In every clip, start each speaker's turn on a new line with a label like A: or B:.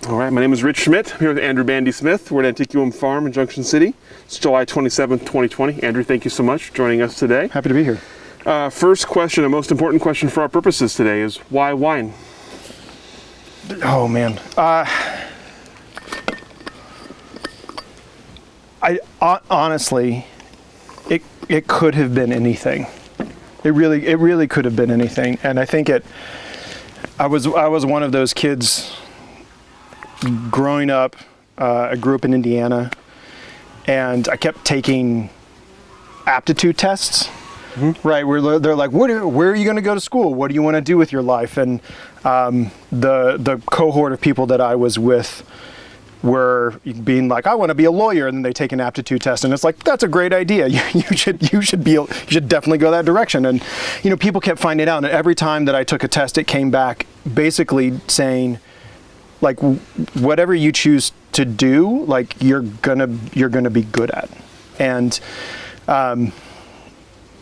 A: All right, my name is Rich Schmidt. I'm here with Andrew Bandy-Smith. We're at Antiquum Farm in Junction City. It's July 27th, 2020. Andrew, thank you so much for joining us today.
B: Happy to be here.
A: First question, the most important question for our purposes today is why wine?
B: Oh man, honestly, it could have been anything. It really could have been anything, and I think I was one of those kids growing up. I grew up in Indiana, and I kept taking aptitude tests. Mm-hmm. Right, where they're like, where are you going to go to school? What do you want to do with your life? And the cohort of people that I was with were being like, I want to be a lawyer, and then they take an aptitude test, and it's like, that's a great idea. You should definitely go that direction. And people kept finding out, and every time that I took a test, it came back basically saying, like, whatever you choose to do, like you're gonna be good at. And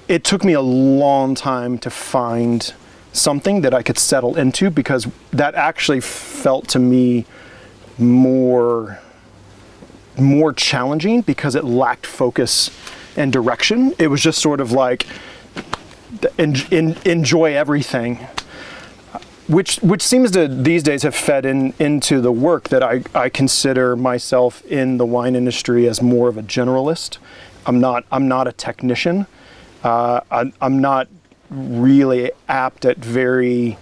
B: it took me a long time to find something that I could settle into, because that actually felt to me more challenging because it lacked focus and direction. It was just sort of like enjoy everything, which seems to these days have fed into the work that I consider myself in the wine industry as more of a generalist. I'm not a technician. I'm not really apt at very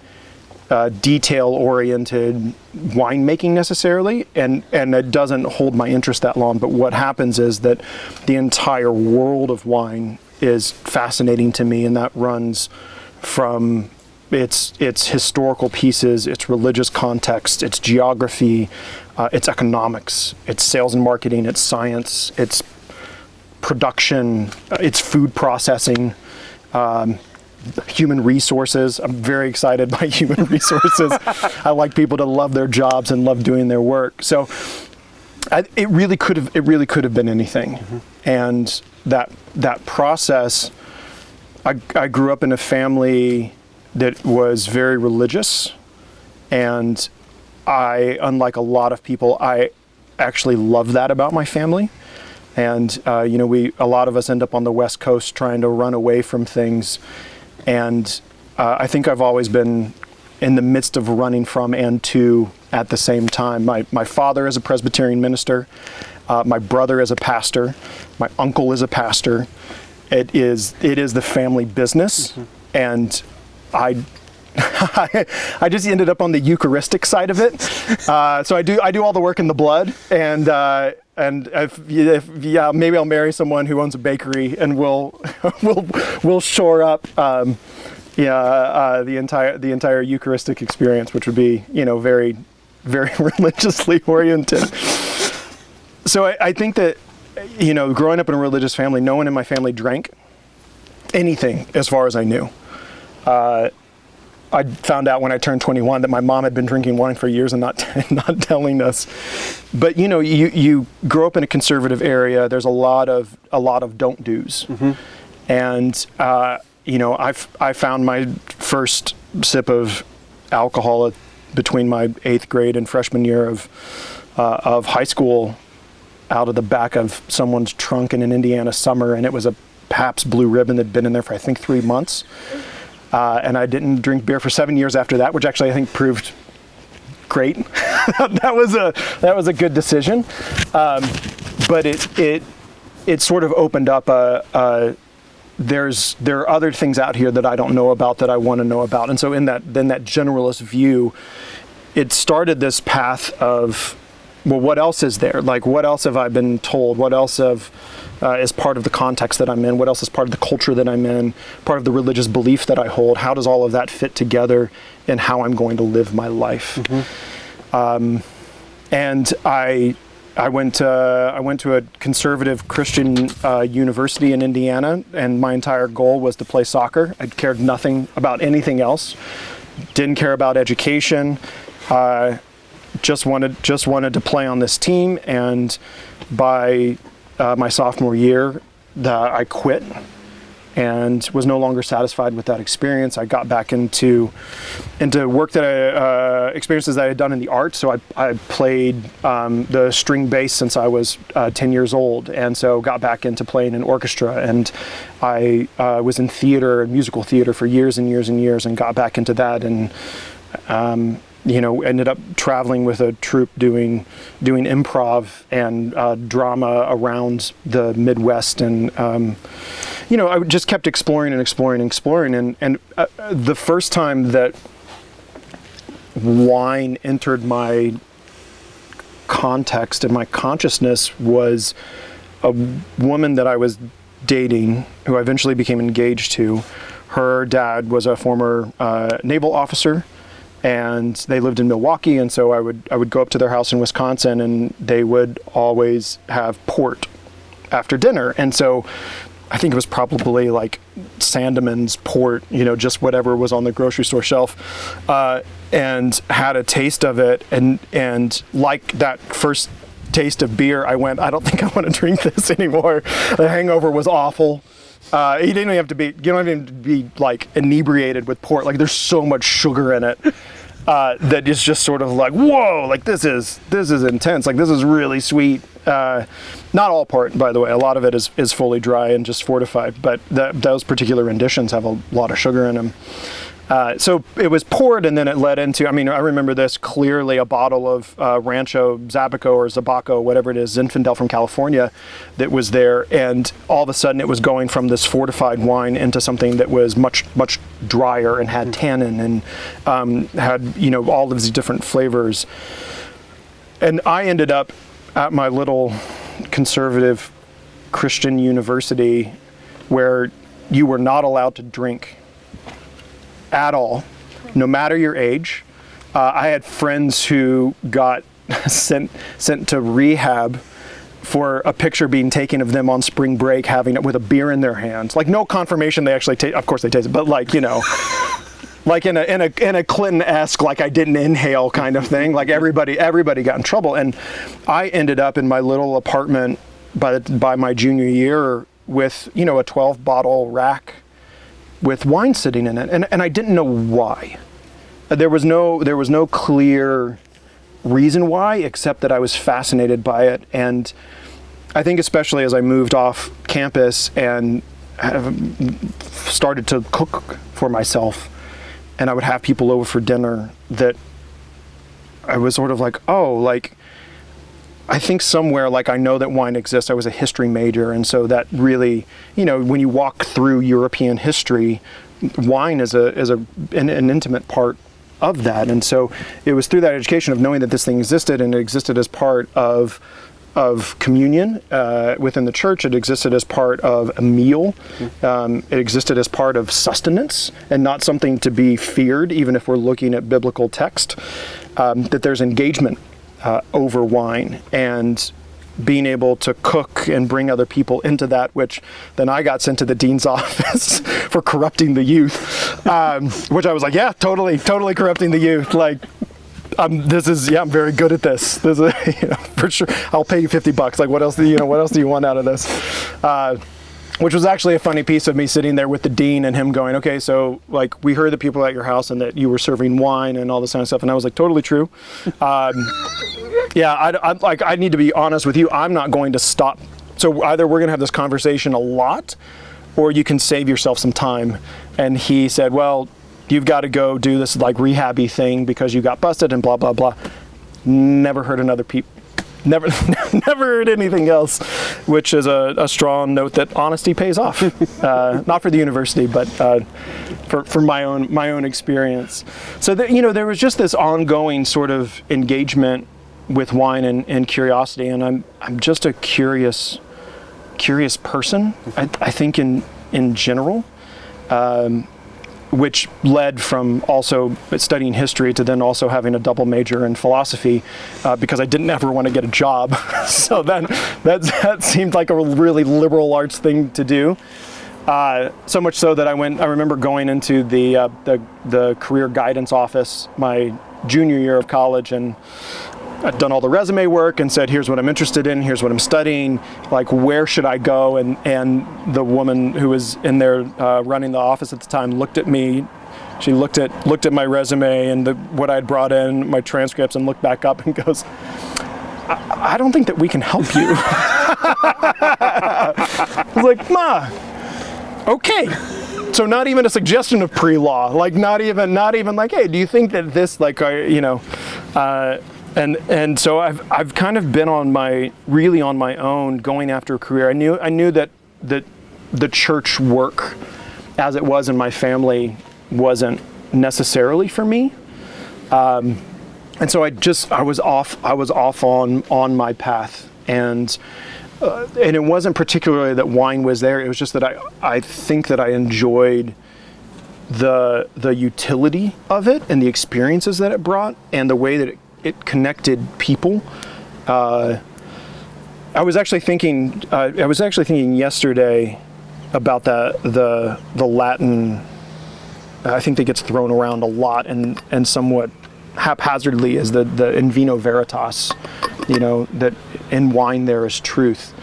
B: detail-oriented winemaking necessarily, and it doesn't hold my interest that long. But what happens is that the entire world of wine is fascinating to me, and that runs from its historical pieces, its religious context, its geography, its economics, its sales and marketing, its science, its production, its food processing, human resources. I'm very excited by human resources. I like people to love their jobs and love doing their work. So it really could have been anything. Mm-hmm. And that process, I grew up in a family that was very religious, and unlike a lot of people, I actually love that about my family. And a lot of us end up on the West Coast trying to run away from things. And I think I've always been in the midst of running from and to at the same time. My father is a Presbyterian minister. My brother is a pastor. My uncle is a pastor. It is the family business. Mm-hmm. And I just ended up on the Eucharistic side of it. So I do all the work in the blood, and if maybe I'll marry someone who owns a bakery, and we'll shore up the entire Eucharistic experience, which would be very, very religiously oriented. So I think that growing up in a religious family, no one in my family drank anything as far as I knew. I found out when I turned 21 that my mom had been drinking wine for years and not telling us. But you grow up in a conservative area. There's a lot of don't do's, mm-hmm. And I found my first sip of alcohol between my 8th grade and freshman year of high school out of the back of someone's trunk in an Indiana summer, and it was a Pabst Blue Ribbon that'd been in there for I think 3 months. And I didn't drink beer for 7 years after that, which actually I think proved great. that was a good decision. But it sort of opened up there are other things out here that I don't know about that I want to know about. And so in that generalist view, it started this path of, well, what else is there? Like, what else have I been told? What else is part of the context that I'm in? What else is part of the culture that I'm in? Part of the religious belief that I hold? How does all of that fit together in how I'm going to live my life? Mm-hmm. And I went to a conservative Christian university in Indiana, and my entire goal was to play soccer. I cared nothing about anything else. Didn't care about education. Just wanted to play on this team, and by my sophomore year, I quit and was no longer satisfied with that experience. I got back into work that experiences that I had done in the arts. So I played the string bass since I was 10 years old, and so got back into playing in orchestra. And I was in theater and musical theater for years and years and years, and got back into that. And ended up traveling with a troupe doing improv and drama around the Midwest, and I just kept exploring and exploring and exploring. And the first time that wine entered my context and my consciousness was a woman that I was dating, who I eventually became engaged to. Her dad was a former naval officer, and they lived in Milwaukee, and so I would go up to their house in Wisconsin, and they would always have port after dinner. And so I think it was probably like Sandeman's port, just whatever was on the grocery store shelf, and had a taste of it, and like that first taste of beer, I went, I don't think I want to drink this anymore. The hangover was awful. You don't even have to be like inebriated with port. Like, there's so much sugar in it that it's just sort of like, whoa, like this is intense. Like, this is really sweet. Not all port, by the way. A lot of it is fully dry and just fortified, but those particular renditions have a lot of sugar in them. So it was poured, and then it led into, I remember this clearly, a bottle of Rancho Zabaco or Zabaco, whatever it is, Zinfandel from California, that was there. And all of a sudden it was going from this fortified wine into something that was much, much drier and had tannin and had, all of these different flavors. And I ended up at my little conservative Christian university where you were not allowed to drink at all, no matter your age. I had friends who got sent to rehab for a picture being taken of them on spring break having it with a beer in their hands. Like, no confirmation they actually taste. Of course they taste it, but like, like in a Clinton-esque, like I didn't inhale kind of thing. Like everybody got in trouble, and I ended up in my little apartment by my junior year with a 12-bottle rack with wine sitting in it, and I didn't know why. There was no clear reason why, except that I was fascinated by it. And I think especially as I moved off campus and started to cook for myself, and I would have people over for dinner, that I was sort of like, oh, like, I think somewhere, like, I know that wine exists. I was a history major, and so that really, when you walk through European history, wine is an intimate part of that. And so it was through that education of knowing that this thing existed, and it existed as part of communion within the church. It existed as part of a meal. It existed as part of sustenance, and not something to be feared, even if we're looking at biblical text, that there's engagement over wine, and being able to cook and bring other people into that, which then I got sent to the dean's office for corrupting the youth, which I was like, yeah, totally corrupting the youth. Like, I'm very good at this. This is, for sure. I'll pay you $50. Like, what else do you want out of this? Which was actually a funny piece of me sitting there with the dean and him going, okay, so like, we heard that people at your house and that you were serving wine and all this kind of stuff. And I was like, totally true. I need to be honest with you. I'm not going to stop. So either we're going to have this conversation a lot, or you can save yourself some time. And he said, well, you've got to go do this like rehabby thing because you got busted and blah, blah, blah. Never heard another peep. Never heard anything else, which is a strong note that honesty pays off. Not for the university, but for my own experience. So there was just this ongoing sort of engagement with wine and curiosity, and I'm just a curious person. I think in general. Which led from also studying history to then also having a double major in philosophy, because I didn't ever want to get a job. So then that seemed like a really liberal arts thing to do. So much so that I remember going into the career guidance office my junior year of college, and I'd done all the resume work and said, here's what I'm interested in, here's what I'm studying, like where should I go? And the woman who was in there running the office at the time looked at me. She looked at my resume and what I'd brought in, my transcripts, and looked back up and goes, I don't think that we can help you. I was like, Ma, okay. So not even a suggestion of pre-law, like not even like, hey, do you think that this, like, and so I've kind of been really on my own, going after a career. I knew that the church work, as it was in my family, wasn't necessarily for me. And so I was off on my path, and it wasn't particularly that wine was there. It was just that I think that I enjoyed the utility of it and the experiences that it brought and the way that it connected people. I was actually thinking yesterday about the Latin. I think that gets thrown around a lot and somewhat haphazardly as the in vino veritas, that in wine there is truth.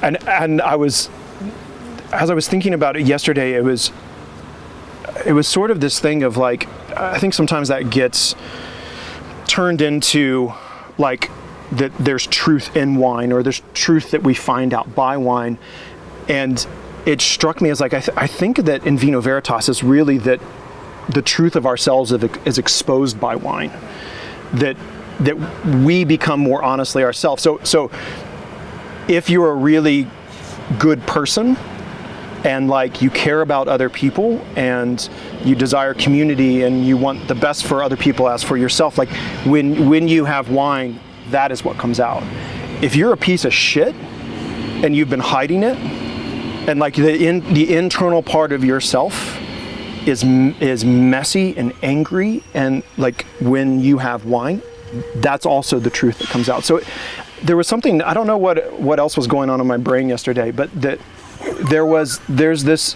B: And as I was thinking about it yesterday, it was sort of this thing of like, I think sometimes that gets turned into like that there's truth in wine, or there's truth that we find out by wine. And it struck me as like, I think that in vino veritas is really that the truth of ourselves is exposed by wine, that we become more honestly ourselves. So if you're a really good person and like you care about other people and you desire community and you want the best for other people as for yourself, like when you have wine, that is what comes out. If you're a piece of shit and you've been hiding it, and like the internal part of yourself is messy and angry, and like when you have wine, that's also the truth that comes out. So there was something, I don't know what else was going on in my brain yesterday, but that there's this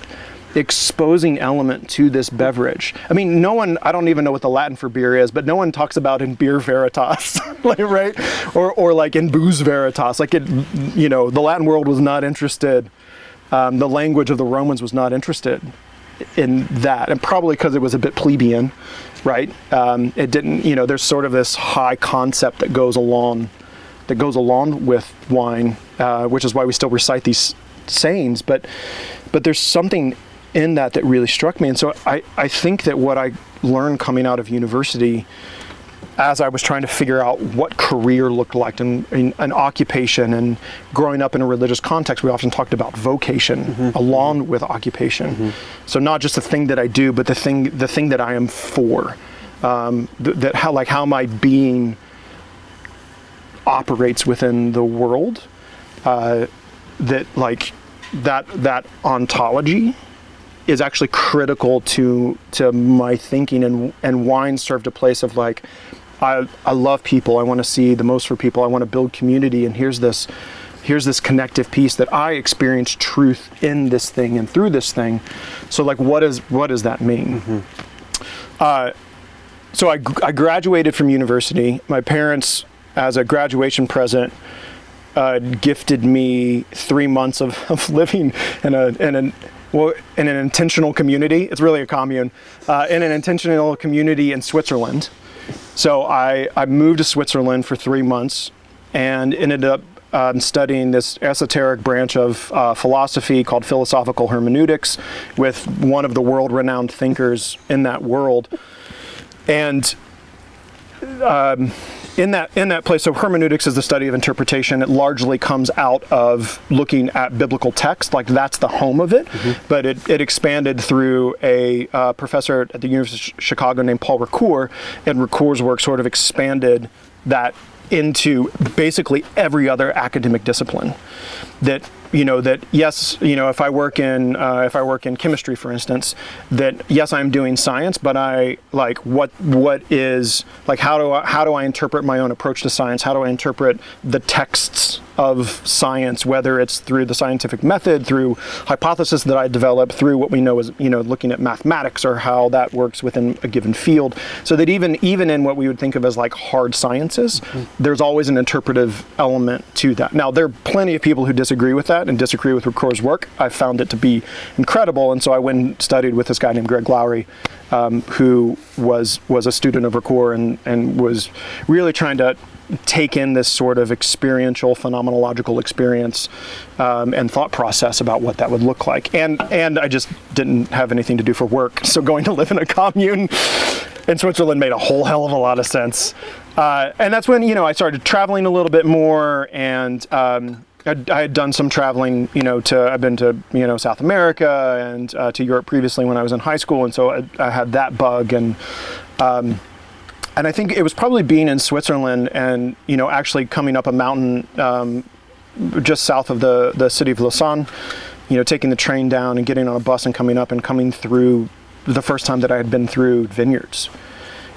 B: exposing element to this beverage. I mean, I don't even know what the Latin for beer is, but no one talks about in beer veritas, like, right? Or like in booze veritas, like the Latin world was not interested. The language of the Romans was not interested in that, and probably because it was a bit plebeian, right? It didn't, there's sort of this high concept that goes along with wine, which is why we still recite these sayings. But there's something in that really struck me, and so I think that what I learned coming out of university, as I was trying to figure out what career looked like and an occupation, and growing up in a religious context, we often talked about vocation along with occupation. So not just the thing that I do, but the thing that I am for, how my being operates within the world, that ontology is actually critical to my thinking, and wine served a place of like, I love people, I want to see the most for people, I want to build community, and here's this connective piece that I experience truth in this thing and through this thing. So like, what does that mean? So I graduated from university. My parents, as a graduation present, gifted me 3 months of living in an intentional community. It's really a commune, in an intentional community in Switzerland. So I moved to Switzerland for 3 months and ended up studying this esoteric branch of philosophy called philosophical hermeneutics with one of the world-renowned thinkers in that world. And in that place, so hermeneutics is the study of interpretation. It largely comes out of looking at biblical text, like that's the home of it. But it expanded through a professor at the University of Chicago named Paul Ricoeur, and Ricoeur's work sort of expanded that into basically every other academic discipline. That yes, if I work in chemistry, for instance, that yes, I'm doing science, but I like what is like, how do I interpret my own approach to science? How do I interpret the texts of science, whether it's through the scientific method, through hypothesis that I developed, through what we know as, looking at mathematics or how that works within a given field. So that even in what we would think of as like hard sciences, there's always an interpretive element to that. Now, there are plenty of people who disagree with that and disagree with Ricoeur's work. I found it to be incredible, and so I went and studied with this guy named Greg Lowry, who was a student of Ricoeur and was really trying to take in this sort of experiential, phenomenological experience and thought process about what that would look like. And I just didn't have anything to do for work, so going to live in a commune in Switzerland made a whole hell of a lot of sense. And that's when, I started traveling a little bit more, and I had done some traveling, I've been to, South America and to Europe previously when I was in high school, and so I had that bug, and I think it was probably being in Switzerland and, actually coming up a mountain just south of the city of Lausanne, taking the train down and getting on a bus and coming through the first time that I had been through vineyards,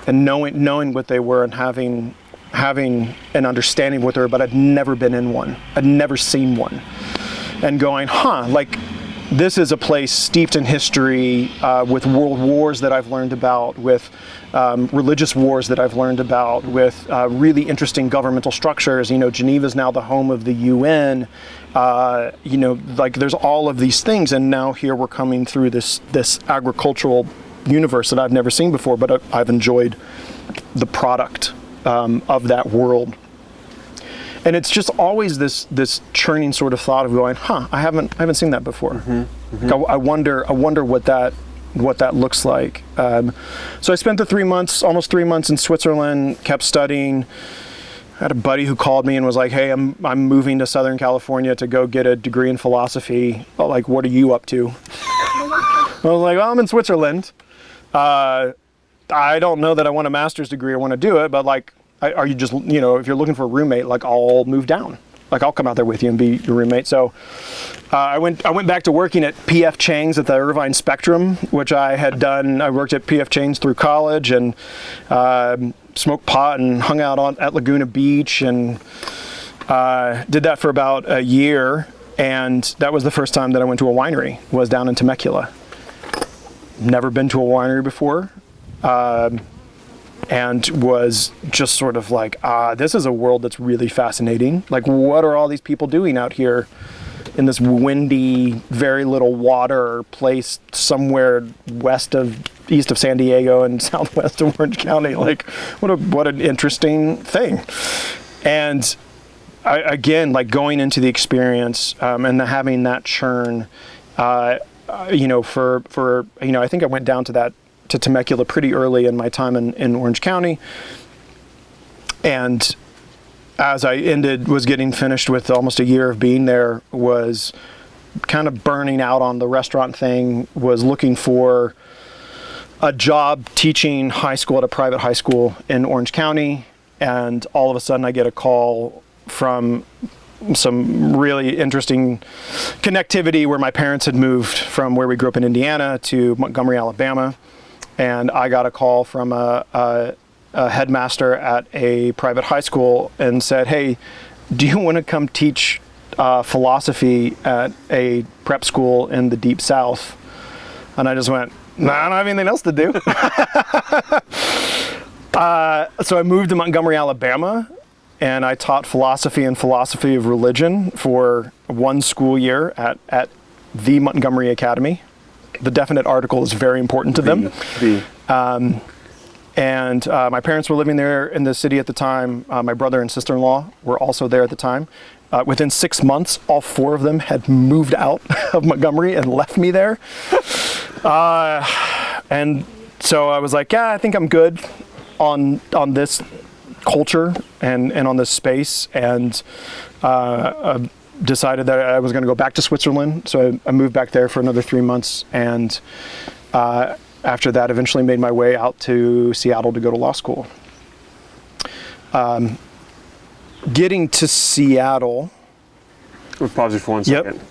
B: and knowing what they were and having an understanding of what they were, but I'd never been in one. I'd never seen one. And going, this is a place steeped in history, with world wars that I've learned about, with religious wars that I've learned about, with really interesting governmental structures. Geneva's now the home of the UN. There's all of these things, and now here we're coming through this agricultural universe that I've never seen before, but I've enjoyed the product of that world. And it's just always this churning sort of thought of going, I haven't seen that before. I wonder what that looks like. So I spent the almost 3 months in Switzerland, kept studying. I had a buddy who called me and was like, "Hey, I'm moving to Southern California to go get a degree in philosophy. Like, what are you up to?" I was like, "Well, I'm in Switzerland. I don't know that I want a master's degree or want to do it, but like, are you just, if you're looking for a roommate, like I'll move down. Like I'll come out there with you and be your roommate." So I went back to working at P.F. Chang's at the Irvine Spectrum, which I had done. I worked at P.F. Chang's through college and smoked pot and hung out at Laguna Beach, and did that for about a year. And that was the first time that I went to a winery, was down in Temecula. Never been to a winery before. And was just sort of like, this is a world that's really fascinating. Like, what are all these people doing out here in this windy, very little water place somewhere east of San Diego and southwest of Orange County? Like, what an interesting thing. And again, like going into the experience and having that churn, I think I went down to Temecula pretty early in my time in Orange County, and as I was getting finished with almost a year of being there, was kind of burning out on the restaurant thing, was looking for a job teaching high school at a private high school in Orange County, and all of a sudden I get a call from some really interesting connectivity where my parents had moved from where we grew up in Indiana to Montgomery, Alabama. And I got a call from a headmaster at a private high school and said, "Hey, do you want to come teach philosophy at a prep school in the Deep South?" And I just went, "Nah, I don't have anything else to do." So I moved to Montgomery, Alabama, and I taught philosophy and philosophy of religion for one school year at the Montgomery Academy. The definite article is very important to them. And my parents were living there in the city at the time. My brother and sister-in-law were also there at the time. Within 6 months, all four of them had moved out of Montgomery and left me there. And so I was like, I think I'm good on this culture and on this space, and decided that I was going to go back to Switzerland. So I moved back there for another 3 months, and after that eventually made my way out to Seattle to go to law school. Getting to Seattle.
A: We'll pause you for 1 second.
B: Yep.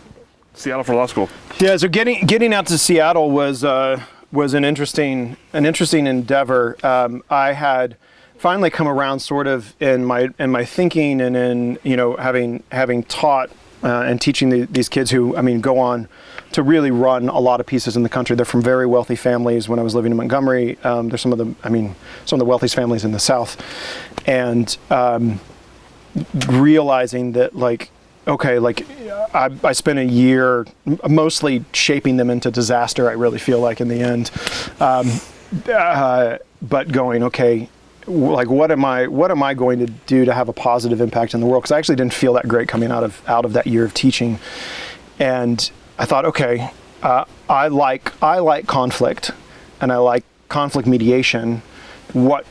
A: Seattle for law school.
B: Yeah, so getting out to Seattle was an interesting endeavor. I had finally come around sort of in my thinking and in, having taught and teaching these kids who, go on to really run a lot of pieces in the country. They're from very wealthy families. When I was living in Montgomery, there's some of the wealthiest families in the South. And realizing that, I spent a year mostly shaping them into disaster, I really feel like, in the end. But going, okay, what am I going to do to have a positive impact in the world? Because I actually didn't feel that great coming out of that year of teaching. And I thought, okay, I like conflict, and I like conflict mediation. What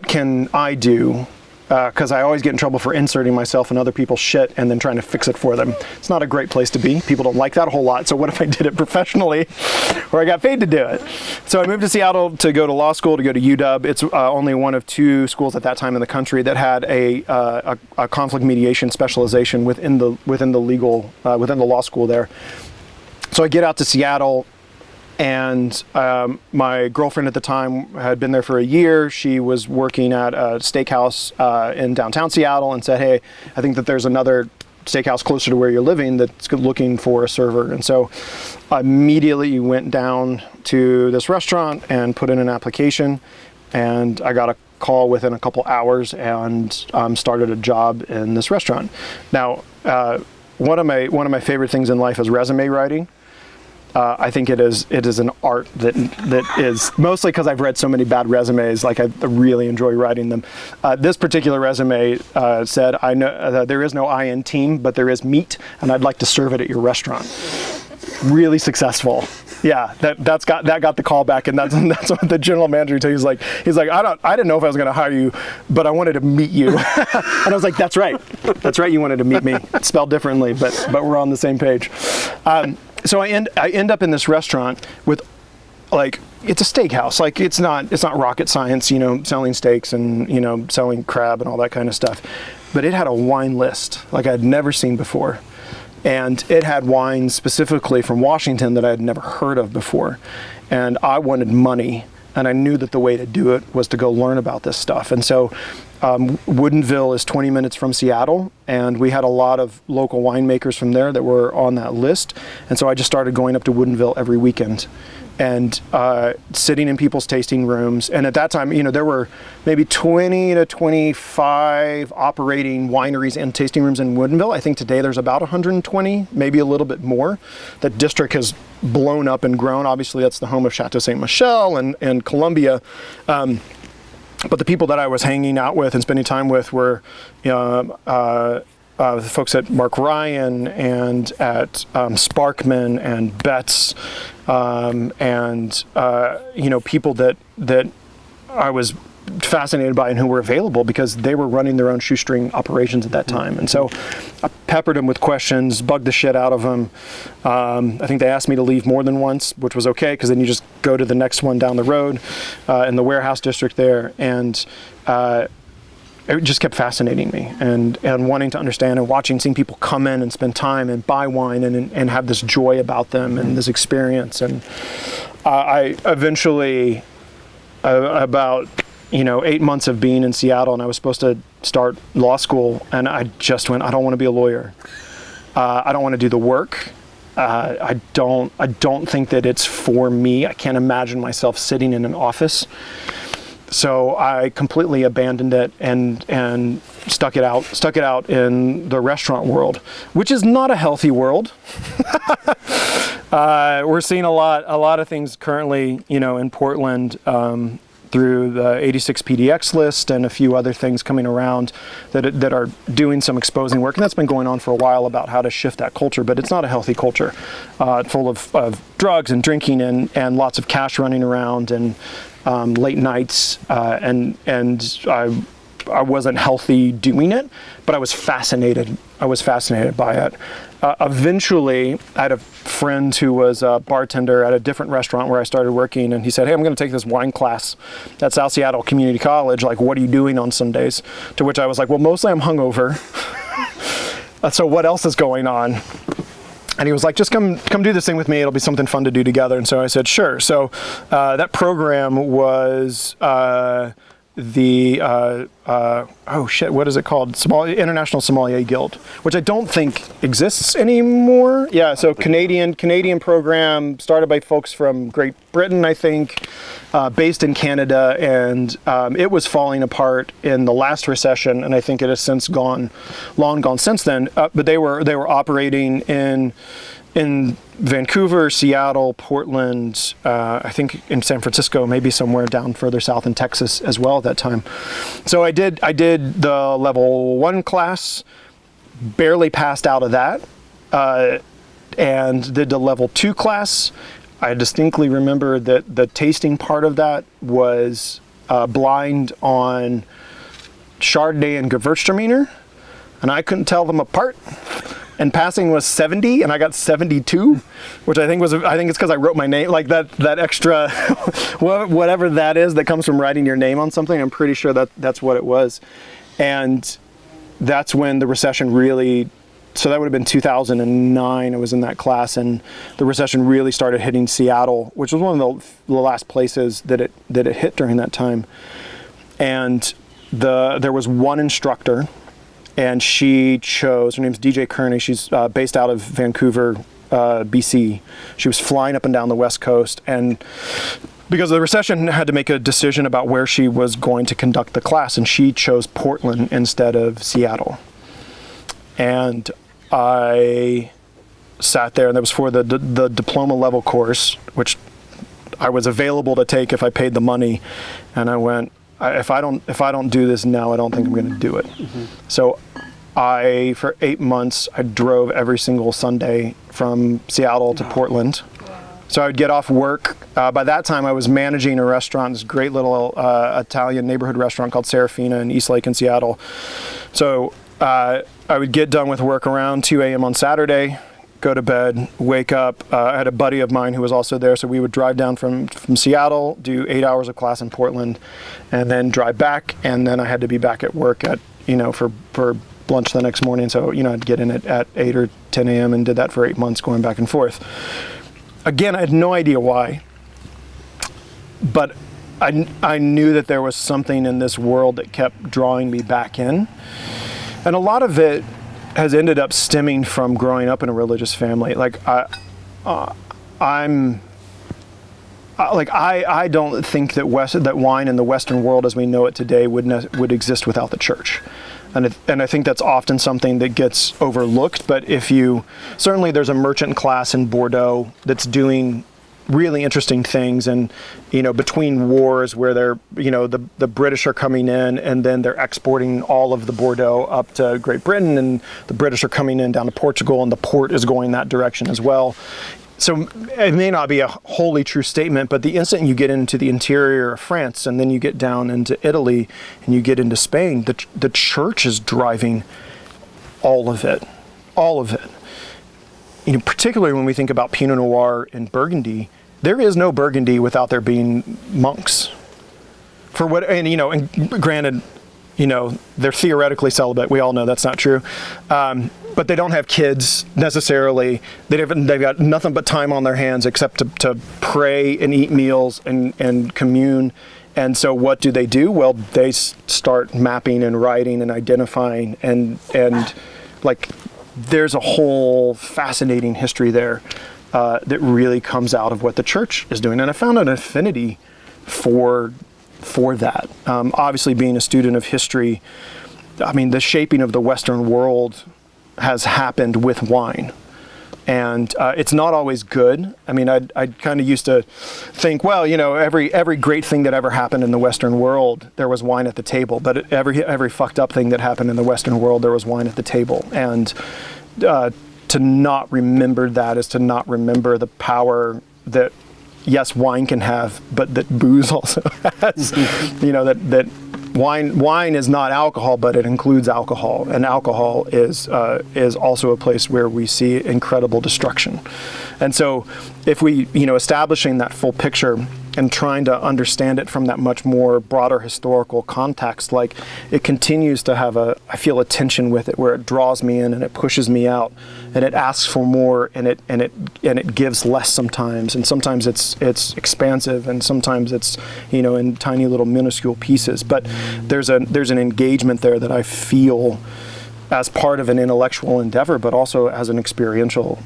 B: can I do? Because I always get in trouble for inserting myself in other people's shit and then trying to fix it for them. It's not a great place to be. People don't like that a whole lot. So what if I did it professionally, or I got paid to do it? So I moved to Seattle to go to law school, to go to UW. It's only one of 2 schools at that time in the country that had a conflict mediation specialization within the law school there. So I get out to Seattle. And my girlfriend at the time had been there for a year. She was working at a steakhouse in downtown Seattle and said, hey, I think that there's another steakhouse closer to where you're living that's looking for a server. And so I immediately went down to this restaurant and put in an application. And I got a call within a couple hours and started a job in this restaurant. Now, one of my favorite things in life is resume writing. I think it is an art that is mostly because I've read so many bad resumes. I really enjoy writing them. This particular resume said, "I know there is no I in team, but there is meat, and I'd like to serve it at your restaurant." Really successful. Yeah, that got the call back, and that's what the general manager told me. He's like, I didn't know if I was going to hire you, but I wanted to meet you. And I was like, that's right, you wanted to meet me. It's spelled differently, but we're on the same page. So I end up in this restaurant with, it's a steakhouse. It's not rocket science, selling steaks and, selling crab and all that kind of stuff. But it had a wine list like I'd never seen before. And it had wines specifically from Washington that I had never heard of before. And I wanted money. And I knew that the way to do it was to go learn about this stuff. And so Woodinville is 20 minutes from Seattle, and we had a lot of local winemakers from there that were on that list. And so I just started going up to Woodinville every weekend and sitting in people's tasting rooms. And at that time, there were maybe 20 to 25 operating wineries and tasting rooms in Woodinville. I think today there's about 120, maybe a little bit more. The district has blown up and grown. Obviously, that's the home of Chateau Ste. Michelle and Columbia. But the people that I was hanging out with and spending time with were the folks at Mark Ryan and at Sparkman and Betts, people that I was fascinated by and who were available because they were running their own shoestring operations at that time. And so I peppered them with questions, bugged the shit out of them. I think they asked me to leave more than once, which was okay because then you just go to the next one down the road in the warehouse district there. And it just kept fascinating me and wanting to understand and seeing people come in and spend time and buy wine and have this joy about them and this experience. And I eventually, about 8 months of being in Seattle, and I was supposed to start law school, and I just went, I don't want to be a lawyer. I don't want to do the work. I don't think that it's for me. I can't imagine myself sitting in an office. So I completely abandoned it and stuck it out in the restaurant world, which is not a healthy world. We're seeing a lot of things currently, in Portland, through the 86 PDX list and a few other things coming around that are doing some exposing work. And that's been going on for a while about how to shift that culture, but it's not a healthy culture, full of drugs and drinking and lots of cash running around and late nights. And I wasn't healthy doing it, but I was fascinated. By it. Eventually, I had a friend who was a bartender at a different restaurant where I started working, and he said, "Hey, I'm going to take this wine class at South Seattle Community College. What are you doing on Sundays?" To which I was like, "Well, mostly I'm hungover. So what else is going on?" And he was like, "Just come do this thing with me. It'll be something fun to do together." And so I said, "Sure." So that program was the what is it called? International Sommelier Guild, which I don't think exists anymore. Yeah, so Canadian program started by folks from Great Britain, I think, based in Canada, and it was falling apart in the last recession, and I think it has since long gone since then. But they were operating in Vancouver, Seattle, Portland, I think in San Francisco, maybe somewhere down further south in Texas as well at that time. So I did the level 1 class, barely passed out of that, and did the level 2 class. I distinctly remember that the tasting part of that was blind on Chardonnay and Gewürztraminer, and I couldn't tell them apart. And passing was 70, and I got 72, which I think it's because I wrote my name, like that extra, whatever that is that comes from writing your name on something. I'm pretty sure that's what it was. And that's when the recession really, so that would have been 2009, I was in that class, and the recession really started hitting Seattle, which was one of the last places that it hit during that time. And there was one instructor, and she chose, her name's DJ Kearney, she's based out of Vancouver, BC. She was flying up and down the West Coast, and because of the recession, had to make a decision about where she was going to conduct the class, and she chose Portland instead of Seattle. And I sat there, and that was for the diploma level course, which I was available to take if I paid the money, and I went, if I don't do this now, I don't think I'm going to do it. Mm-hmm. So for 8 months, I drove every single Sunday from Seattle to Portland. So I would get off work. By that time, I was managing a restaurant, this great little Italian neighborhood restaurant called Serafina in East Lake in Seattle. So I would get done with work around 2 a.m. on Saturday, go to bed, wake up. I had a buddy of mine who was also there, so we would drive down from Seattle, do 8 hours of class in Portland, and then drive back. And then I had to be back at work for lunch the next morning. So I'd get in at 8 or 10 a.m. and did that for 8 months, going back and forth. Again, I had no idea why, but I knew that there was something in this world that kept drawing me back in, and a lot of it has ended up stemming from growing up in a religious family. I don't think that wine in the Western world as we know it today would exist without the church. And I think that's often something that gets overlooked, but certainly there's a merchant class in Bordeaux that's doing really interesting things, and between wars where the British are coming in and then they're exporting all of the Bordeaux up to Great Britain, and the British are coming in down to Portugal, and the port is going that direction as well. So it may not be a wholly true statement, but the instant you get into the interior of France, and then you get down into Italy, and you get into Spain, the church is driving all of it. Particularly when we think about Pinot Noir in Burgundy, there is no Burgundy without there being monks. And granted, they're theoretically celibate. We all know that's not true. But they don't have kids necessarily. They've got nothing but time on their hands except to pray and eat meals and commune. And so what do? Well, they start mapping and writing and identifying, and there's a whole fascinating history there that really comes out of what the church is doing. And I found an affinity for that. Obviously, being a student of history, the shaping of the Western world has happened with wine. And it's not always good. I kind of used to think, well, every great thing that ever happened in the Western world, there was wine at the table. But every fucked up thing that happened in the Western world, there was wine at the table. And to not remember that is to not remember the power that, yes, wine can have, but that booze also has. That wine is not alcohol, but it includes alcohol, and alcohol is also a place where we see incredible destruction. And so, if we, establishing that full picture and trying to understand it from that much more broader historical context, it continues to have I feel a tension with it where it draws me in and it pushes me out, and it asks for more, and it gives less sometimes, and sometimes it's expansive, and sometimes it's, you know, in tiny little minuscule pieces. But there's an engagement there that I feel as part of an intellectual endeavor, but also as an experiential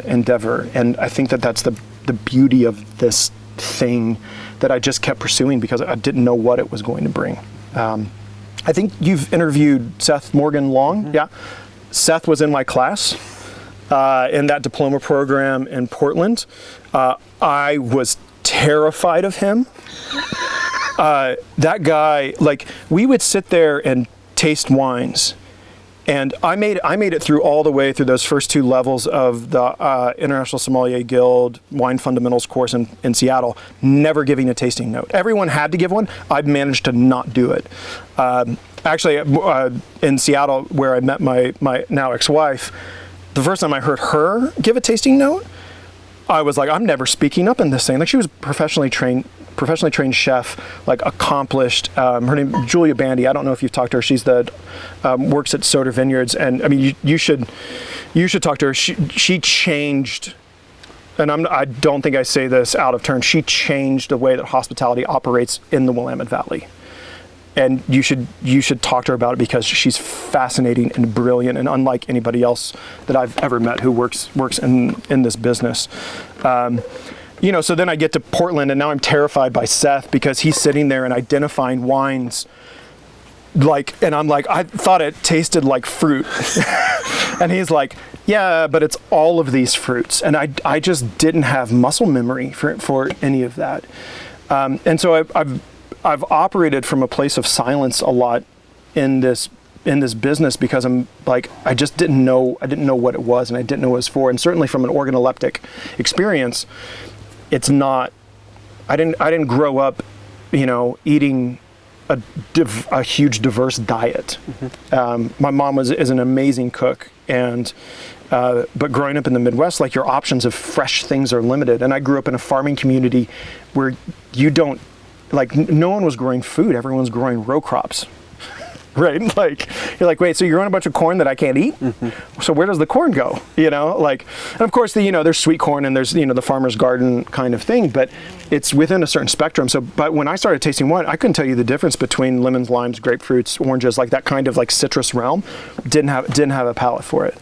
B: endeavor. And I think that that's the beauty of this thing that I just kept pursuing because I didn't know what it was going to bring. I think you've interviewed Seth Morgan Long. Mm-hmm. Yeah. Seth was in my class in that diploma program in Portland. I was terrified of him. That guy, like, we would sit there and taste wines. And I made it through all the way through those first 2 levels of the International Sommelier Guild Wine Fundamentals course in Seattle, never giving a tasting note. Everyone had to give one. I managed to not do it. Actually, in Seattle, where I met my now ex-wife, the first time I heard her give a tasting note, I was like, I'm never speaking up in this thing. Like, she was professionally trained chef, like accomplished. Her name is Julia Bandy. I don't know if you've talked to her. She's works at Soder Vineyards, and I mean, you should talk to her. She changed, and I don't think I say this out of turn. She changed the way that hospitality operates in the Willamette Valley, and you should talk to her about it because she's fascinating and brilliant and unlike anybody else that I've ever met who works in this business. You know, so then I get to Portland, and now I'm terrified by Seth because he's sitting there and identifying wines, like, and I'm like, I thought it tasted like fruit. And he's like, yeah, but it's all of these fruits. And I just didn't have muscle memory for any of that. And so I've operated from a place of silence a lot in this business because I'm like, I didn't know what it was, and I didn't know what it was for. And certainly from an organoleptic experience, it's not, I didn't grow up, you know, eating a huge diverse diet. Mm-hmm. My mom is an amazing cook, and but growing up in the Midwest, like, your options of fresh things are limited. And I grew up in a farming community where no one was growing food, everyone's growing row crops. Right? Like, you're like, wait, so you're growing a bunch of corn that I can't eat? Mm-hmm. So where does the corn go? You know, like, and of course, there's sweet corn and there's, the farmer's garden kind of thing, but it's within a certain spectrum. So, but when I started tasting wine, I couldn't tell you the difference between lemons, limes, grapefruits, oranges, like that kind of like citrus realm. Didn't have a palate for it.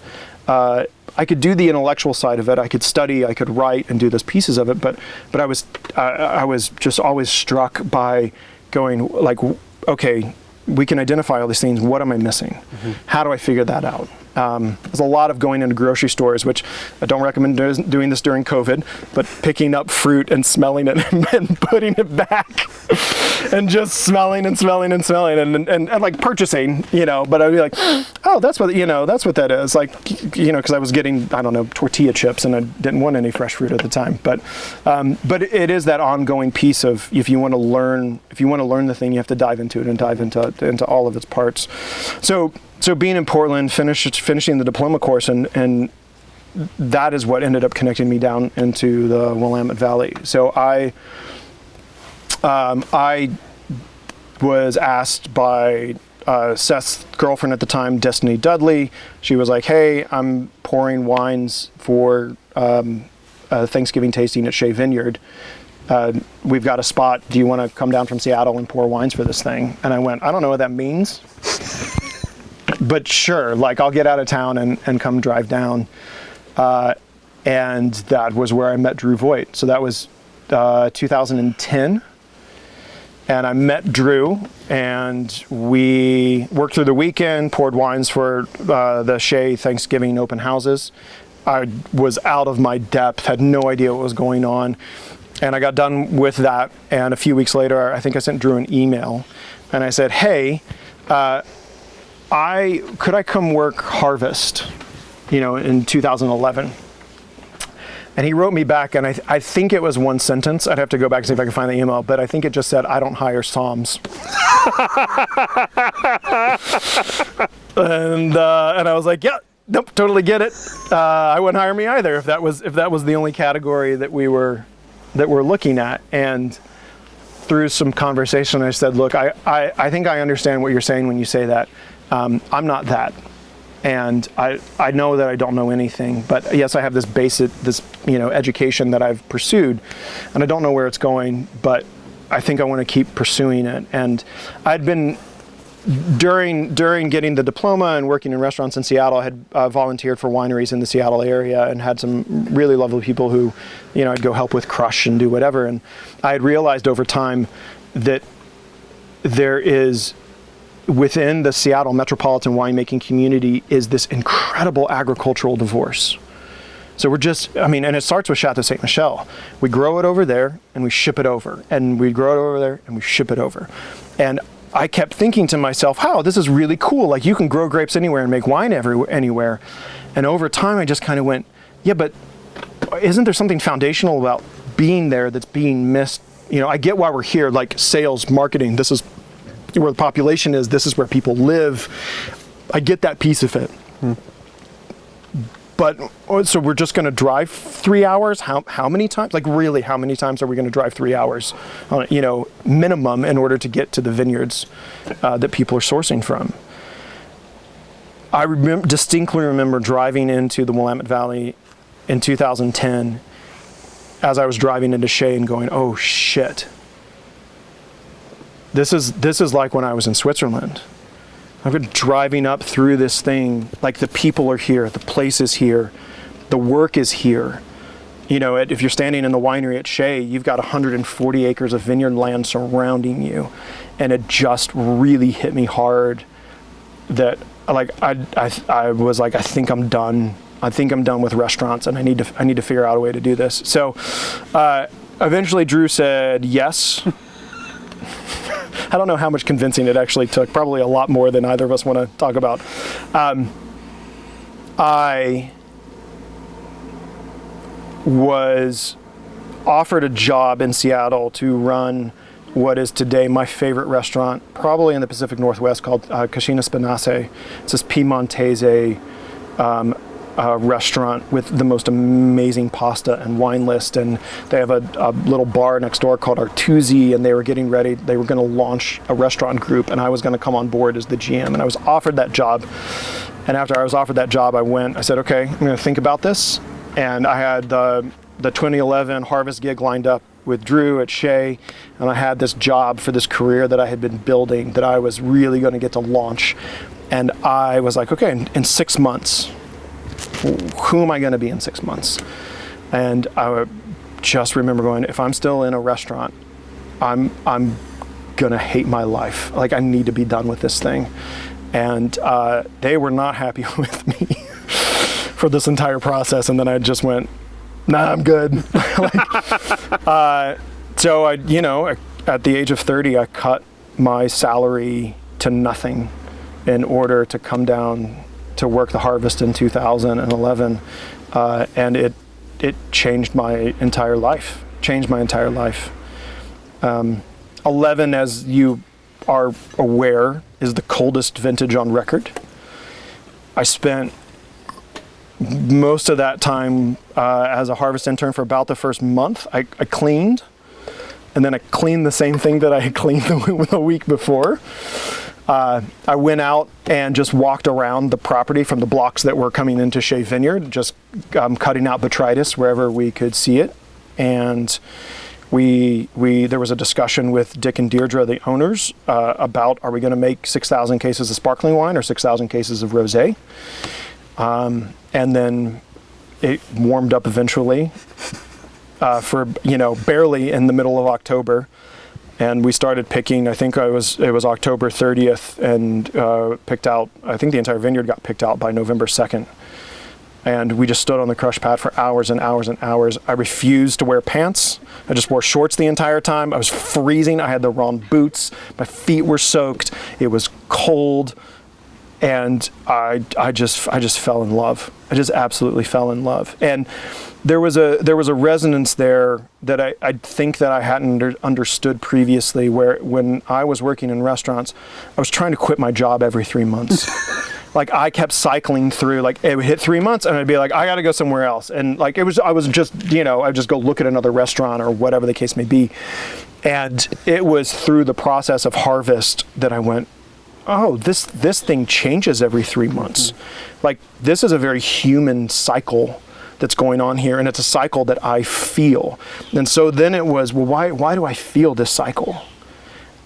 B: I could do the intellectual side of it. I could study, I could write and do those pieces of it. But I was just always struck by going like, okay, we can identify all these things. What am I missing? Mm-hmm. How do I figure that out? There's a lot of going into grocery stores, which I don't recommend doing this during COVID, but picking up fruit and smelling it and putting it back and just smelling and like purchasing, but I'd be like, oh, that's what that is. Like, because I was getting, I don't know, tortilla chips and I didn't want any fresh fruit at the time. But it is that ongoing piece of, if you want to learn the thing, you have to dive into it and dive into all of its parts. So being in Portland, finishing the diploma course, and that is what ended up connecting me down into the Willamette Valley. So I was asked by Seth's girlfriend at the time, Destiny Dudley. She was like, hey, I'm pouring wines for Thanksgiving tasting at Shea Vineyard. We've got a spot. Do you want to come down from Seattle and pour wines for this thing? And I went, I don't know what that means. But sure, like, I'll get out of town and come drive down. And that was where I met Drew Voigt. So that was 2010. And I met Drew, and we worked through the weekend, poured wines for the Shea Thanksgiving open houses. I was out of my depth, had no idea what was going on. And I got done with that. And a few weeks later, I think I sent Drew an email. And I said, hey, could I come work Harvest, in 2011? And he wrote me back, and I think it was one sentence. I'd have to go back and see if I can find the email, but I think it just said, I don't hire Psalms. And I was like, yeah, nope, totally get it. I wouldn't hire me either if that was the only category that we're looking at. And through some conversation, I said, look, I think I understand what you're saying when you say that. I'm not that. And I know that I don't know anything, but yes, I have this education that I've pursued, and I don't know where it's going, but I think I want to keep pursuing it. And I'd been, during getting the diploma and working in restaurants in Seattle, I had volunteered for wineries in the Seattle area and had some really lovely people who, I'd go help with crush and do whatever. And I had realized over time that there is, within the Seattle metropolitan winemaking community, is this incredible agricultural divorce. So and it starts with Chateau Ste. Michelle. We grow it over there and we ship it over. And we grow it over there and we ship it over. And I kept thinking to myself, wow, this is really cool. Like, you can grow grapes anywhere and make wine anywhere. And over time, I just kind of went, yeah, but isn't there something foundational about being there that's being missed? I get why we're here, like sales, marketing, this is where the population is, this is where people live. I get that piece of it. But so we're just going to drive 3 hours? How many times? Like, really, how many times are we going to drive 3 hours, minimum, in order to get to the vineyards that people are sourcing from? I distinctly remember driving into the Willamette Valley in 2010 as I was driving into Shea and going, oh shit. This is like when I was in Switzerland. I've been driving up through this thing, like, the people are here, the place is here, the work is here. If you're standing in the winery at Shea, you've got 140 acres of vineyard land surrounding you. And it just really hit me hard that, like, I was like, I think I'm done. I think I'm done with restaurants, and I need to figure out a way to do this. So eventually Drew said yes. I don't know how much convincing it actually took. Probably a lot more than either of us want to talk about. I was offered a job in Seattle to run what is today my favorite restaurant, probably in the Pacific Northwest, called Cascina Spinace. It's this Piemontese restaurant with the most amazing pasta and wine list, and they have a little bar next door called Artusi, and they were getting ready. They were going to launch a restaurant group, and I was going to come on board as the GM, and I was offered that job. And after I was offered that job, I said, okay, I'm going to think about this. And I had the 2011 harvest gig lined up with Drew at Shea, and I had this job for this career that I had been building that I was really going to get to launch. And I was like, okay, in 6 months, who am I going to be in 6 months? And I just remember going, if I'm still in a restaurant, I'm going to hate my life. Like, I need to be done with this thing. And they were not happy with me for this entire process. And then I just went, nah, I'm good. So at the age of 30, I cut my salary to nothing in order to come down to work the harvest in 2011, and it changed my entire life. 11, as you are aware, is the coldest vintage on record. I spent most of that time as a harvest intern for about the first month. I cleaned, and then I cleaned the same thing that I had cleaned the week before. I went out and just walked around the property from the blocks that were coming into Shea Vineyard, just cutting out botrytis wherever we could see it. And there was a discussion with Dick and Deirdre, the owners, about, are we going to make 6,000 cases of sparkling wine or 6,000 cases of rosé? And then it warmed up eventually for barely in the middle of October. And we started picking, I think it was October 30th, and picked out, I think the entire vineyard got picked out by November 2nd. And we just stood on the crush pad for hours and hours and hours. I refused to wear pants. I just wore shorts the entire time. I was freezing. I had the wrong boots. My feet were soaked. It was cold. And I just fell in love. I just absolutely fell in love. And there was a resonance there that I think that I hadn't understood previously, where when I was working in restaurants, I was trying to quit my job every 3 months. Like, I kept cycling through, like, it would hit 3 months and I'd be like, I got to go somewhere else. And like, I was just, I'd just go look at another restaurant or whatever the case may be. And it was through the process of harvest that I went, oh, this thing changes every 3 months. Like, this is a very human cycle that's going on here, and it's a cycle that I feel. And so then it was, well, why do I feel this cycle?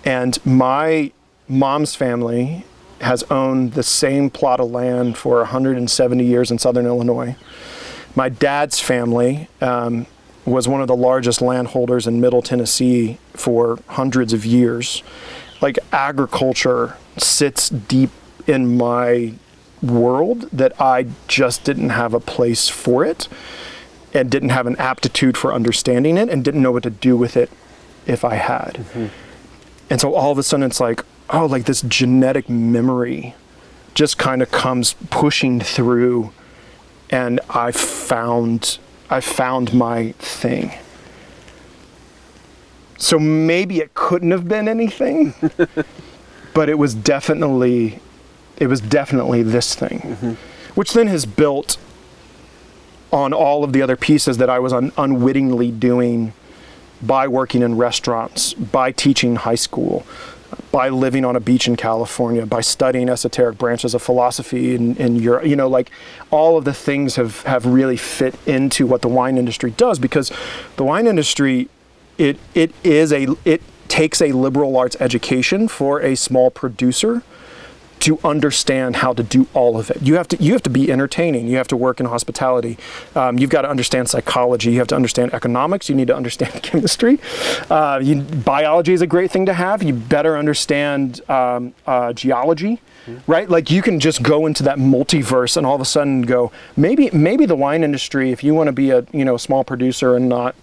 B: And my mom's family has owned the same plot of land for 170 years in southern Illinois. My dad's family was one of the largest landholders in Middle Tennessee for hundreds of years. Like, agriculture sits deep in my world that I just didn't have a place for it, and didn't have an aptitude for understanding it, and didn't know what to do with it if I had. And so all of a sudden it's like, oh, like this genetic memory just kind of comes pushing through, and I found my thing. So maybe it couldn't have been anything, but it was definitely this thing, which then has built on all of the other pieces that I was unwittingly doing by working in restaurants, by teaching high school, by living on a beach in California, by studying esoteric branches of philosophy in Europe. You know, like, all of the things have really fit into what the wine industry does, because the wine industry, it takes a liberal arts education for a small producer to understand how to do all of it. You have to be entertaining. You have to work in hospitality. You've got to understand psychology. You have to understand economics. You need to understand chemistry. Biology is a great thing to have. You better understand geology, right? Like, you can just go into that multiverse and all of a sudden go, maybe the wine industry, if you want to be a small producer and not,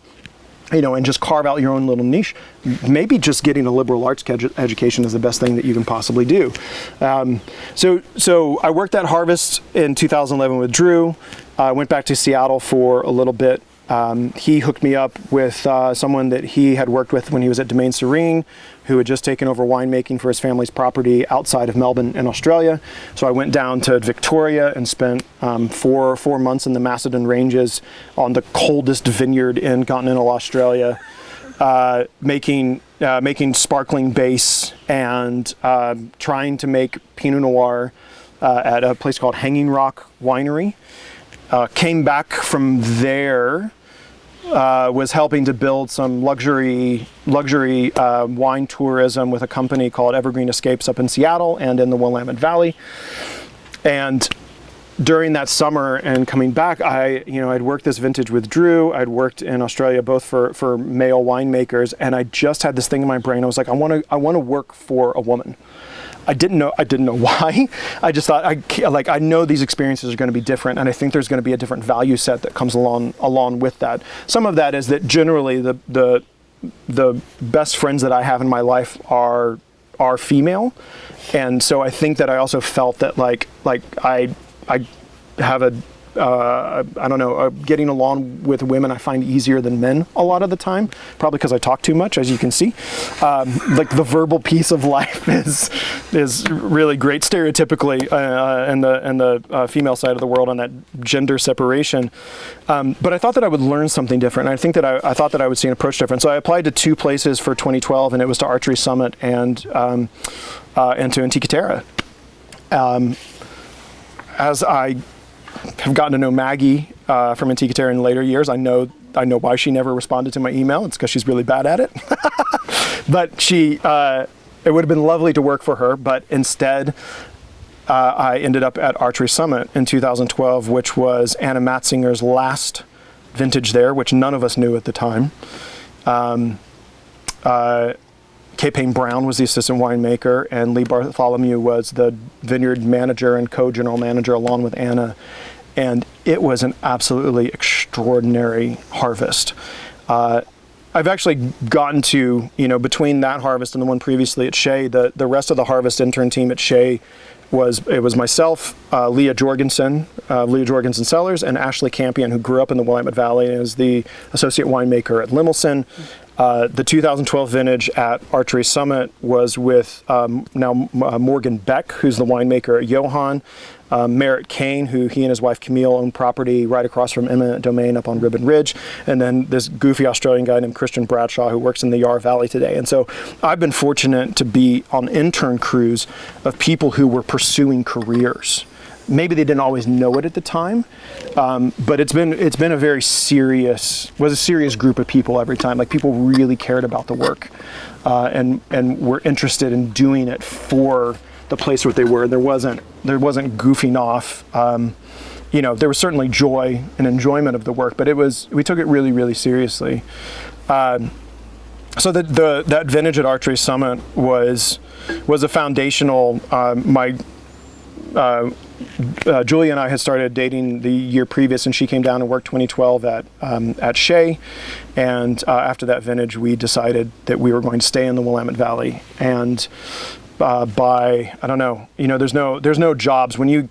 B: and just carve out your own little niche, maybe just getting a liberal arts education is the best thing that you can possibly do. So I worked at Harvest in 2011 with Drew. I went back to Seattle for a little bit. He hooked me up with someone that he had worked with when he was at Domaine Serene, who had just taken over winemaking for his family's property outside of Melbourne in Australia. So I went down to Victoria and spent 4 months in the Macedon Ranges on the coldest vineyard in continental Australia, making sparkling base and trying to make Pinot Noir at a place called Hanging Rock Winery. Came back from there, was helping to build some luxury wine tourism with a company called Evergreen Escapes up in Seattle and in the Willamette Valley. And during that summer and coming back, I'd worked this vintage with Drew. I'd worked in Australia both for male winemakers, and I just had this thing in my brain. I was like, I want to work for a woman. I didn't know why. I just thought, I know these experiences are going to be different, and I think there's going to be a different value set that comes along with that. Some of that is that generally the best friends that I have in my life are female, and so I think that I also felt that like I have getting along with women I find easier than men a lot of the time, probably because I talk too much, as you can see. Like, the verbal piece of life is really great stereotypically in the female side of the world on that gender separation. But I thought that I would learn something different. And I think that I thought that I would see an approach different. So I applied to 2 places for 2012, and it was to Archery Summit and to Antiquum Farm. As I have gotten to know Maggie from Antiquum in later years, I know why she never responded to my email. It's because she's really bad at it. But it would have been lovely to work for her, but instead I ended up at Archery Summit in 2012, which was Anna Matzinger's last vintage there, which none of us knew at the time. Kay Payne Brown was the assistant winemaker, and Lee Bartholomew was the vineyard manager and co-general manager along with Anna. And it was an absolutely extraordinary harvest. I've actually gotten to, between that harvest and the one previously at Shea, the rest of the harvest intern team at Shea was myself, Leah Jorgensen Cellars, and Ashley Campion, who grew up in the Willamette Valley and is the associate winemaker at Limmelson. The 2012 vintage at Archery Summit was with Morgan Beck, who's the winemaker at Johann, Merritt Kane, who he and his wife Camille own property right across from Eminent Domain up on Ribbon Ridge, and then this goofy Australian guy named Christian Bradshaw who works in the Yarra Valley today. And so I've been fortunate to be on intern crews of people who were pursuing careers. Maybe they didn't always know it at the time, but it's been a serious group of people every time. Like, people really cared about the work, and were interested in doing it for the place where they were. There wasn't goofing off. There was certainly joy and enjoyment of the work, but we took it really, really seriously. So that vintage at Archery Summit was a foundational. Julia and I had started dating the year previous, and she came down and worked 2012 at Shea. And after that vintage, we decided that we were going to stay in the Willamette Valley. And by, I don't know, there's no jobs when you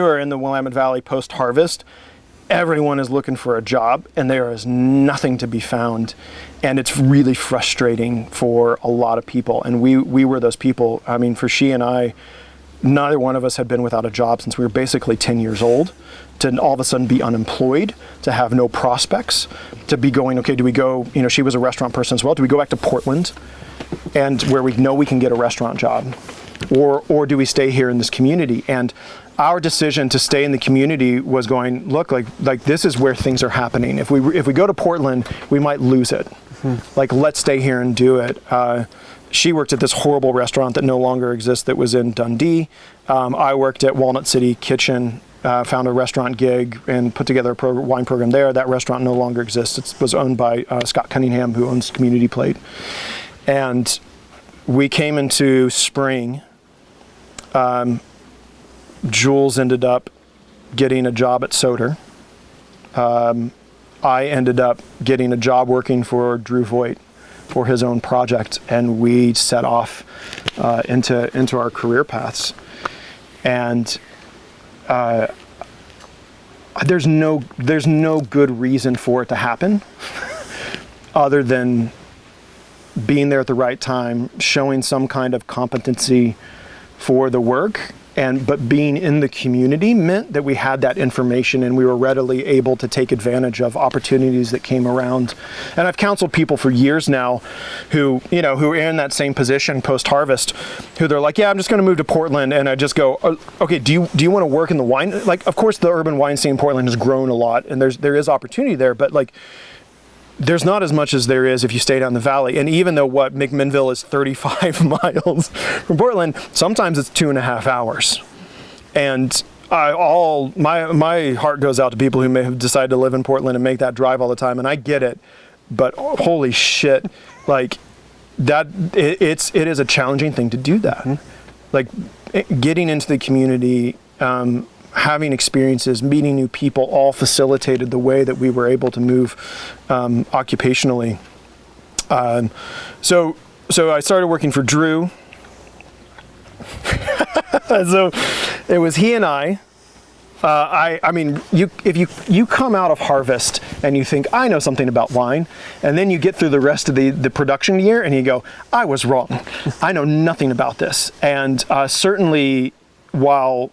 B: are in the Willamette Valley post harvest. Everyone is looking for a job, and there is nothing to be found, and it's really frustrating for a lot of people. And we were those people. I mean, for she and I, neither one of us had been without a job since we were basically 10 years old. To all of a sudden be unemployed, to have no prospects, to be going, okay, do we go, she was a restaurant person as well, do we go back to Portland and where we know we can get a restaurant job, or do we stay here in this community? And our decision to stay in the community was going, look, like this is where things are happening. If we go to Portland, we might lose it. Like, let's stay here and do it. She worked at this horrible restaurant that no longer exists that was in Dundee. I worked at Walnut City Kitchen, found a restaurant gig and put together a wine program there. That restaurant no longer exists. It was owned by Scott Cunningham, who owns Community Plate. And we came into spring. Jules ended up getting a job at Soder. I ended up getting a job working for Drew Voigt for his own project, and we set off into our career paths. And there's no good reason for it to happen other than being there at the right time, showing some kind of competency for the work, but being in the community meant that we had that information and we were readily able to take advantage of opportunities that came around. And I've counseled people for years now who are in that same position post-harvest, who they're like, yeah, I'm just going to move to Portland. And I just go, okay, do you want to work in the wine? Like, of course, the urban wine scene in Portland has grown a lot, and there is opportunity there, but like, there's not as much as there is if you stay down the valley. And even though McMinnville is 35 miles from Portland, sometimes it's 2.5 hours. And my heart goes out to people who may have decided to live in Portland and make that drive all the time. And I get it, but holy shit, like that, it is a challenging thing to do that. Like getting into the community, having experiences, meeting new people, all facilitated the way that we were able to move occupationally. So I started working for Drew. So it was he and I. I mean, if you come out of harvest and you think, I know something about wine, and then you get through the rest of the production year and you go, I was wrong. I know nothing about this. And certainly while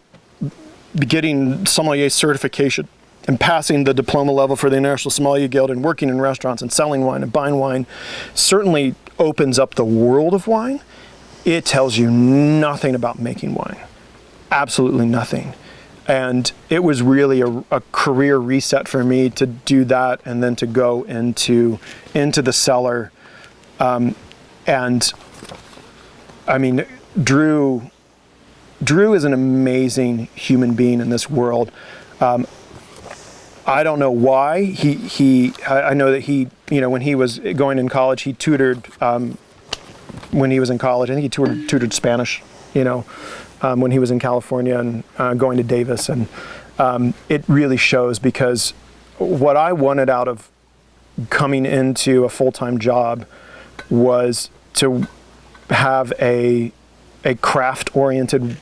B: getting sommelier certification and passing the diploma level for the International Sommelier Guild and working in restaurants and selling wine and buying wine certainly opens up the world of wine. It tells you nothing about making wine. Absolutely nothing. And it was really a career reset for me to do that and then to go into the cellar. And I mean, Drew is an amazing human being in this world. I don't know why I know that he, when he was going in college, he tutored, when he was in college, I think he tutored Spanish, when he was in California and going to Davis. And it really shows, because what I wanted out of coming into a full-time job was to have a craft-oriented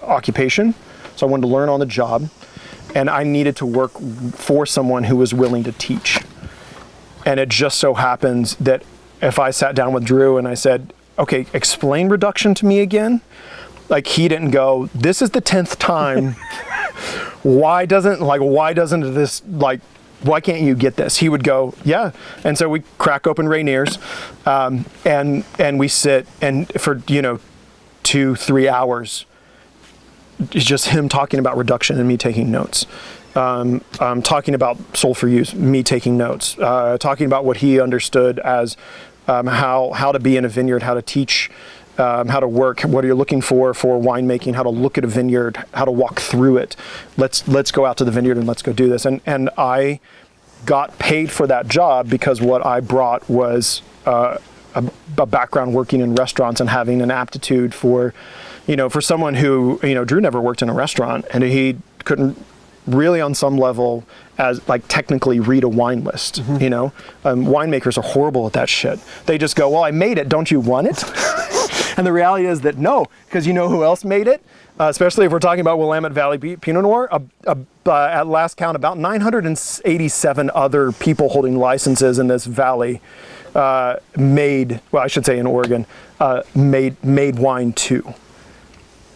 B: occupation. So I wanted to learn on the job, and I needed to work for someone who was willing to teach. And it just so happens that if I sat down with Drew and I said, okay, explain reduction to me again, like he didn't go, this is the 10th time. Why doesn't this, like, why can't you get this? He would go, yeah. And so we crack open Rainier's, and we sit and for, 2-3 hours, it's just him talking about reduction and me taking notes. Talking about sold for use, me taking notes. Talking about what he understood as how to be in a vineyard, how to teach, how to work, what are you looking for winemaking, how to look at a vineyard, how to walk through it. Let's go out to the vineyard and let's go do this. And I got paid for that job because what I brought was a background working in restaurants and having an aptitude for someone who, Drew never worked in a restaurant and he couldn't really on some level as like technically read a wine list. Winemakers are horrible at that shit. They just go, well, I made it, don't you want it? And the reality is that no, because you know who else made it? Especially if we're talking about Willamette Valley Pinot Noir, at last count, about 987 other people holding licenses in this valley in Oregon, made wine too.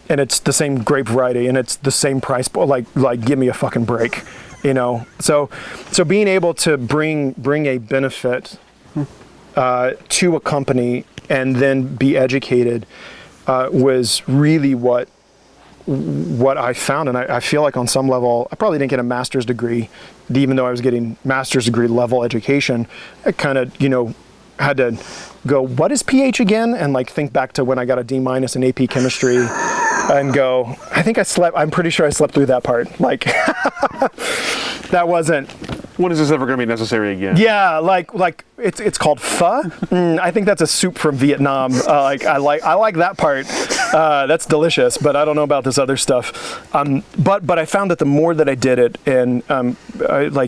B: And it's the same grape variety and it's the same price, like give me a fucking break, So being able to bring a benefit to a company and then be educated was really what I found. And I feel like on some level, I probably didn't get a master's degree, even though I was getting master's degree level education. I kind of, had to go, what is pH again? And like think back to when I got a D- in AP chemistry and go, I'm pretty sure I slept through that part. Like that wasn't.
A: When is this ever going to be necessary again?
B: Yeah, like it's called pho. I think that's a soup from Vietnam. I like that part. That's delicious, but I don't know about this other stuff. But I found that the more that I did it, and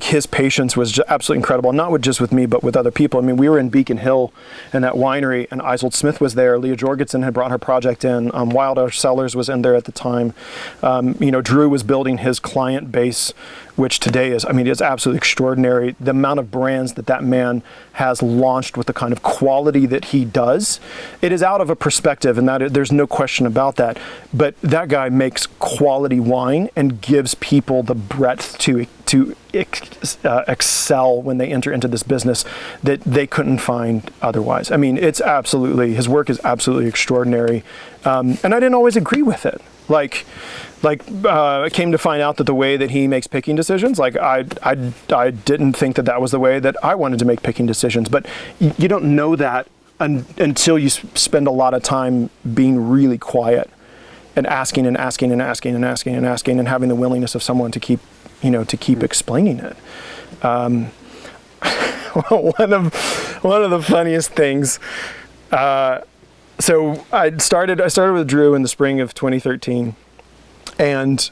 B: his patience was just absolutely incredible. Not just with me, but with other people. I mean, we were in Beacon Hill, in that winery, and Isolde Smith was there. Leah Jorgensen had brought her project in. Wild Oak Cellars was in there at the time. Drew was building his client base, which today is, it's absolutely extraordinary. The amount of brands that man has launched with the kind of quality that he does, it is out of a perspective, and that there's no question about that. But that guy makes quality wine and gives people the breadth to excel when they enter into this business that they couldn't find otherwise. It's absolutely, his work is absolutely extraordinary. And I didn't always agree with it. I came to find out that the way that he makes picking decisions, I didn't think that was the way that I wanted to make picking decisions. But you don't know that until you spend a lot of time being really quiet and asking and asking and asking and asking and asking and having the willingness of someone to keep explaining it. One of the funniest things. So I started with Drew in the spring of 2013, and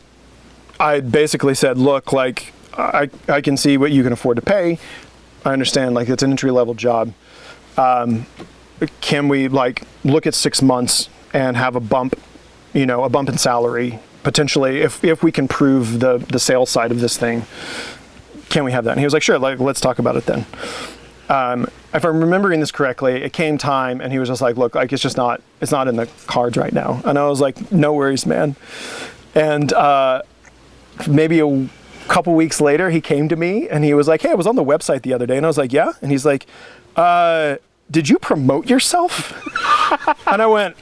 B: I basically said, look, I can see what you can afford to pay. I understand, it's an entry-level job. Can we look at 6 months and have a bump in salary, potentially, if we can prove the sales side of this thing? Can we have that? And he was like, sure, let's talk about it then. If I'm remembering this correctly, it came time and he was just like, look, it's not in the cards right now. And I was like, no worries, man. And maybe a couple weeks later, he came to me and he was like, hey, I was on the website the other day. And I was like, yeah. And he's like, did you promote yourself? And I went,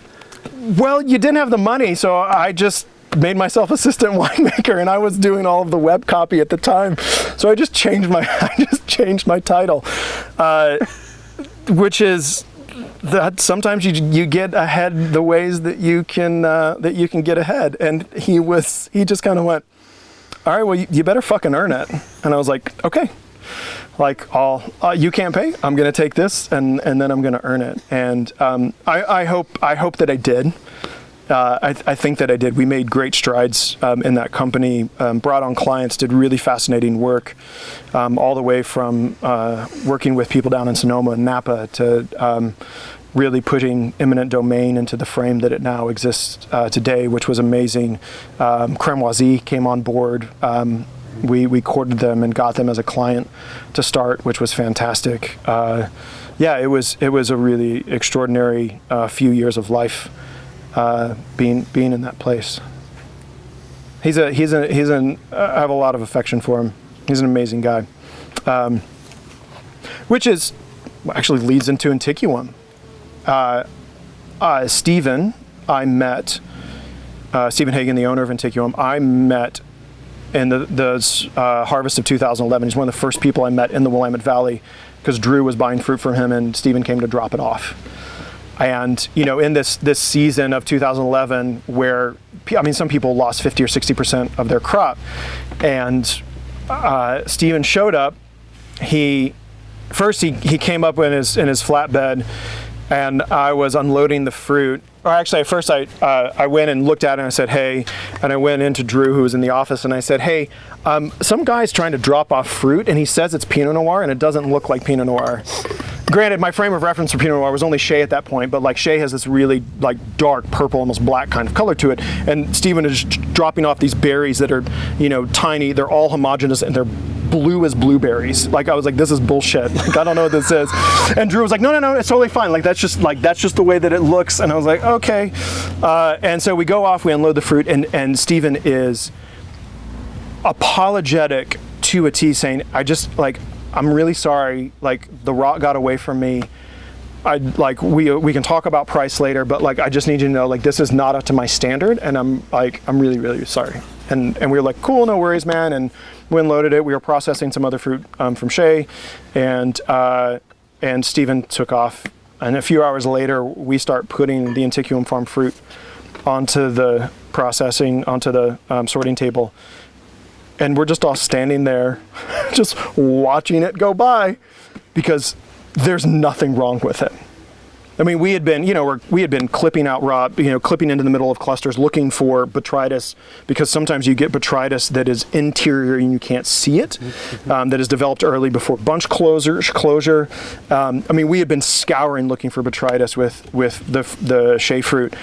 B: well, you didn't have the money, so I just made myself assistant winemaker, and I was doing all of the web copy at the time. So I just changed my title, which is that sometimes you get ahead the ways that you can get ahead. And he just kind of went, all right, well, you better fucking earn it. And I was like, okay. You can't pay. I'm gonna take this, and then I'm gonna earn it. And I hope that I did. I think that I did. We made great strides in that company. Brought on clients, did really fascinating work, all the way from working with people down in Sonoma and Napa to really putting eminent domain into the frame that it now exists today, which was amazing. Cremoisie came on board. We courted them and got them as a client to start, which was fantastic. It was a really extraordinary few years of life being in that place. I have a lot of affection for him. He's an amazing guy, which actually leads into Antiquum. Stephen, I met Stephen Hagen, the owner of Antiquum. I met in the harvest of 2011. He's one of the first people I met in the Willamette Valley because Drew was buying fruit from him and Stephen came to drop it off. And in this season of 2011, where some people lost 50 or 60% of their crop, and Stephen showed up. He came up in his flatbed, and I was unloading the fruit. Or actually, at first I went and looked at it and I said, hey, and I went into Drew, who was in the office, and I said, hey, some guy's trying to drop off fruit and he says it's Pinot Noir and it doesn't look like Pinot Noir. Granted, my frame of reference for Pinot Noir was only Shay at that point, but Shay has this really dark purple, almost black kind of color to it. And Stephen is dropping off these berries that are, tiny. They're all homogeneous and they're blue as blueberries. I was like, this is bullshit. I don't know what this is. And Drew was like, no, it's totally fine. That's just the way that it looks. And I was like, okay. And so we go off, we unload the fruit, and Stephen is apologetic to a T, saying, I'm really sorry, the rot got away from me. We can talk about price later, but I just need you to know, this is not up to my standard, and I'm really, really sorry. And we were like, cool, no worries, man. And we unloaded it. We were processing some other fruit from Shay, and Stephen took off. And a few hours later, we start putting the Antiquum Farm fruit onto the sorting table. And we're just all standing there, just watching it go by, because there's nothing wrong with it. We had been clipping out rot, clipping into the middle of clusters, looking for botrytis, because sometimes you get botrytis that is interior and you can't see it, that is developed early before bunch closure. We had been scouring looking for botrytis with the Shay fruit.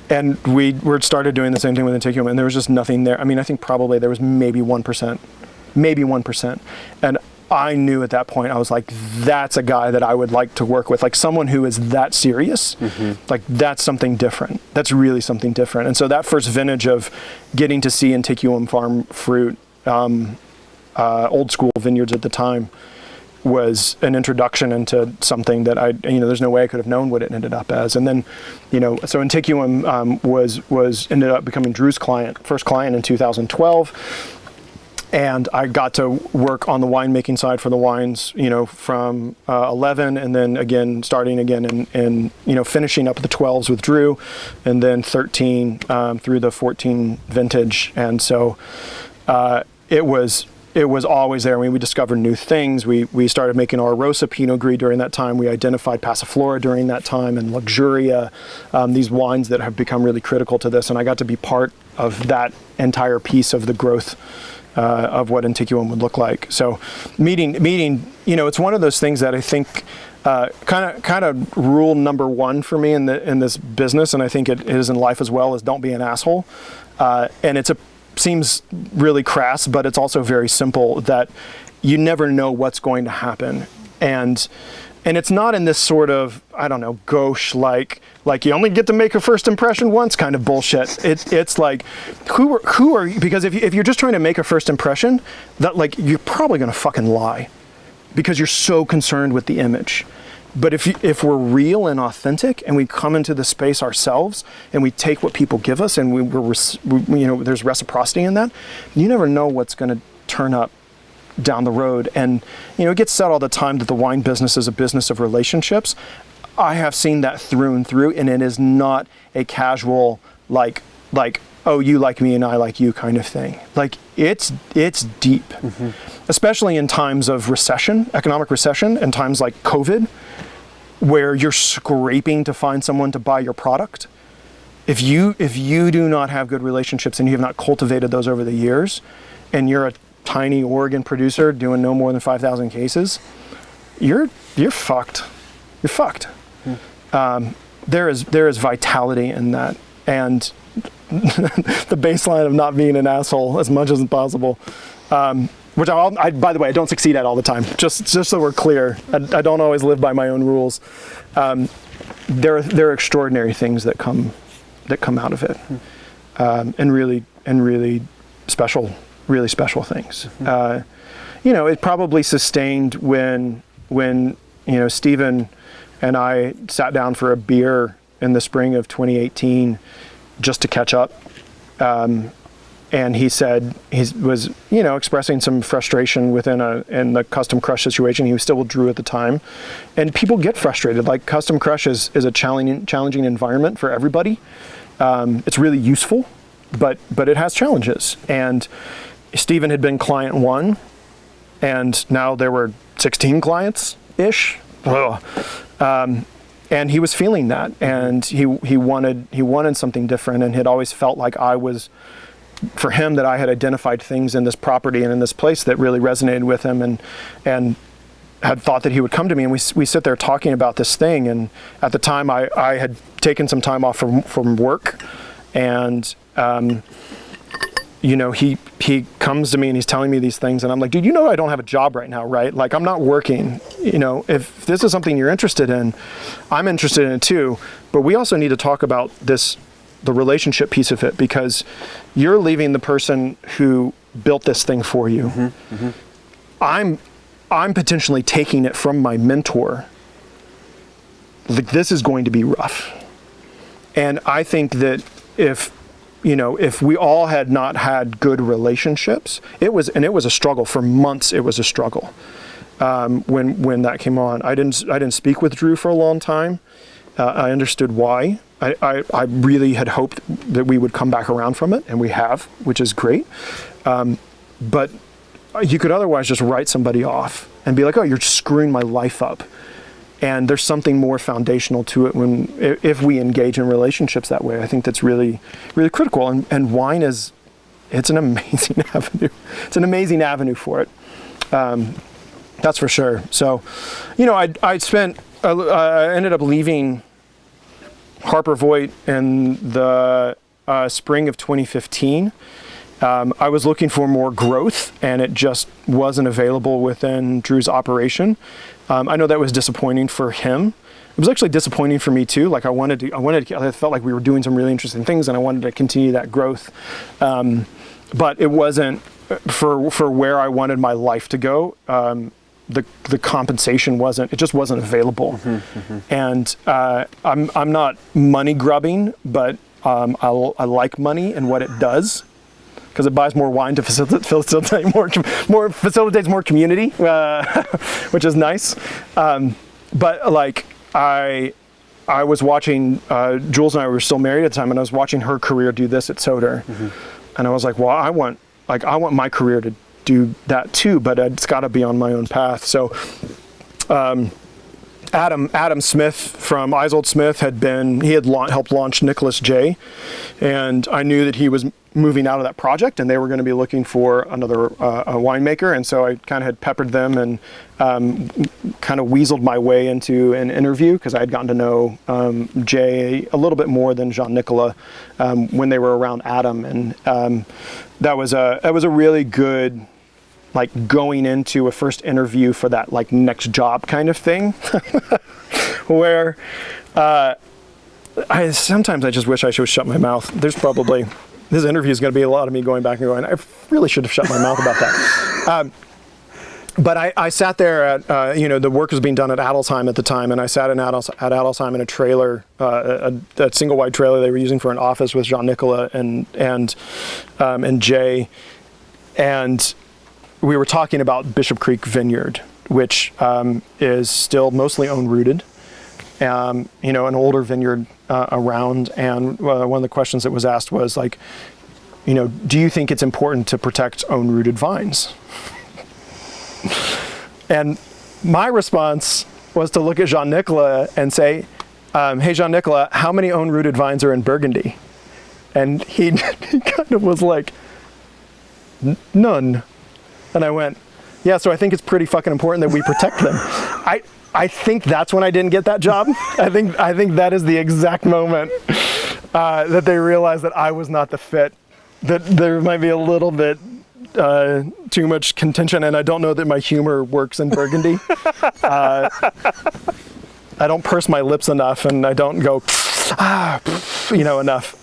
B: And we started doing the same thing with Antiquum, and there was just nothing there. I think probably there was maybe 1%. And I knew at that point, I was like, that's a guy that I would like to work with. Someone who is that serious, that's something different. That's really something different. And so that first vintage of getting to see Antiquum Farm fruit, old school vineyards at the time, was an introduction into something that there's no way I could have known what it ended up as. And then, so Antiquum ended up becoming Drew's first client in 2012. And I got to work on the winemaking side for the wines, from 11, and then starting again and finishing up the 12s with Drew, and then 13 through the 14 vintage. And so it was always there. We discovered new things. We started making our Rosa Pinot Gris during that time. We identified Passiflora during that time, and Luxuria, these wines that have become really critical to this. And I got to be part of that entire piece of the growth of what Antiquum would look like. So meeting, it's one of those things that I think kind of rule number one for me in this business, and I think it is in life as well, is don't be an asshole. And seems really crass, but it's also very simple, that you never know what's going to happen. And it's not in this sort of, gauche, like you only get to make a first impression once kind of bullshit. It's like, who are you? Because if you're just trying to make a first impression, that you're probably going to fucking lie, because you're so concerned with the image. But if we're real and authentic, and we come into the space ourselves, and we take what people give us, and there's reciprocity in that, you never know what's going to turn up down the road. And it gets said all the time that the wine business is a business of relationships. I have seen that through and through, and it is not a casual oh, you like me and I like you kind of thing. It's deep, especially in times of recession, economic recession, and times like COVID, where you're scraping to find someone to buy your product. If you do not have good relationships and you have not cultivated those over the years, and you're a tiny Oregon producer doing no more than 5,000 cases, you're fucked. You're fucked. There is vitality in that, and the baseline of not being an asshole as much as possible. Which I, by the way, I don't succeed at all the time. Just so we're clear, I don't always live by my own rules. There are extraordinary things that come out of it, and really special things. It probably sustained when Stephen and I sat down for a beer in the spring of 2018 just to catch up. And he said he was, expressing some frustration in the custom crush situation. He was still with Drew at the time, and people get frustrated. Like, custom crush is a challenging environment for everybody. It's really useful, but it has challenges. And Stephen had been client 1, and now there were 16 clients ish. And he was feeling that, and he wanted something different, and had always felt like for him, that I had identified things in this property and in this place that really resonated with him, and had thought that he would come to me, and we sit there talking about this thing. And at the time I had taken some time off from work, and he comes to me and he's telling me these things, and I'm like, dude, I don't have a job right now, right? Like, I'm not working. If this is something you're interested in, I'm interested in it too, but we also need to talk about the relationship piece of it, because you're leaving the person who built this thing for you. Mm-hmm, mm-hmm. I'm potentially taking it from my mentor. Like, this is going to be rough. And I think that if we all had not had good relationships, it was a struggle for months. It was a struggle when that came on. I didn't speak with Drew for a long time. I understood why. I really had hoped that we would come back around from it, and we have, which is great. But you could otherwise just write somebody off and be like, oh, you're screwing my life up. And there's something more foundational to it if we engage in relationships that way. I think that's really, really critical. And wine it's an amazing avenue. It's an amazing avenue for it. That's for sure. So, I ended up leaving Harper Voigt in the spring of 2015. I was looking for more growth, and it just wasn't available within Drew's operation. I know that was disappointing for him. It was actually disappointing for me too. Like, I felt like we were doing some really interesting things, and I wanted to continue that growth. But it wasn't for where I wanted my life to go. The compensation just wasn't available. Mm-hmm, mm-hmm. And I'm not money grubbing, but I like money and what it does, because it buys more wine to facilitate facilitates more community, which is nice. But like, I was watching, Jules and I were still married at the time, and I was watching her career do this at Soder. Mm-hmm. And I was like, well, I want my career to do that too, but it's got to be on my own path. So Adam Smith from Isold Smith had helped launch Nicholas J, and I knew that he was moving out of that project, and they were going to be looking for another a winemaker, and so I kind of had peppered them and kind of weaseled my way into an interview, because I had gotten to know Jay a little bit more than Jean-Nicolas when they were around Adam, and that was a really good, like, going into a first interview for that, like, next job kind of thing, where sometimes I just wish I should shut my mouth. This interview is going to be a lot of me going back and going, I really should have shut my mouth about that. But I sat there at, the work was being done at Adelsheim at the time, and I sat at Adelsheim in a trailer, a single wide trailer they were using for an office with Jean-Nicolas and Jay, and we were talking about Bishop Creek Vineyard, which is still mostly own-rooted, an older vineyard around, and one of the questions that was asked was like, do you think it's important to protect own-rooted vines? And my response was to look at Jean-Nicolas and say, hey, Jean-Nicolas, how many own-rooted vines are in Burgundy? And he kind of was like, none. And I went, yeah, so I think it's pretty fucking important that we protect them. I think that's when I didn't get that job. I think that is the exact moment that they realized that I was not the fit, that there might be a little bit too much contention, and I don't know that my humor works in Burgundy. I don't purse my lips enough, and I don't go, enough.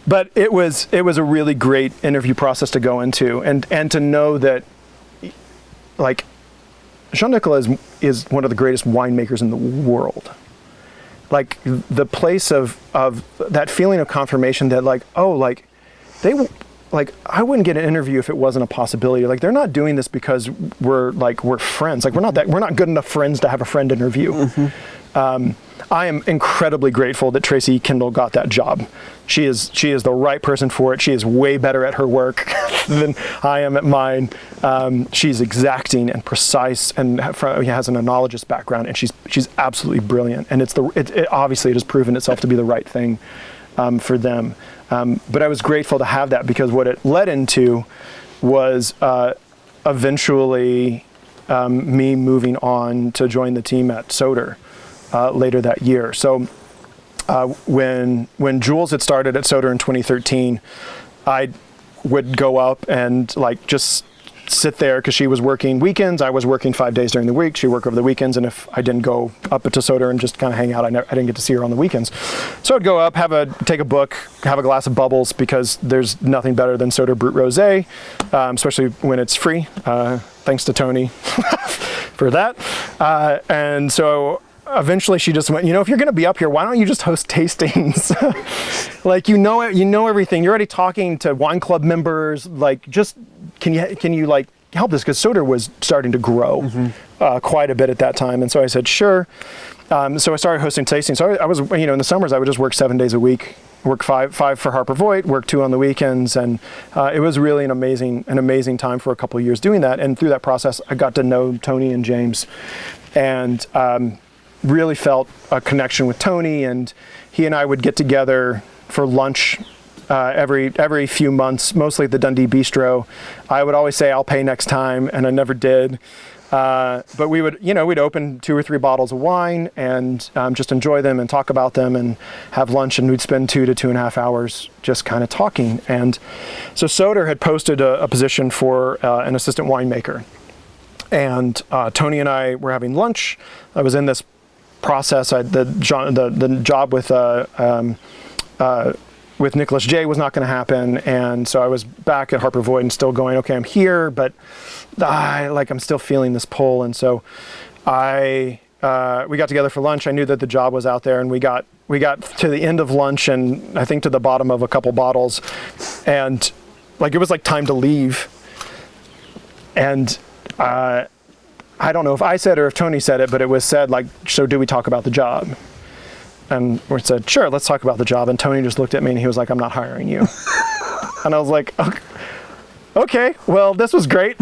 B: But it was a really great interview process to go into, and to know that, like, Jean-Nicolas is one of the greatest winemakers in the world. Like, the place of that feeling of confirmation that, like, oh, like, I wouldn't get an interview if it wasn't a possibility. Like, they're not doing this because we're friends. Like, we're not good enough friends to have a friend interview. Mm-hmm. I am incredibly grateful that Tracy Kendall got that job. She is the right person for it. She is way better at her work than I am at mine. She's exacting and precise, and has an enologist background, and she's absolutely brilliant. And obviously it has proven itself to be the right thing for them. But I was grateful to have that, because what it led into was eventually me moving on to join the team at Soder later that year. So when Jules had started at Soder in 2013, I would go up and, like, just sit there, because she was working weekends. I was working 5 days during the week. She worked over the weekends, and if I didn't go up to Soder and just kind of hang out, I didn't get to see her on the weekends. So I'd go up, take a book, have a glass of bubbles, because there's nothing better than Soder Brut Rosé, especially when it's free. Thanks to Tony for that. And so eventually she just went, if you're going to be up here, why don't you just host tastings? Like, you know everything. You're already talking to wine club members. Like, just can you like help this? Because Soder was starting to grow quite a bit at that time. And so I said, sure. So I started hosting tastings. So I was, in the summers, I would just work 7 days a week, work five for Harper Voigt, work 2 on the weekends. And it was really an amazing time for a couple of years doing that. And through that process, I got to know Tony and James, and really felt a connection with Tony, and he and I would get together for lunch every few months, mostly at the Dundee Bistro. I would always say, I'll pay next time, and I never did. But we would, we'd open 2 or 3 bottles of wine and just enjoy them and talk about them and have lunch, and we'd spend 2 to 2.5 hours just kind of talking. And so Soder had posted a position for an assistant winemaker, and Tony and I were having lunch. I was in this process. The job with Nicholas J was not going to happen, and so I was back at Harper Voigt and still going, okay, I'm here, but I'm still feeling this pull. And so we got together for lunch. I knew that the job was out there, and we got to the end of lunch, and I think to the bottom of a couple bottles, and it was like time to leave. And I don't know if I said or if Tony said it, but it was said, like, so do we talk about the job? And we said, sure, let's talk about the job. And Tony just looked at me and he was like, I'm not hiring you. And I was like, okay, well, this was great.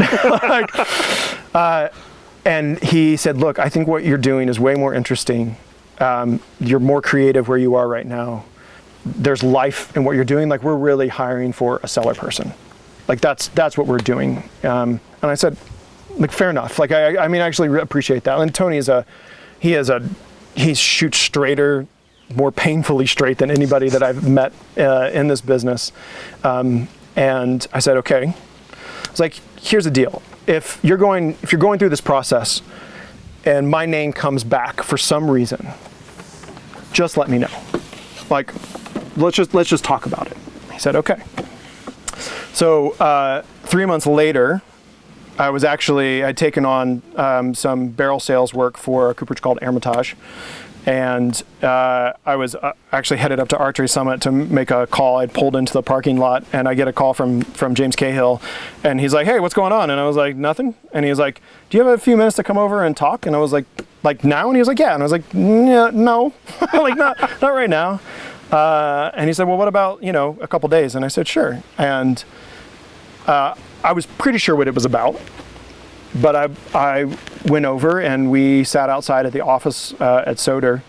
B: And he said, look, I think what you're doing is way more interesting. You're more creative where you are right now. There's life in what you're doing. Like, we're really hiring for a cellar person. Like, that's what we're doing. And I said, like, fair enough. Like, I actually appreciate that. And Tony he shoots straighter, more painfully straight than anybody that I've met in this business. And I said, okay. I was like, here's the deal. If you're going through this process and my name comes back for some reason, just let me know. Like, let's just talk about it. He said, okay. So 3 months later, I'd taken on some barrel sales work for a cooperage called Hermitage, and I was actually headed up to Archery Summit to make a call. I'd pulled into the parking lot, and I get a call from James Cahill, and he's like, hey, what's going on? And I was like, nothing. And he was like, do you have a few minutes to come over and talk? And I was like now? And he was like, yeah. And I was like, no, like not right now. And he said, well, what about, a couple days? And I said, sure. And I was pretty sure what it was about, but I went over and we sat outside at the office at Soder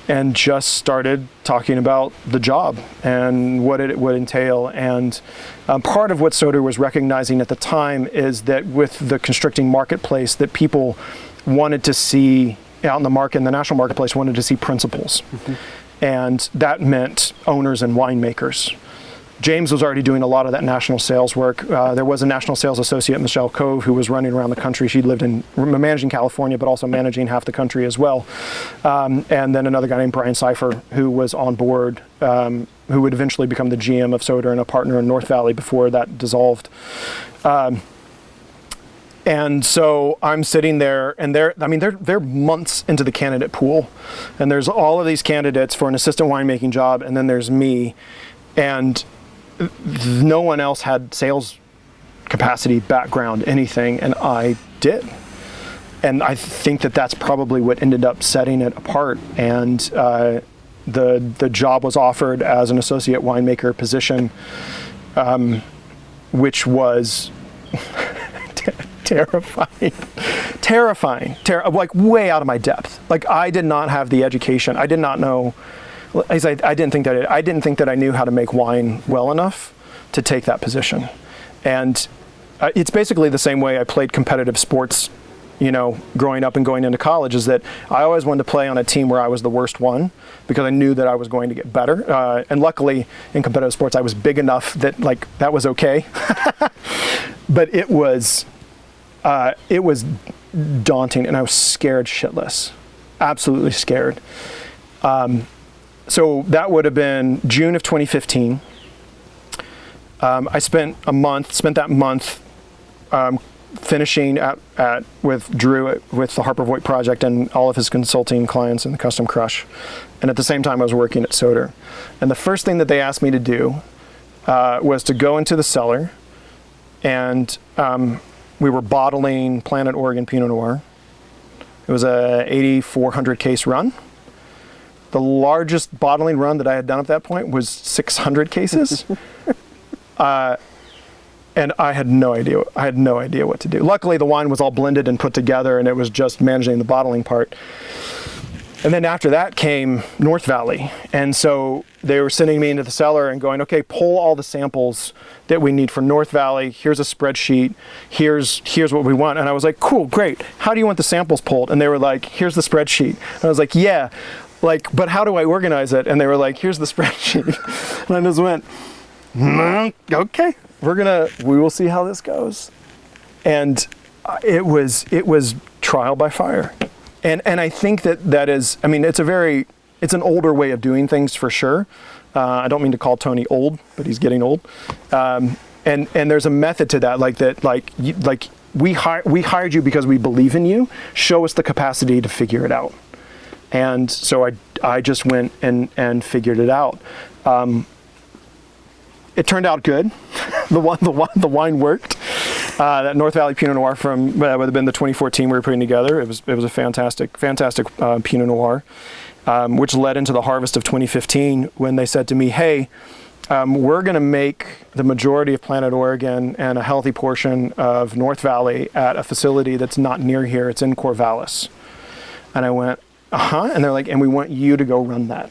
B: and just started talking about the job and what it would entail. And part of what Soder was recognizing at the time is that with the constricting marketplace, that people wanted to see out in the market, in the national marketplace, wanted to see principles. Mm-hmm. And that meant owners and winemakers. James was already doing a lot of that national sales work. There was a national sales associate, Michelle Cove, who was running around the country. She lived in managing California, but also managing half the country as well. And then another guy named Brian Seifer, who was on board, who would eventually become the GM of Soder and a partner in North Valley before that dissolved. And so I'm sitting there, and they're months into the candidate pool, and there's all of these candidates for an assistant winemaking job, and then there's me, and no one else had sales capacity, background, anything, and I did. And I think that that's probably what ended up setting it apart. And the job was offered as an associate winemaker position, which was terrifying, like way out of my depth. Like, I did not have the education. I did not know. I didn't think that I knew how to make wine well enough to take that position. And it's basically the same way I played competitive sports, growing up and going into college, is that I always wanted to play on a team where I was the worst one, because I knew that I was going to get better. And luckily in competitive sports, I was big enough that that was okay. But it was daunting, and I was scared shitless, absolutely scared. So that would have been June of 2015. I spent that month finishing with Drew with the Harper Voigt project and all of his consulting clients in the Custom Crush. And at the same time, I was working at Soder. And the first thing that they asked me to do was to go into the cellar, and we were bottling Planet Oregon Pinot Noir. It was a 8,400 case run. The largest bottling run that I had done at that point was 600 cases. And I had no idea. What to do. Luckily, the wine was all blended and put together, and it was just managing the bottling part. And then after that came North Valley. And so they were sending me into the cellar and going, okay, pull all the samples that we need for North Valley. Here's a spreadsheet. Here's what we want. And I was like, cool, great. How do you want the samples pulled? And they were like, here's the spreadsheet. And I was like, yeah. But how do I organize it? And they were like, here's the spreadsheet. And I just went, okay, we will see how this goes. And it was trial by fire. And I think that is, it's an older way of doing things for sure. I don't mean to call Tony old, but he's getting old. And there's a method to that, we hired you because we believe in you. Show us the capacity to figure it out. And so I just went and figured it out. It turned out good. The wine worked. That North Valley Pinot Noir that would have been the 2014 we were putting together. It was a fantastic Pinot Noir, which led into the harvest of 2015, when they said to me, hey, we're going to make the majority of Planet Oregon and a healthy portion of North Valley at a facility that's not near here. It's in Corvallis. And I went, and they're like, and we want you to go run that.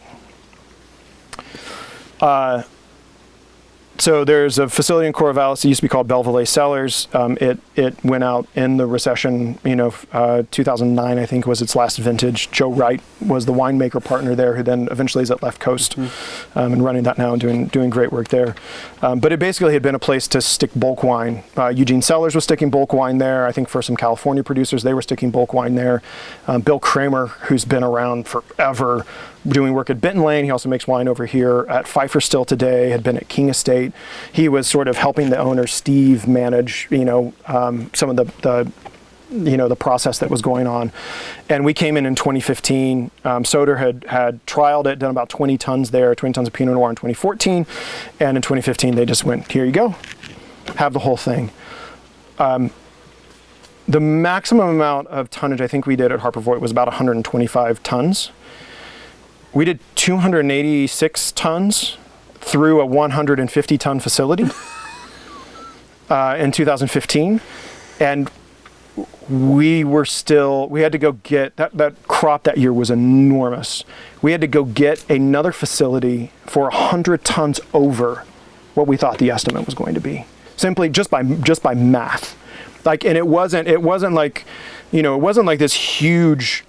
B: So there's a facility in Corvallis that used to be called Bellevillet Cellars. It went out in the recession, 2009, I think, was its last vintage. Joe Wright was the winemaker partner there, who then eventually is at Left Coast, and running that now and doing great work there. But it basically had been a place to stick bulk wine. Eugene Cellars was sticking bulk wine there. I think for some California producers, they were sticking bulk wine there. Bill Kramer, who's been around forever, doing work at Benton Lane. He also makes wine over here at Pfeiffer still today, had been at King Estate. He was sort of helping the owner, Steve, manage, some of the process that was going on. And we came in 2015. Soder had trialed it, done about 20 tons there, 20 tons of Pinot Noir in 2014. And in 2015, they just went, here you go, have the whole thing. The maximum amount of tonnage I think we did at Harper Voigt was about 125 tons. We did 286 tons through a 150-ton facility in 2015. And we had to go get, that crop that year was enormous. We had to go get another facility for 100 tons over what we thought the estimate was going to be. Simply just by math. And it wasn't like, it wasn't like this huge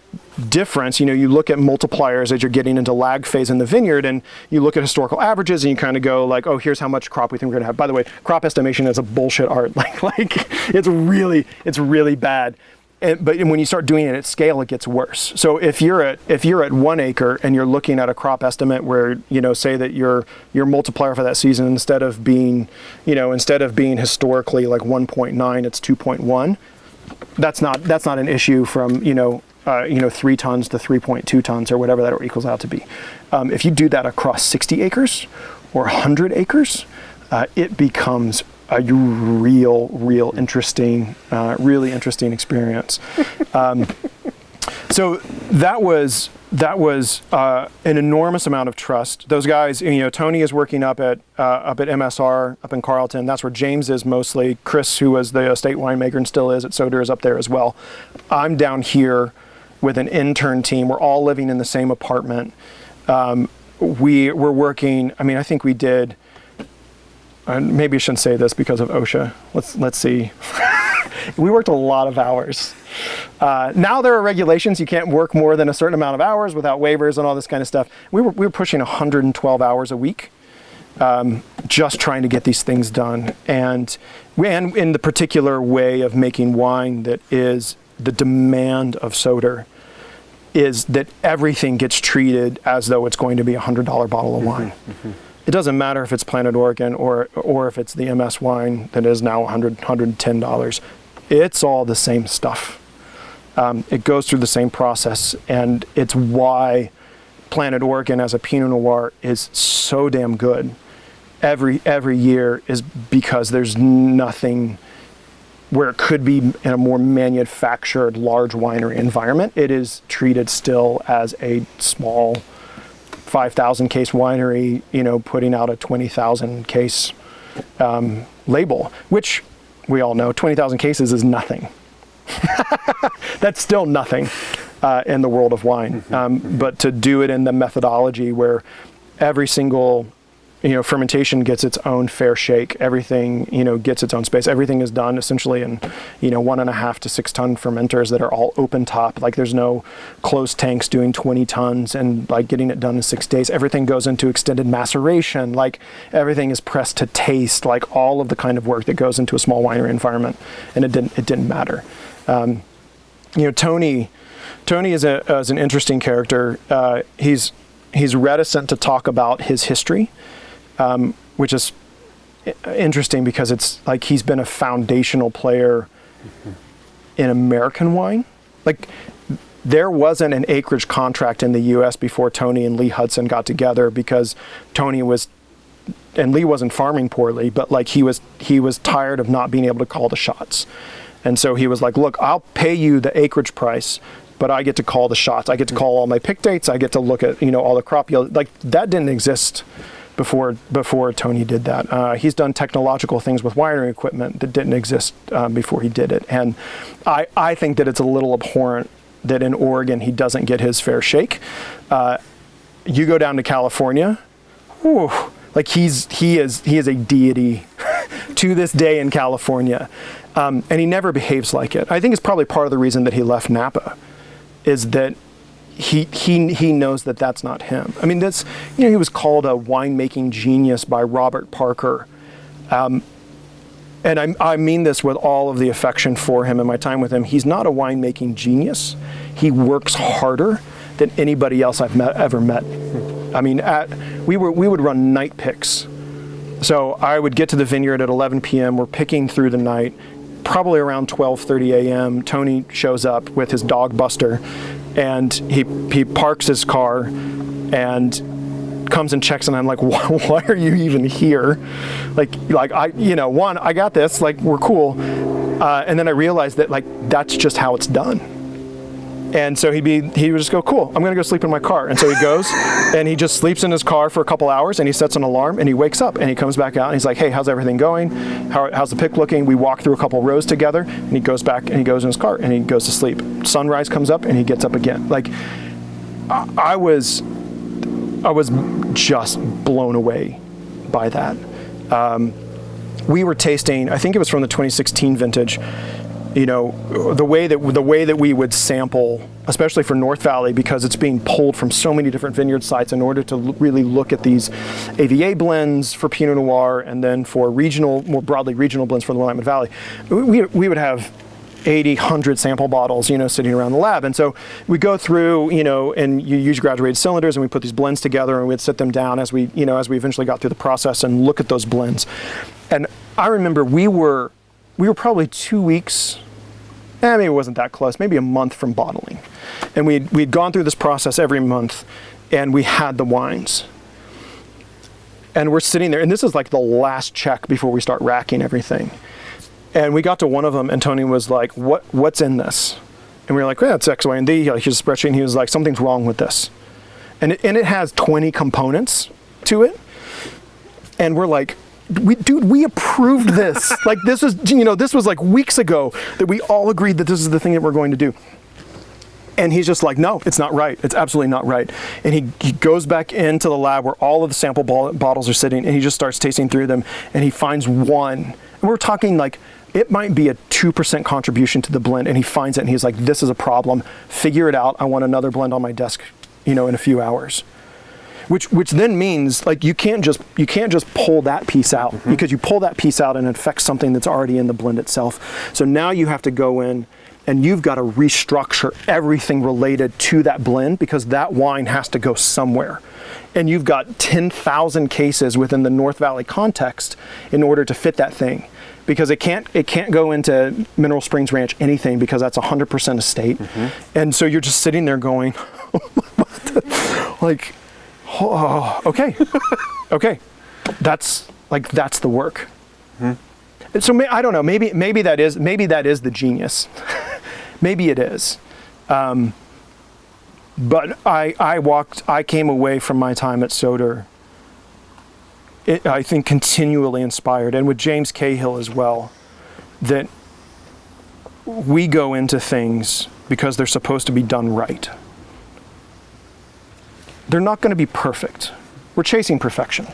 B: difference. You look at multipliers as you're getting into lag phase in the vineyard, and you look at historical averages, and you kind of go like, oh, here's how much crop we think we're gonna have. By the way, crop estimation is a bullshit art. Like it's really bad. But when you start doing it at scale, it gets worse. So if you're at 1 acre and you're looking at a crop estimate where, say that your multiplier for that season, instead of being historically like 1.9, it's 2.1. That's not an issue from 3 tons to 3.2 tons or whatever that equals out to be. If you do that across 60 acres or 100 acres, it becomes a really interesting experience. So that was an enormous amount of trust. Those guys, Tony is working up at MSR up in Carlton. That's where James is mostly. Chris, who was the estate winemaker and still is at Soder, is up there as well. I'm down here with an intern team. We're all living in the same apartment. We're working. I think we did. Maybe I shouldn't say this because of OSHA. Let's see. We worked a lot of hours. Now there are regulations. You can't work more than a certain amount of hours without waivers and all this kind of stuff. We were pushing 112 hours a week, just trying to get these things done. And in the particular way of making wine that is the demand of Soder, is that everything gets treated as though it's going to be a $100 bottle of wine. Mm-hmm. It doesn't matter if it's Planet Oregon or if it's the MS wine that is now $110. It's all the same stuff. It goes through the same process, and it's why Planet Oregon as a Pinot Noir is so damn good every year, is because there's nothing where it could be in a more manufactured large winery environment. It is treated still as a small 5,000 case winery, putting out a 20,000 case label, which we all know 20,000 cases is nothing. That's still nothing in the world of wine. But to do it in the methodology where every single fermentation gets its own fair shake, everything gets its own space, everything is done essentially in 1.5 to 6 ton fermenters that are all open top. Like there's no closed tanks doing 20 tons and like getting it done in 6 days. Everything goes into extended maceration. Like everything is pressed to taste. Like all of the kind of work that goes into a small winery environment, and it didn't matter. Tony is an interesting character. He's reticent to talk about his history. Which is interesting because it's like he's been a foundational player in American wine. Like there wasn't an acreage contract in the U.S. before Tony and Lee Hudson got together, because Tony and Lee wasn't farming poorly, but like he was tired of not being able to call the shots. And so he was like, look, I'll pay you the acreage price, but I get to call the shots. I get to call all my pick dates. I get to look at, all the crop yield. Like that didn't exist before Tony did that. He's done technological things with winery equipment that didn't exist before he did it. And I think that it's a little abhorrent that in Oregon he doesn't get his fair shake. You go down to California, like he is a deity to this day in California. And he never behaves like it. I think it's probably part of the reason that he left Napa, is that he knows that that's not him. I mean, that's, he was called a winemaking genius by Robert Parker. And I mean this with all of the affection for him and my time with him. He's not a winemaking genius. He works harder than anybody else I've ever met. I mean, we would run night picks. So I would get to the vineyard at 11 p.m. We're picking through the night. Probably around 12:30 a.m., Tony shows up with his dog Buster, and he parks his car and comes and checks, and I'm like, why are you even here? Like I got this, like we're cool, and then I realized that like that's just how it's done. And so he would just go, cool, I'm gonna go sleep in my car. And so he goes and he just sleeps in his car for a couple hours, and he sets an alarm, and he wakes up and he comes back out and he's like, hey, how's everything going? How's the pick looking? We walk through a couple rows together, and he goes back and he goes in his car and he goes to sleep. Sunrise comes up and he gets up again. Like I was just blown away by that. We were tasting, I think it was from the 2016 vintage. you know, the way that we would sample, especially for North Valley, because it's being pulled from so many different vineyard sites in order to really look at these AVA blends for Pinot Noir, and then for regional, more broadly regional blends for the Willamette Valley. We would have 80, 100 sample bottles, you know, sitting around the lab. And so we go through, you know, and you use graduated cylinders, and we put these blends together, and we'd sit them down as we eventually got through the process and look at those blends. And I remember we were probably 2 weeks, maybe it wasn't that close, maybe a month from bottling. And we'd gone through this process every month, and we had the wines. And we're sitting there, and this is like the last check before we start racking everything. And we got to one of them, and Tony was like, what's in this? And we were like, well, it's X, Y, and D. Here's a spreadsheet, and he was like, something's wrong with this. And it has 20 components to it. And we're like, we approved this. Like, this was like weeks ago that we all agreed that this is the thing that we're going to do. And he's just like, no, it's not right. It's absolutely not right. And he goes back into the lab where all of the sample bottles are sitting, and he just starts tasting through them, and he finds one. And we're talking like, it might be a 2% contribution to the blend, and he finds it, and he's like, this is a problem. Figure it out. I want another blend on my desk, you know, in a few hours. Which then means, like, you can't just pull that piece out, because you pull that piece out and it affects something that's already in the blend itself. So now you have to go in and you've got to restructure everything related to that blend, because that wine has to go somewhere. And you've got 10,000 cases within the North Valley context in order to fit that thing, because it can't go into Mineral Springs Ranch anything, because that's 100% estate. And so you're just sitting there going, like, oh, okay, okay, that's the work. So I don't know. Maybe that is the genius. Maybe it is. But I came away from my time at Soder, I think, continually inspired, and with James Cahill as well, that we go into things because they're supposed to be done right. They're not going to be perfect. We're chasing perfection.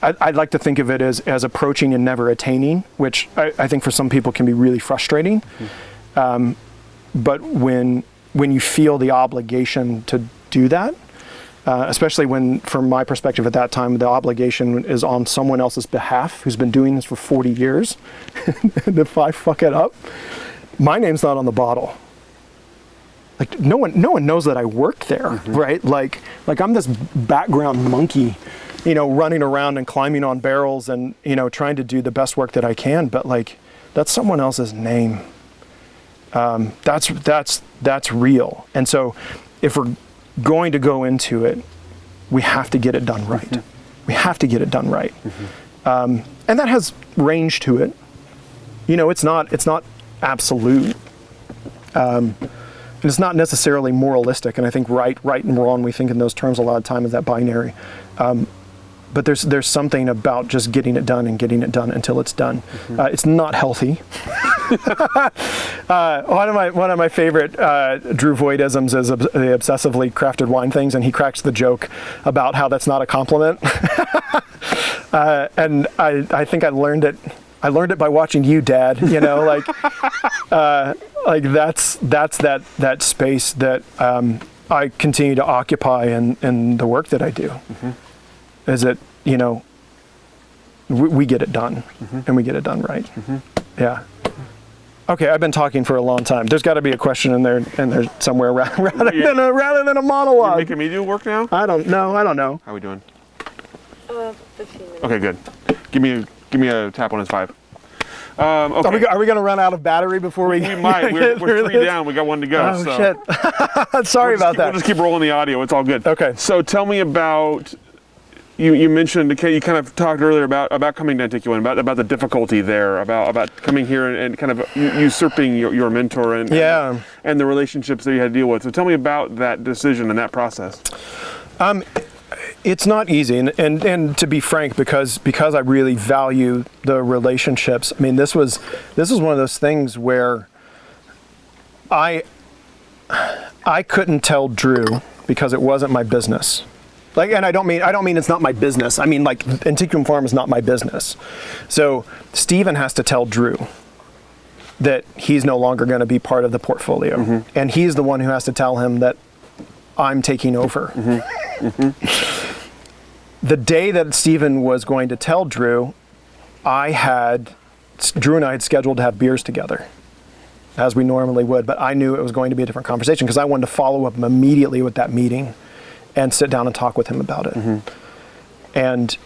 B: I'd like to think of it as approaching and never attaining, which I think for some people can be really frustrating. But when you feel the obligation to do that, especially when, from my perspective at that time, the obligation is on someone else's behalf who's been doing this for 40 years, and if I fuck it up, my name's not on the bottle. Like, no one knows that I worked there, right? Like I'm this background monkey, you know, running around and climbing on barrels and, you know, trying to do the best work that I can, but like, that's someone else's name. That's real. And so if we're going to go into it, we have to get it done right. We have to get it done right. And that has range to it. You know, it's not absolute. And it's not necessarily moralistic, and I think right and wrong, we think in those terms a lot of time, is that binary. But there's something about just getting it done and getting it done until it's done. It's not healthy. One of my favorite Drew Voidisms is the obsessively crafted wine things, and he cracks the joke about how that's not a compliment. And I think I learned it by watching you, Dad. You know, like that's that space that I continue to occupy in the work that I do. Is that, you know, we get it done, and we get it done right. Yeah. Okay, I've been talking for a long time. There's got to be a question in there somewhere rather than a monologue.
A: You're making me do work now?
B: I don't know. How
A: are we doing?
C: 15 minutes.
A: Okay, good. Give me a tap on his 5. Okay.
B: Are we going to run out of battery before we?
A: We might. We're 3 down. We got 1 to go.
B: Oh,
A: so.
B: Shit. Sorry about that.
A: We'll just keep rolling the audio. It's all good.
B: Okay.
A: So tell me about. You mentioned, you kind of talked earlier about coming to Antiquum, about the difficulty there, about coming here and kind of usurping your mentor and the relationships that you had to deal with. So tell me about that decision and that process.
B: It's not easy, and to be frank, because I really value the relationships. I mean, this was one of those things where I couldn't tell Drew, because it wasn't my business. Like, and I don't mean it's not my business. I mean, like, Antiquum Farm is not my business. So Stephen has to tell Drew that he's no longer going to be part of the portfolio. And he's the one who has to tell him that I'm taking over. The day that Stephen was going to tell Drew, Drew and I had scheduled to have beers together, as we normally would, but I knew it was going to be a different conversation because I wanted to follow up immediately with that meeting and sit down and talk with him about it. And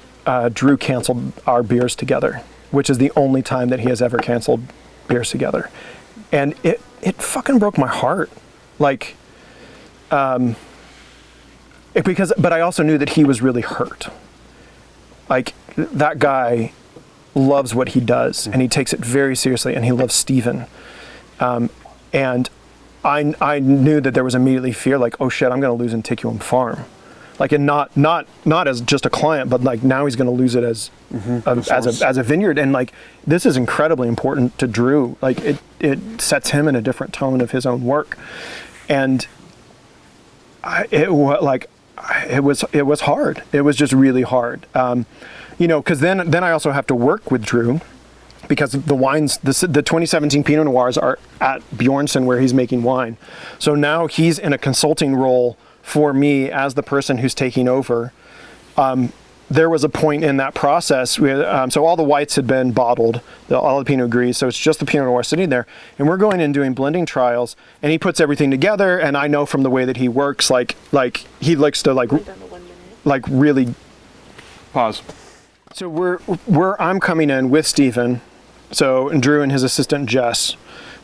B: Drew canceled our beers together, which is the only time that he has ever canceled beers together. And it fucking broke my heart. Like, but I also knew that he was really hurt. Like, that guy loves what he does, and he takes it very seriously, and he loves Stephen. And I knew that there was immediately fear, like, oh shit, I'm going to lose Antiquum Farm. Like, and not as just a client, but like now he's going to lose it as a vineyard. And like, this is incredibly important to Drew. Like, it sets him in a different tone of his own work. And it was hard. It was just really hard. Because then I also have to work with Drew, because the wines, the 2017 Pinot Noirs are at Bjornson where he's making wine. So now he's in a consulting role for me as the person who's taking over. There was a point in that process where, so all the whites had been bottled, all the Pinot Gris, so it's just the Pinot Noir sitting there. And we're going and doing blending trials, and he puts everything together, and I know from the way that he works, like he likes to like really...
A: Pause.
B: So I'm coming in with Stephen, and Drew and his assistant Jess,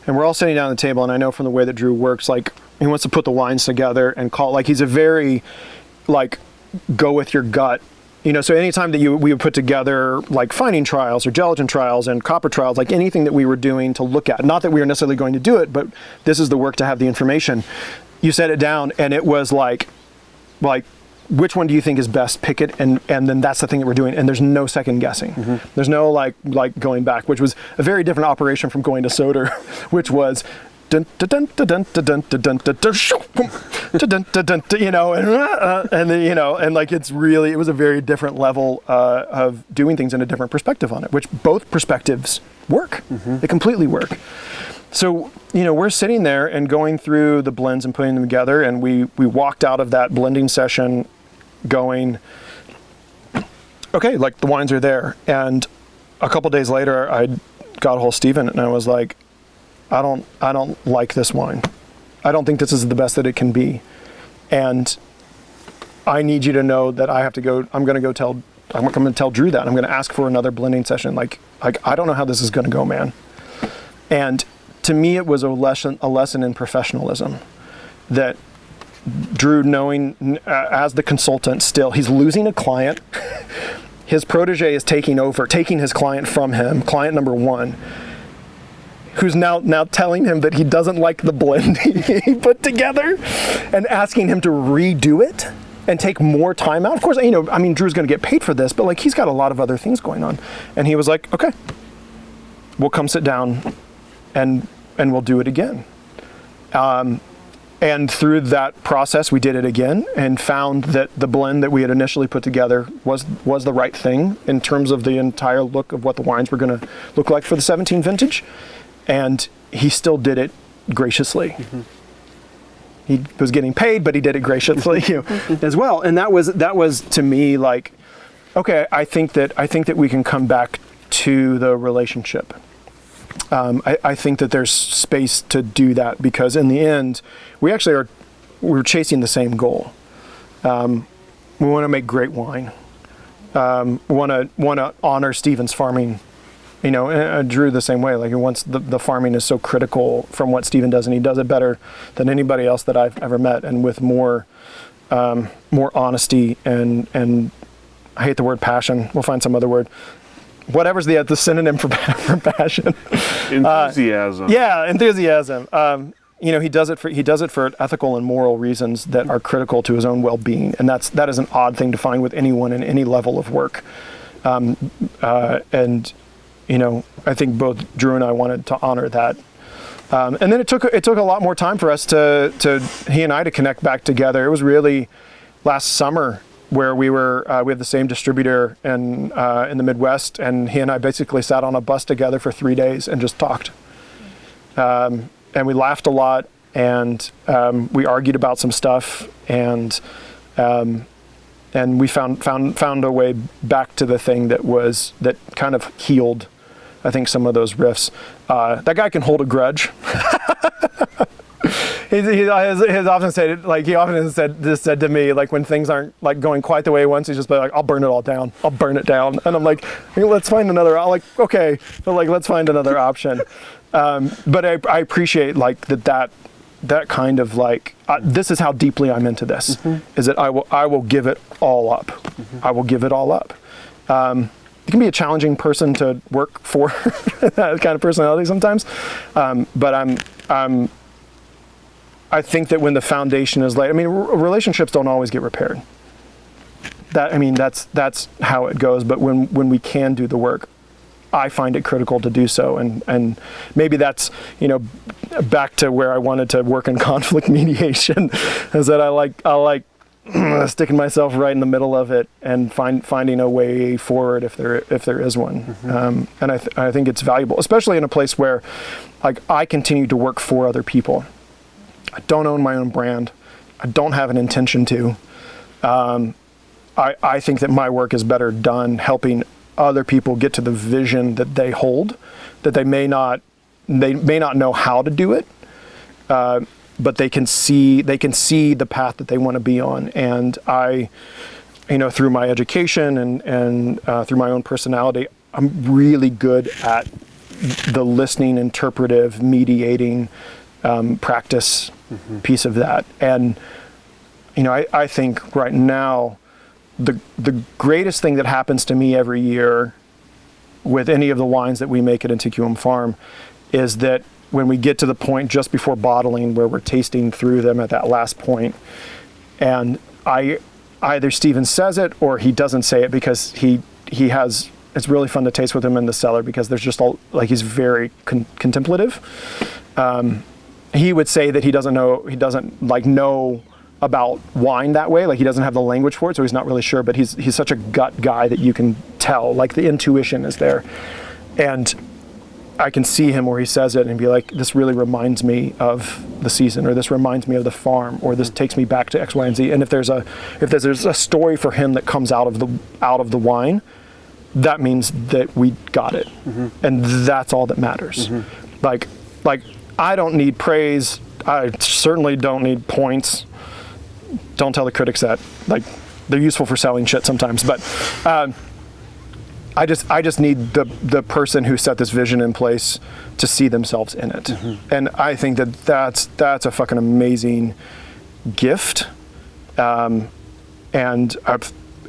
B: and we're all sitting down at the table, and I know from the way that Drew works, like, he wants to put the wines together and like, he's a very, like, go with your gut. So anytime that we would put together like fining trials or gelatin trials and copper trials, like anything that we were doing to look at, not that we were necessarily going to do it, but this is the work to have the information. You set it down, and it was like, which one do you think is best? Pick it, and then that's the thing that we're doing, and there's no second guessing. There's no like going back, which was a very different operation from going to Soder, which was and then and like, it was a very different level of doing things and a different perspective on it, which both perspectives work. They completely work. So, we're sitting there and going through the blends and putting them together, and we walked out of that blending session going, okay, like, the wines are there. And a couple days later, I got a hold of Stephen, and I was like, I don't like this wine. I don't think this is the best that it can be. And I need you to know that I'm going to tell Drew that. I'm going to ask for another blending session. Like, I don't know how this is going to go, man. And to me, it was a lesson in professionalism, that Drew, knowing as the consultant, still, he's losing a client. His protege is taking his client from him, client number one, who's now telling him that he doesn't like the blend he put together, and asking him to redo it and take more time out. Of course, Drew's going to get paid for this, but like, he's got a lot of other things going on. And he was like, okay, we'll come sit down and we'll do it again. And through that process, we did it again and found that the blend that we had initially put together was the right thing in terms of the entire look of what the wines were going to look like for the 17 vintage. And he still did it graciously. He was getting paid, but he did it graciously as well. And that was to me like, okay, I think that we can come back to the relationship. I think that there's space to do that, because in the end, we're chasing the same goal. We want to make great wine. We want to honor Stephen's farming. Drew the same way. Like, once the farming is so critical from what Stephen does, and he does it better than anybody else that I've ever met, and with more honesty and I hate the word passion. We'll find some other word. Whatever's the synonym for passion.
A: Enthusiasm.
B: Enthusiasm. He does it for ethical and moral reasons that are critical to his own well-being, and that is an odd thing to find with anyone in any level of work. I think both Drew and I wanted to honor that. And then it took a lot more time for us he and I to connect back together. It was really last summer where we have the same distributor in the Midwest, and he and I basically sat on a bus together for 3 days and just talked. And we laughed a lot, and we argued about some stuff, and we found a way back to the thing that kind of healed, I think, some of those rifts. That guy can hold a grudge. He often said to me, like, when things aren't like going quite the way he wants, he's just like, I'll burn it all down. I'll burn it down. And I'm like, let's find another. I'm like, okay, but like, let's find another option. But I appreciate like that kind of like, this is how deeply I'm into this, is that I will give it all up. I will give it all up. You can be a challenging person to work for, that kind of personality sometimes. But I think that when the foundation is laid, I mean, relationships don't always get repaired. That's how it goes. But when we can do the work, I find it critical to do so. And maybe that's, back to where I wanted to work in conflict mediation, is that I like sticking myself right in the middle of it and finding a way forward if there is one. And I think it's valuable, especially in a place where like I continue to work for other people. I don't own my own brand. I don't have an intention to. I think that my work is better done helping other people get to the vision that they hold, that they may not know how to do it, but they can see the path that they want to be on. And I, through my education and through my own personality, I'm really good at the listening, interpretive, mediating practice piece of that. And I think right now the greatest thing that happens to me every year with any of the wines that we make at Antiquum Farm is that when we get to the point just before bottling where we're tasting through them at that last point, and either Stephen says it or he doesn't say it, because he has, it's really fun to taste with him in the cellar because there's just he's very contemplative. He would say that he doesn't know about wine that way, like he doesn't have the language for it, so he's not really sure, but he's such a gut guy that you can tell, like the intuition is there. And I can see him where he says it and be like, this really reminds me of the season, or this reminds me of the farm, or this takes me back to X, Y, and Z. And if there's a story for him that comes out of the wine, that means that we got it. And that's all that matters. Like I don't need praise. I certainly don't need points. Don't tell the critics that. Like, they're useful for selling shit sometimes, but I just need the person who set this vision in place to see themselves in it. And I think that's a fucking amazing gift. And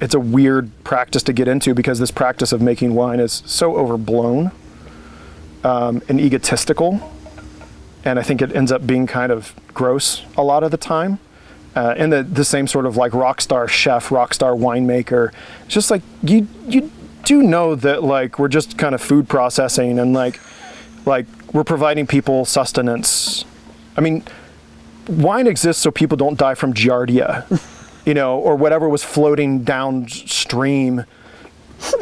B: it's a weird practice to get into, because this practice of making wine is so overblown and egotistical. And I think it ends up being kind of gross a lot of the time. And the same sort of like rock star chef, rock star winemaker. It's just like, you do know that like we're just kind of food processing, and like we're providing people sustenance. I mean, wine exists so people don't die from giardia, or whatever was floating downstream,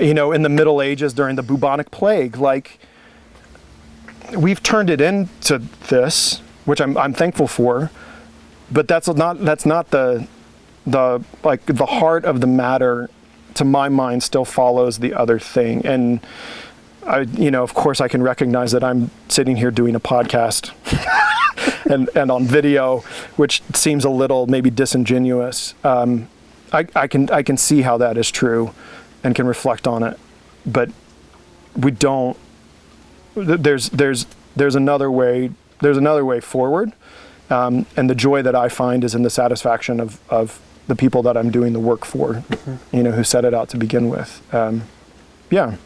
B: in the Middle Ages during the bubonic plague. Like, we've turned it into this, which I'm thankful for, but that's not the heart of the matter. To my mind, still follows the other thing. And I, of course I can recognize that I'm sitting here doing a podcast and on video, which seems a little maybe disingenuous. I can see how that is true and can reflect on it, but we don't, there's another way forward. And the joy that I find is in the satisfaction of the people that I'm doing the work for, who set it out to begin with. Yeah.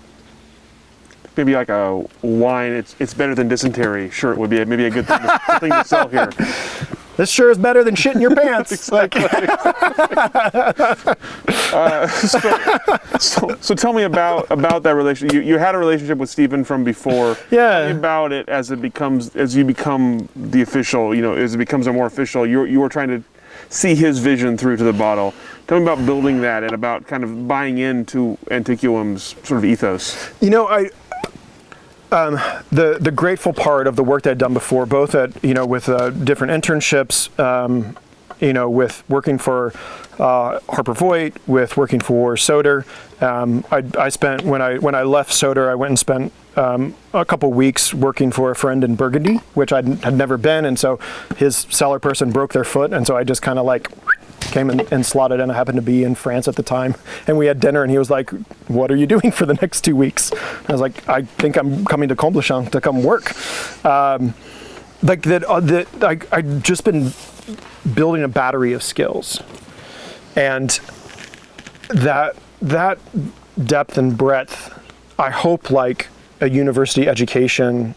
A: Maybe like a wine, it's better than dysentery. Sure, it would be maybe a good thing to sell here.
B: This sure is better than shit in your pants.
A: Exactly. So tell me about that relationship. You had a relationship with Stephen from before.
B: Yeah.
A: Tell me about it as you become the official. As it becomes a more official. You were trying to see his vision through to the bottle. Tell me about building that and about kind of buying into Antiquum's sort of ethos.
B: You know, the grateful part of the work that I'd done before, both at with different internships, with working for Harper Voigt, with working for Soder. I spent when I left Soder, I went and spent a couple weeks working for a friend in Burgundy, which I had never been, and so his cellar person broke their foot, and so I just kind of like came and slotted in. I happened to be in France at the time, and we had dinner, and he was like, "What are you doing for the next 2 weeks?" I was like, "I think I'm coming to Comblechamp to come work." Like that, I'd just been building a battery of skills, and that depth and breadth, I hope, like a university education,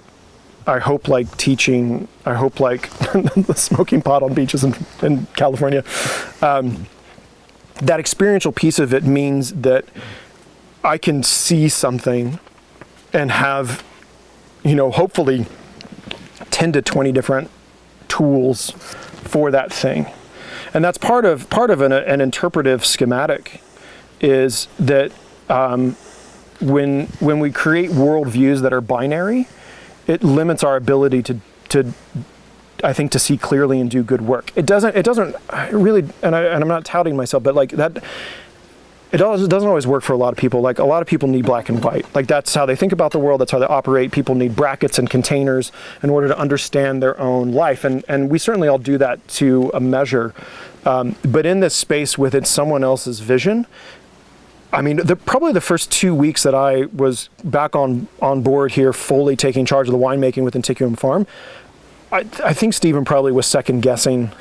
B: I hope like teaching, I hope like the smoking pot on beaches in California. That experiential piece of it means that I can see something and have, hopefully 10 to 20 different tools for that thing. And that's part of an interpretive schematic, is that when we create worldviews that are binary, it limits our ability to I think to see clearly and do good work. It doesn't really, and I'm not touting myself, but like that, it doesn't always work for a lot of people. Like a lot of people need black and white. Like that's how they think about the world. That's how they operate. People need brackets and containers in order to understand their own life. And we certainly all do that to a measure. But in this space with it, someone else's vision, I mean, probably the first 2 weeks that I was back on board here, fully taking charge of the winemaking with Antiquum Farm, I think Stephen probably was second guessing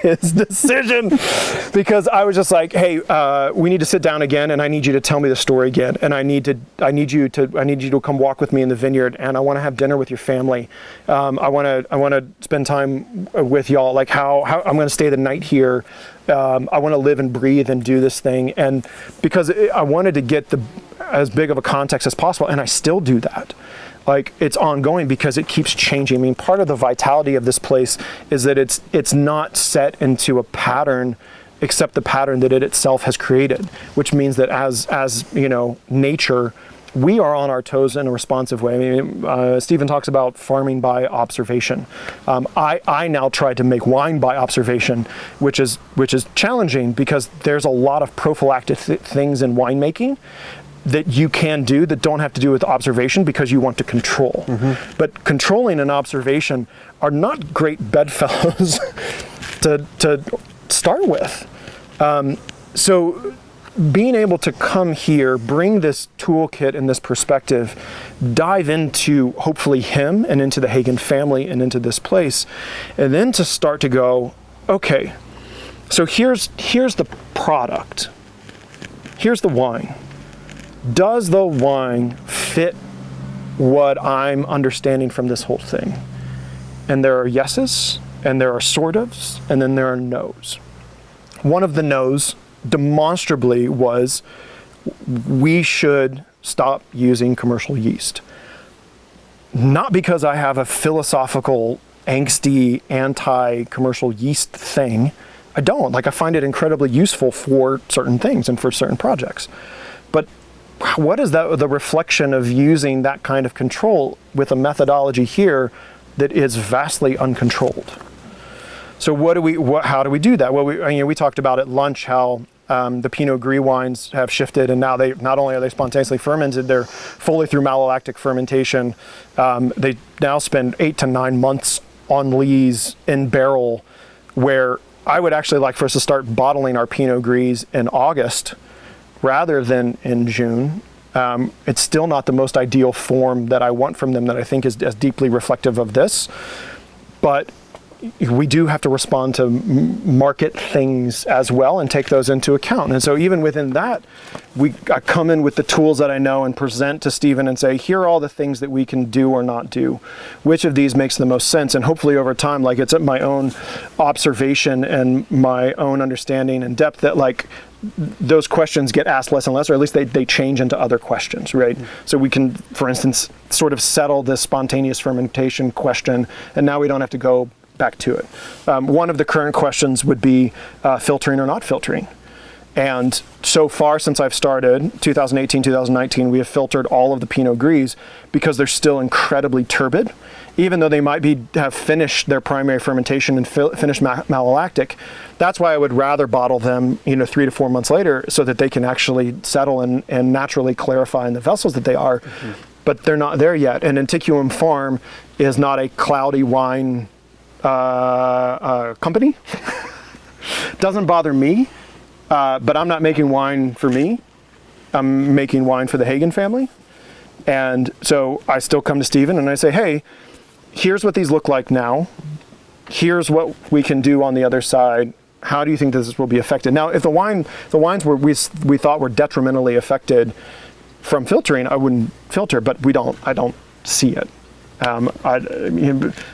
B: his decision, because I was just like, "Hey, we need to sit down again, and I need you to tell me the story again, and I need you to come walk with me in the vineyard, and I want to have dinner with your family. I want to spend time with y'all. Like how I'm going to stay the night here. I want to live and breathe and do this thing." And because I wanted to get as big of a context as possible, and I still do that. Like it's ongoing because it keeps changing. I mean, part of the vitality of this place is that it's not set into a pattern, except the pattern that it itself has created, which means that as nature, we are on our toes in a responsive way. I mean, Stephen talks about farming by observation. I now try to make wine by observation, which is challenging because there's a lot of prophylactic things in winemaking that you can do that don't have to do with observation because you want to control. Mm-hmm. But controlling and observation are not great bedfellows to start with. So being able to come here, bring this toolkit and this perspective, dive into hopefully him and into the Hagen family and into this place, and then to start to go, okay, so here's the product. Here's the wine. Does the wine fit what I'm understanding from this whole thing? And there are yeses, and there are sort ofs, and then there are nos. One of the nos demonstrably was we should stop using commercial yeast. Not because I have a philosophical, angsty, anti-commercial yeast thing. I don't. Like, I find it incredibly useful for certain things and for certain projects. But what is the reflection of using that kind of control with a methodology here that is vastly uncontrolled? So how do we do that? Well, we talked about at lunch how the Pinot Gris wines have shifted, and now they not only are they spontaneously fermented, they're fully through malolactic fermentation. They now spend 8 to 9 months on lees in barrel, where I would actually like for us to start bottling our Pinot Gris in August rather than in June. It's still not the most ideal form that I want from them, that I think is as deeply reflective of this. But we do have to respond to market things as well and take those into account. And so even within that, I come in with the tools that I know and present to Stephen and say, here are all the things that we can do or not do. Which of these makes the most sense? And hopefully over time, like it's at my own observation and my own understanding and depth that like those questions get asked less and less, or at least they change into other questions, right? Mm-hmm. So we can, for instance, sort of settle this spontaneous fermentation question, and now we don't have to go back to it. One of the current questions would be filtering or not filtering. And so far since I've started, 2018, 2019, we have filtered all of the Pinot Gris because they're still incredibly turbid. Even though they might have finished their primary fermentation and finished malolactic, that's why I would rather bottle them 3 to 4 months later so that they can actually settle and naturally clarify in the vessels that they are. Mm-hmm. But they're not there yet. And Antiquum Farm is not a cloudy wine company. Doesn't bother me. But I'm not making wine for me. I'm making wine for the Hagen family. And so I still come to Stephen and I say, hey, here's what these look like now. Here's what we can do on the other side. How do you think this will be affected? Now, if the wines we thought were detrimentally affected from filtering, I wouldn't filter, but I don't see it.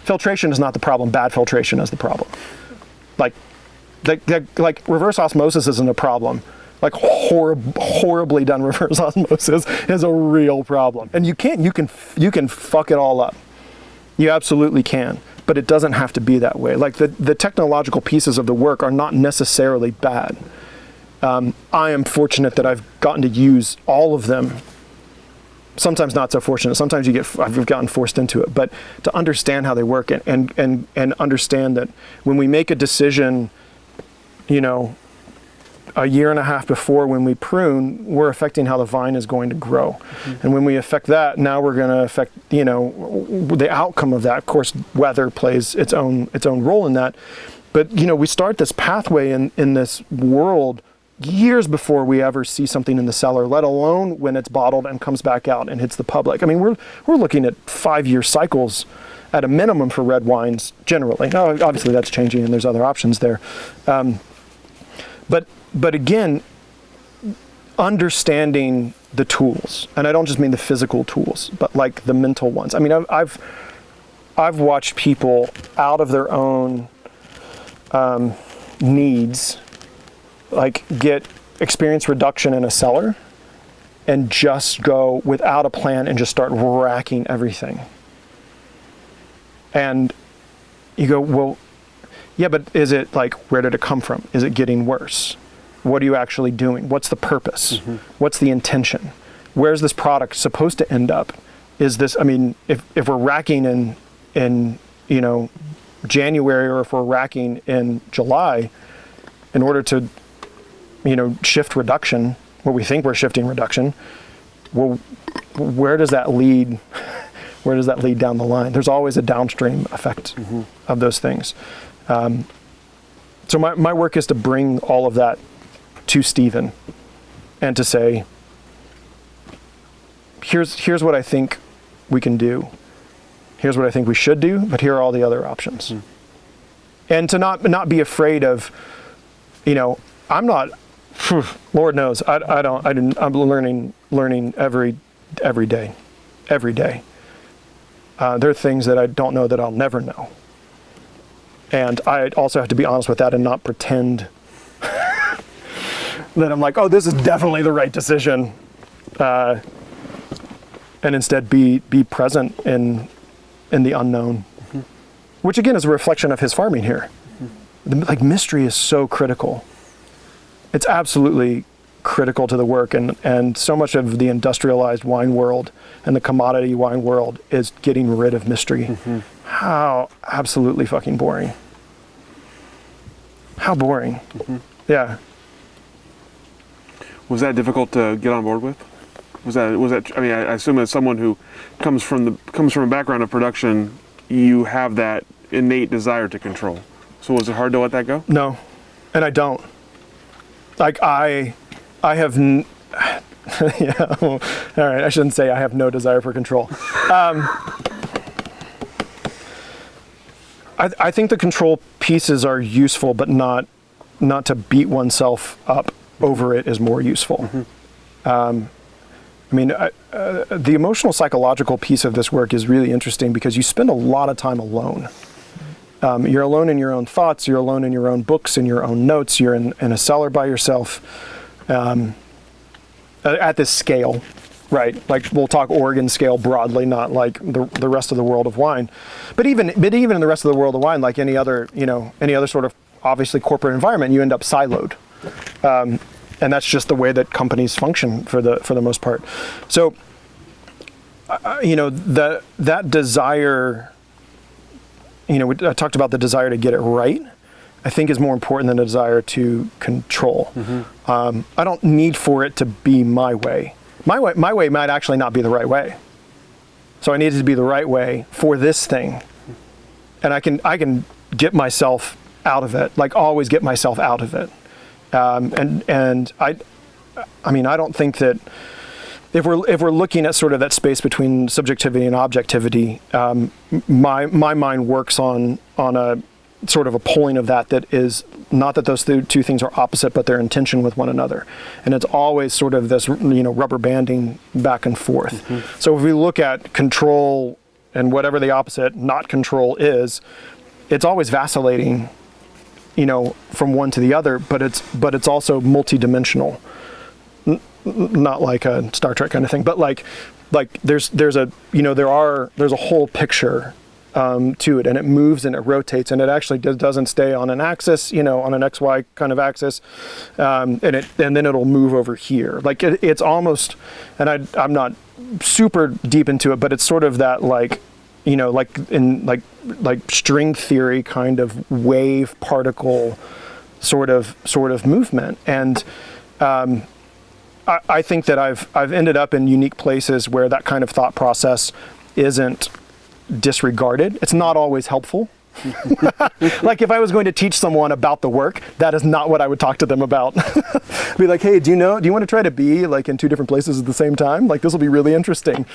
B: Filtration is not the problem. Bad filtration is the problem. Like reverse osmosis isn't a problem. Like horribly done reverse osmosis is a real problem. And you can fuck it all up. You absolutely can. But it doesn't have to be that way. Like the technological pieces of the work are not necessarily bad. I am fortunate that I've gotten to use all of them. Sometimes not so fortunate. Sometimes I've gotten forced into it. But to understand how they work and understand that when we make a decision, a year and a half before when we prune, we're affecting how the vine is going to grow. Mm-hmm. And when we affect that, now we're going to affect, the outcome of that. Of course, weather plays its own role in that. But, we start this pathway in this world years before we ever see something in the cellar, let alone when it's bottled and comes back out and hits the public. I mean, we're looking at 5-year cycles at a minimum for red wines generally. Now, obviously that's changing and there's other options there. But again, understanding the tools, and I don't just mean the physical tools, but like the mental ones. I mean, I've watched people out of their own needs, like get experience reduction in a cellar and just go without a plan and just start racking everything. And you go, well, yeah, but is it like, where did it come from? Is it getting worse? What are you actually doing? What's the purpose? Mm-hmm. What's the intention? Where's this product supposed to end up? Is this, I mean, if we're racking in January, or if we're racking in July, in order to, shift reduction, what we think we're shifting reduction, well, where does that lead? Where does that lead down the line? There's always a downstream effect mm-hmm. of those things. So my work is to bring all of that to Stephen and to say, here's what I think we can do. Here's what I think we should do, but here are all the other options. Mm. And to not be afraid of, I'm not, Lord knows, I'm learning every day. There are things that I don't know that I'll never know. And I also have to be honest with that and not pretend that I'm like, oh, this is definitely the right decision. And instead be present in the unknown, mm-hmm. which again is a reflection of his farming here. Mm-hmm. Mystery is so critical. It's absolutely critical to the work, and so much of the industrialized wine world and the commodity wine world is getting rid of mystery. Mm-hmm. How absolutely fucking boring. How boring. Mm-hmm. Yeah.
A: Was that difficult to get on board with? Was that? I mean, I assume as someone who comes from a background of production, you have that innate desire to control. So was it hard to let that go?
B: No, and I don't. Like I have. Yeah. Well, all right. I shouldn't say I have no desire for control. I think the control pieces are useful, but not to beat oneself up over it is more useful. Mm-hmm. The emotional psychological piece of this work is really interesting because you spend a lot of time alone. You're alone in your own thoughts, you're alone in your own books, in your own notes, you're in a cellar by yourself at this scale, right? Like we'll talk Oregon scale broadly, not like the rest of the world of wine. But even in the rest of the world of wine, like any other sort of obviously corporate environment, you end up siloed. And that's just the way that companies function for the most part. So, that desire, I talked about the desire to get it right, I think is more important than the desire to control. I don't need for it to be my way. My way might actually not be the right way. So I need it to be the right way for this thing. And I can get myself out of it, like always get myself out of it. And I don't think that if we're looking at sort of that space between subjectivity and objectivity, my mind works on a sort of a pulling of that is not that those two things are opposite, but they're in tension with one another. And it's always sort of this, rubber banding back and forth. So if we look at control and whatever the opposite, not control is, it's always vacillating, from one to the other, but it's also multidimensional. Not like a Star Trek kind of thing, but like there's a whole picture to it, and it moves and it rotates, and it actually doesn't stay on an axis, on an XY kind of axis, and then it'll move over here. Like it's almost, and I'm not super deep into it, but it's sort of that like string theory kind of wave particle sort of movement. And I think that I've ended up in unique places where that kind of thought process isn't disregarded. It's not always helpful. Like if I was going to teach someone about the work, that is not what I would talk to them about. Be like, hey, do you want to try to be like in two different places at the same time? Like this will be really interesting.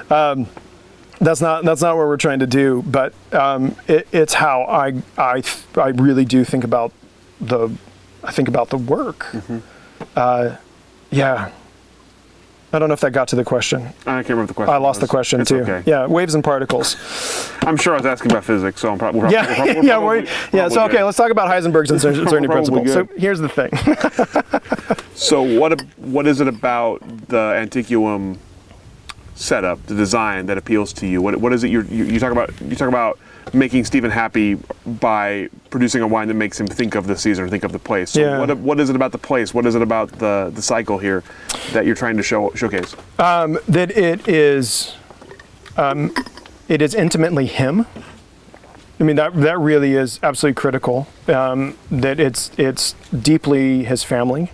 B: That's not what we're trying to do, but it's how I really do think about the work. Yeah. I don't know if that got to the question.
A: I can't remember the question.
B: I lost the question too. Okay. Yeah, waves and particles.
A: I'm sure I was asking about physics, so I'm probably
B: So okay, let's talk about Heisenberg's uncertainty principle. So here's the thing.
A: So what is it about the Antiquum setup, the design, that appeals to you? What is it you talk about? You talk about making Stephen happy by producing a wine that makes him think of the season or think of the place. So what is it about the place? What is it about the cycle here that you're trying to showcase?
B: That it is intimately him. I mean, that really is absolutely critical. That it's deeply his family.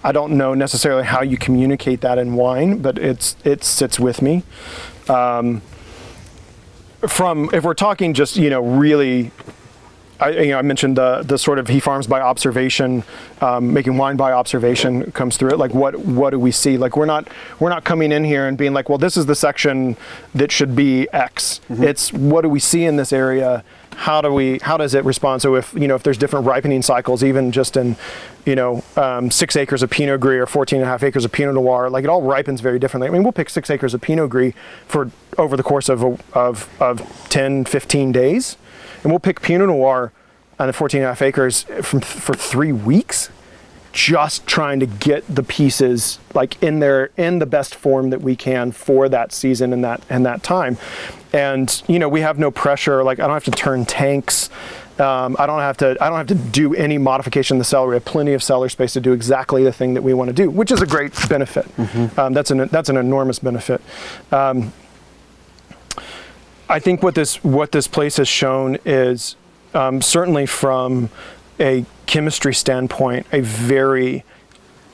B: I don't know necessarily how you communicate that in wine, but it sits with me. If we're talking just really, I mentioned the sort of he farms by observation, making wine by observation comes through it. Like what do we see? Like we're not coming in here and being like, well, this is the section that should be X. It's what do we see in this area? How does it respond? So if there's different ripening cycles, even just in 6 acres of Pinot Gris or 14.5 acres of Pinot Noir, like it all ripens very differently. I mean, we'll pick 6 acres of Pinot Gris for over the course of 10, 15 days, and we'll pick Pinot Noir on the 14.5 acres for 3 weeks, just trying to get the pieces like in the best form that we can for that season and that time. And we have no pressure. Like I don't have to turn tanks. I don't have to do any modification in the cellar. We have plenty of cellar space to do exactly the thing that we want to do, which is a great benefit. That's an enormous benefit. I think what this place has shown is certainly from a chemistry standpoint, a very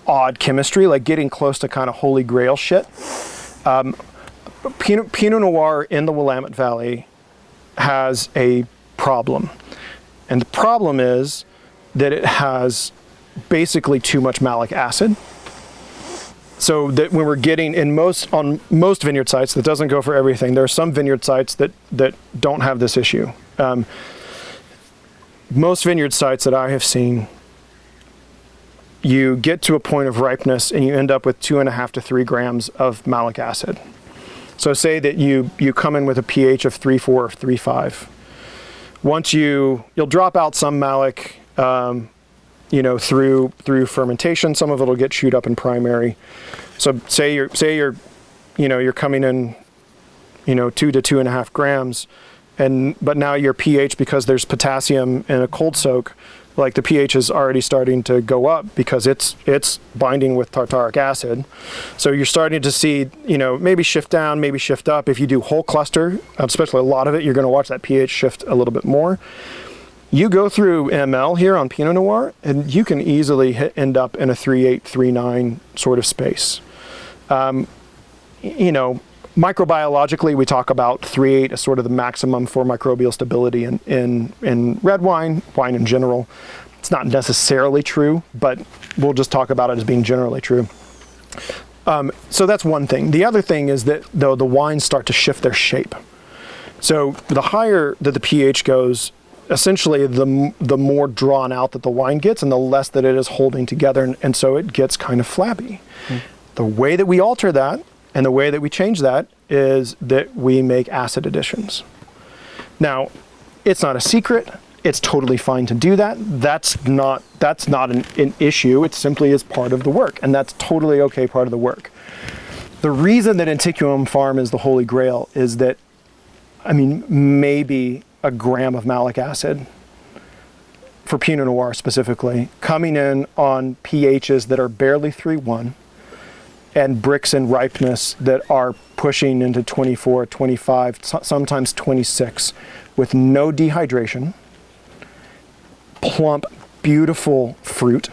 B: odd chemistry, like getting close to kind of holy grail shit. Pinot Noir in the Willamette Valley has a problem. And the problem is that it has basically too much malic acid. So that when we're getting on most vineyard sites, that doesn't go for everything. There are some vineyard sites that don't have this issue. Most vineyard sites that I have seen, you get to a point of ripeness and you end up with 2.5 to 3 grams of malic acid. So say that you come in with a pH of 3.4 or 3.5. Once you'll drop out some malic, through fermentation. Some of it will get chewed up in primary. So say you're coming in, 2 to 2.5 grams, but now your pH, because there's potassium in a cold soak, Like the pH is already starting to go up because it's binding with tartaric acid. So you're starting to see, maybe shift down, maybe shift up. If you do whole cluster, especially a lot of it, you're going to watch that pH shift a little bit more. You go through ML here on Pinot Noir, and you can easily end up in a 3.8, 3.9 sort of space. Microbiologically, we talk about 3.8 as sort of the maximum for microbial stability in red wine in general. It's not necessarily true, but we'll just talk about it as being generally true. So that's one thing. The other thing is that though the wines start to shift their shape. So the higher that the pH goes, essentially the more drawn out that the wine gets and the less that it is holding together, and so it gets kind of flabby. The way that we alter that and the way that we change that is that we make acid additions. Now, it's not a secret. It's totally fine to do that. That's not an issue. It simply is part of the work, and that's totally okay, part of the work. The reason that Antiquum Farm is the holy grail is that, maybe a gram of malic acid for Pinot Noir specifically, coming in on pHs that are barely 3.1 and bricks in ripeness that are pushing into 24, 25, sometimes 26 with no dehydration, plump, beautiful fruit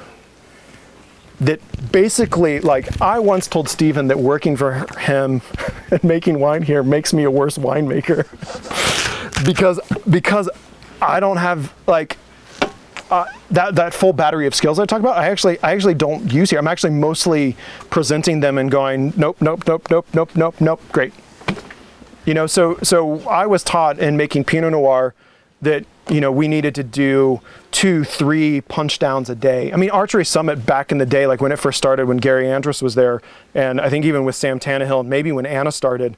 B: that basically, I once told Stephen that working for him and making wine here makes me a worse winemaker because I don't have that full battery of skills I talk about. I actually don't use here. I'm actually mostly presenting them and going, nope, great. So I was taught in making Pinot Noir that, we needed to do 2-3 punch downs a day. Archery Summit back in the day, like when it first started, when Gary Andrus was there, and I think even with Sam Tannehill, and maybe when Anna started,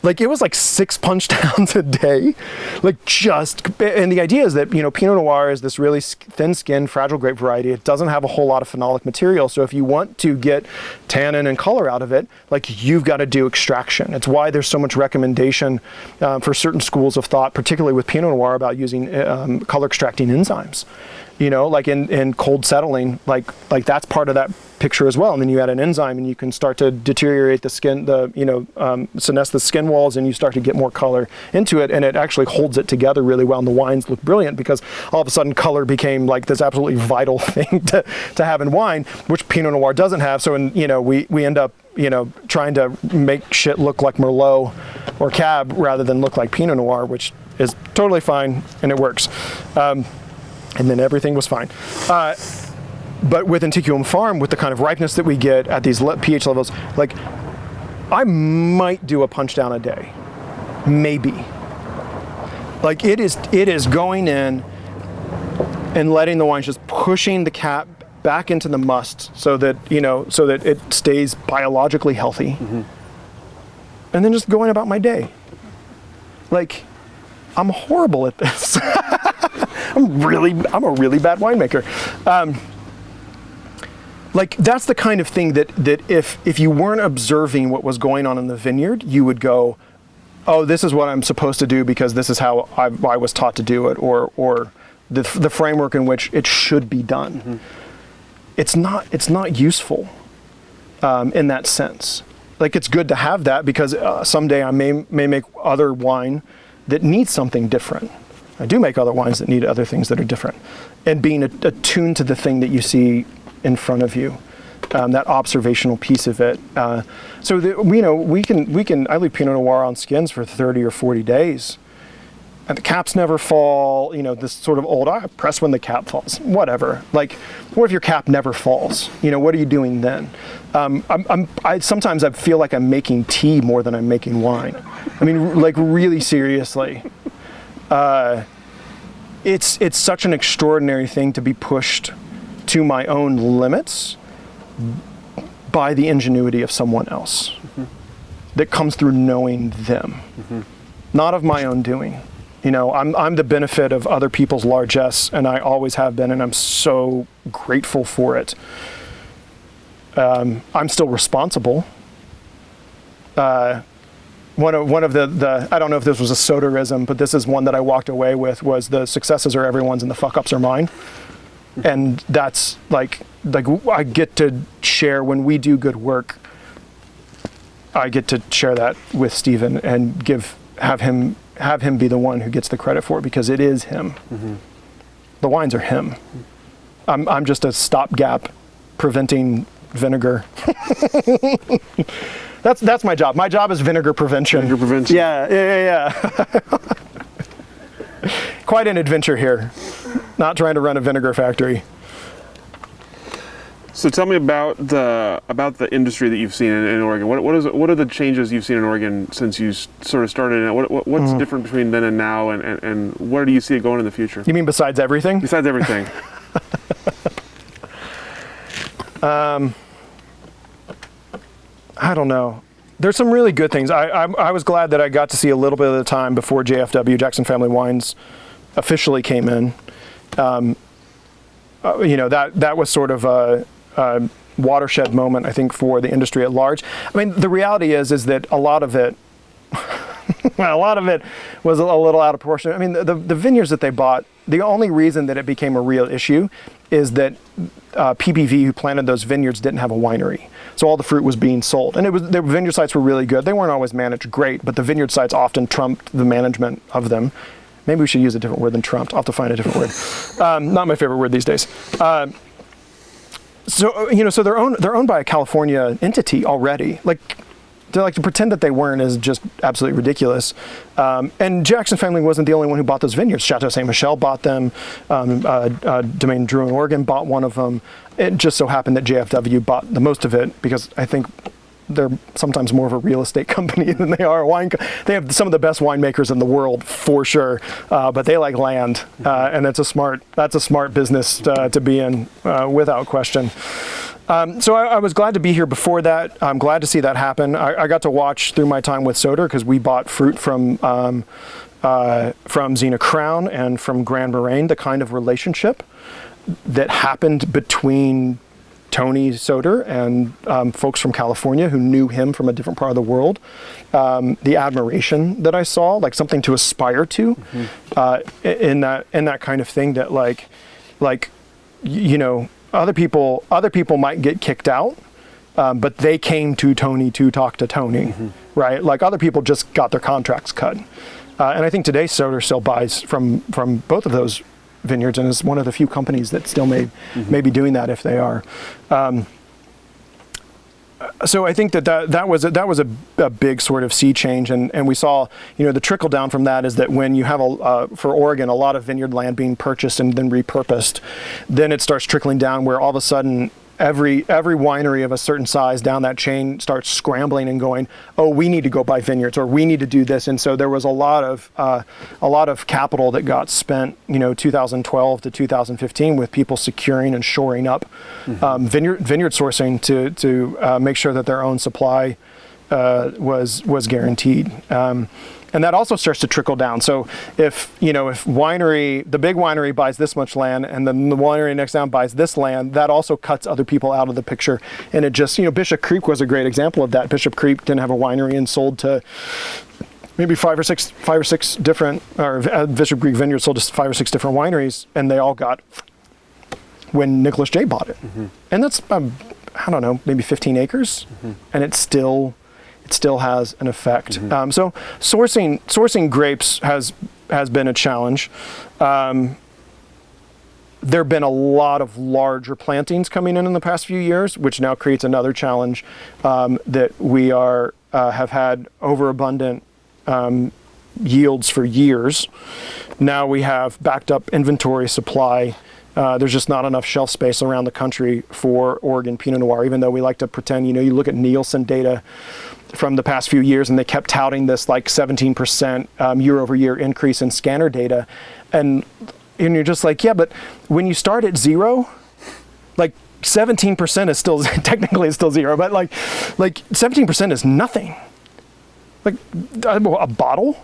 B: it was 6 punch downs a day. And the idea is that, Pinot Noir is this really thin-skinned, fragile grape variety. It doesn't have a whole lot of phenolic material. So if you want to get tannin and color out of it, you've got to do extraction. It's why there's so much recommendation for certain schools of thought, particularly with Pinot Noir, about using color extracting enzymes. In cold settling, that's part of that picture as well. And then you add an enzyme and you can start to deteriorate the skin, senesce the skin walls, and you start to get more color into it, and it actually holds it together really well, and the wines look brilliant because all of a sudden color became this absolutely vital thing to have in wine, which Pinot Noir doesn't have. So we end up trying to make shit look like Merlot or Cab rather than look like Pinot Noir, which is totally fine and it works. And then everything was fine. But with Antiquum Farm, with the kind of ripeness that we get at these pH levels, I might do a punch down a day, maybe. It is going in and letting the wine, just pushing the cap back into the must so that it stays biologically healthy, and then just going about my day. I'm horrible at this. I'm a really bad winemaker. That's the kind of thing that if you weren't observing what was going on in the vineyard, you would go, oh, this is what I'm supposed to do because this is how I was taught to do it, or the framework in which it should be done. It's not useful in that sense. It's good to have that because someday I may make other wine that needs something different. I do make other wines that need other things that are different, and being attuned to the thing that you see in front of you, that observational piece of it. So that, we can. I leave Pinot Noir on skins for 30 or 40 days, and the caps never fall. This sort of old, I press when the cap falls. Whatever. What if your cap never falls? What are you doing then? Sometimes I feel like I'm making tea more than I'm making wine. Really seriously. It's such an extraordinary thing to be pushed to my own limits by the ingenuity of someone else that comes through knowing them, not of my own doing. I'm the benefit of other people's largesse, and I always have been, and I'm so grateful for it. I'm still responsible. One of the I don't know if this was a soderism, but this is one that I walked away with, was the successes are everyone's and the fuck ups are mine. And that's like I get to share when we do good work. I get to share that with Stephen and have him be the one who gets the credit for it, because it is him. The wines are him. I'm just a stopgap preventing vinegar. That's my job. My job is vinegar prevention.
A: Vinegar prevention.
B: Yeah. Quite an adventure here. Not trying to run a vinegar factory.
A: So tell me about the industry that you've seen in Oregon. What are the changes you've seen in Oregon since you sort of started? What's different between then and now, and where do you see it going in the future?
B: You mean besides everything?
A: Besides everything.
B: I don't know. There's some really good things. I was glad that I got to see a little bit of the time before JFW, Jackson Family Wines, officially came in. That was sort of a watershed moment, I think, for the industry at large. I mean, the reality is that a lot of it was a little out of proportion. I mean, the vineyards that they bought, the only reason that it became a real issue is that PBV, who planted those vineyards, didn't have a winery. So all the fruit was being sold. And the vineyard sites were really good. They weren't always managed great, but the vineyard sites often trumped the management of them. Maybe we should use a different word than trumped. I'll have to find a different word. Not my favorite word these days. So they're owned by a California entity already. To pretend that they weren't is just absolutely ridiculous. And Jackson Family wasn't the only one who bought those vineyards. Chateau Ste. Michelle bought them. Domaine Drew in Oregon bought one of them. It just so happened that JFW bought the most of it, because I think they're sometimes more of a real estate company than they are a wine. They have some of the best winemakers in the world, for sure, but they like land, and that's a smart business to be in, without question. So I was glad to be here before that. I'm glad to see that happen. I got to watch through my time with Soder, because we bought fruit from Zena Crown and from Grand Moraine, the kind of relationship that happened between Tony Soder and folks from California who knew him from a different part of the world. The admiration that I saw, like something to aspire to, in that kind of thing, that other people might get kicked out, but they came to Tony to talk to Tony, right? Like other people just got their contracts cut. And I think today Soder still buys from both of those vineyards, and is one of the few companies that still may be doing that, if they are. So I think that was a big sort of sea change, and we saw, the trickle down from that is that when you have for Oregon, a lot of vineyard land being purchased and then repurposed, then it starts trickling down, where all of a sudden every winery of a certain size down that chain starts scrambling and going, oh, we need to go buy vineyards, or we need to do this. And so there was a lot of capital that got spent, 2012 to 2015, with people securing and shoring up vineyard sourcing to make sure that their own supply was guaranteed. And that also starts to trickle down. So if the big winery buys this much land, and then the winery next down buys this land, that also cuts other people out of the picture. And it just, Bishop Creek was a great example of that. Bishop Creek didn't have a winery and sold to maybe five or six different, or Bishop Creek Vineyard sold to 5 or 6 different wineries, and they all got when Nicholas J bought it. And that's, I don't know, maybe 15 acres, and it still has an effect. So sourcing grapes has been a challenge. There have been a lot of larger plantings coming in the past few years, which now creates another challenge, that we have had overabundant yields for years. Now we have backed up inventory supply. There's just not enough shelf space around the country for Oregon Pinot Noir, even though we like to pretend, you look at Nielsen data from the past few years, and they kept touting this like 17% year over year increase in scanner data. And you're just like, yeah, but when you start at zero, like 17% is still, technically it's still zero, but like 17% is nothing. Like a bottle?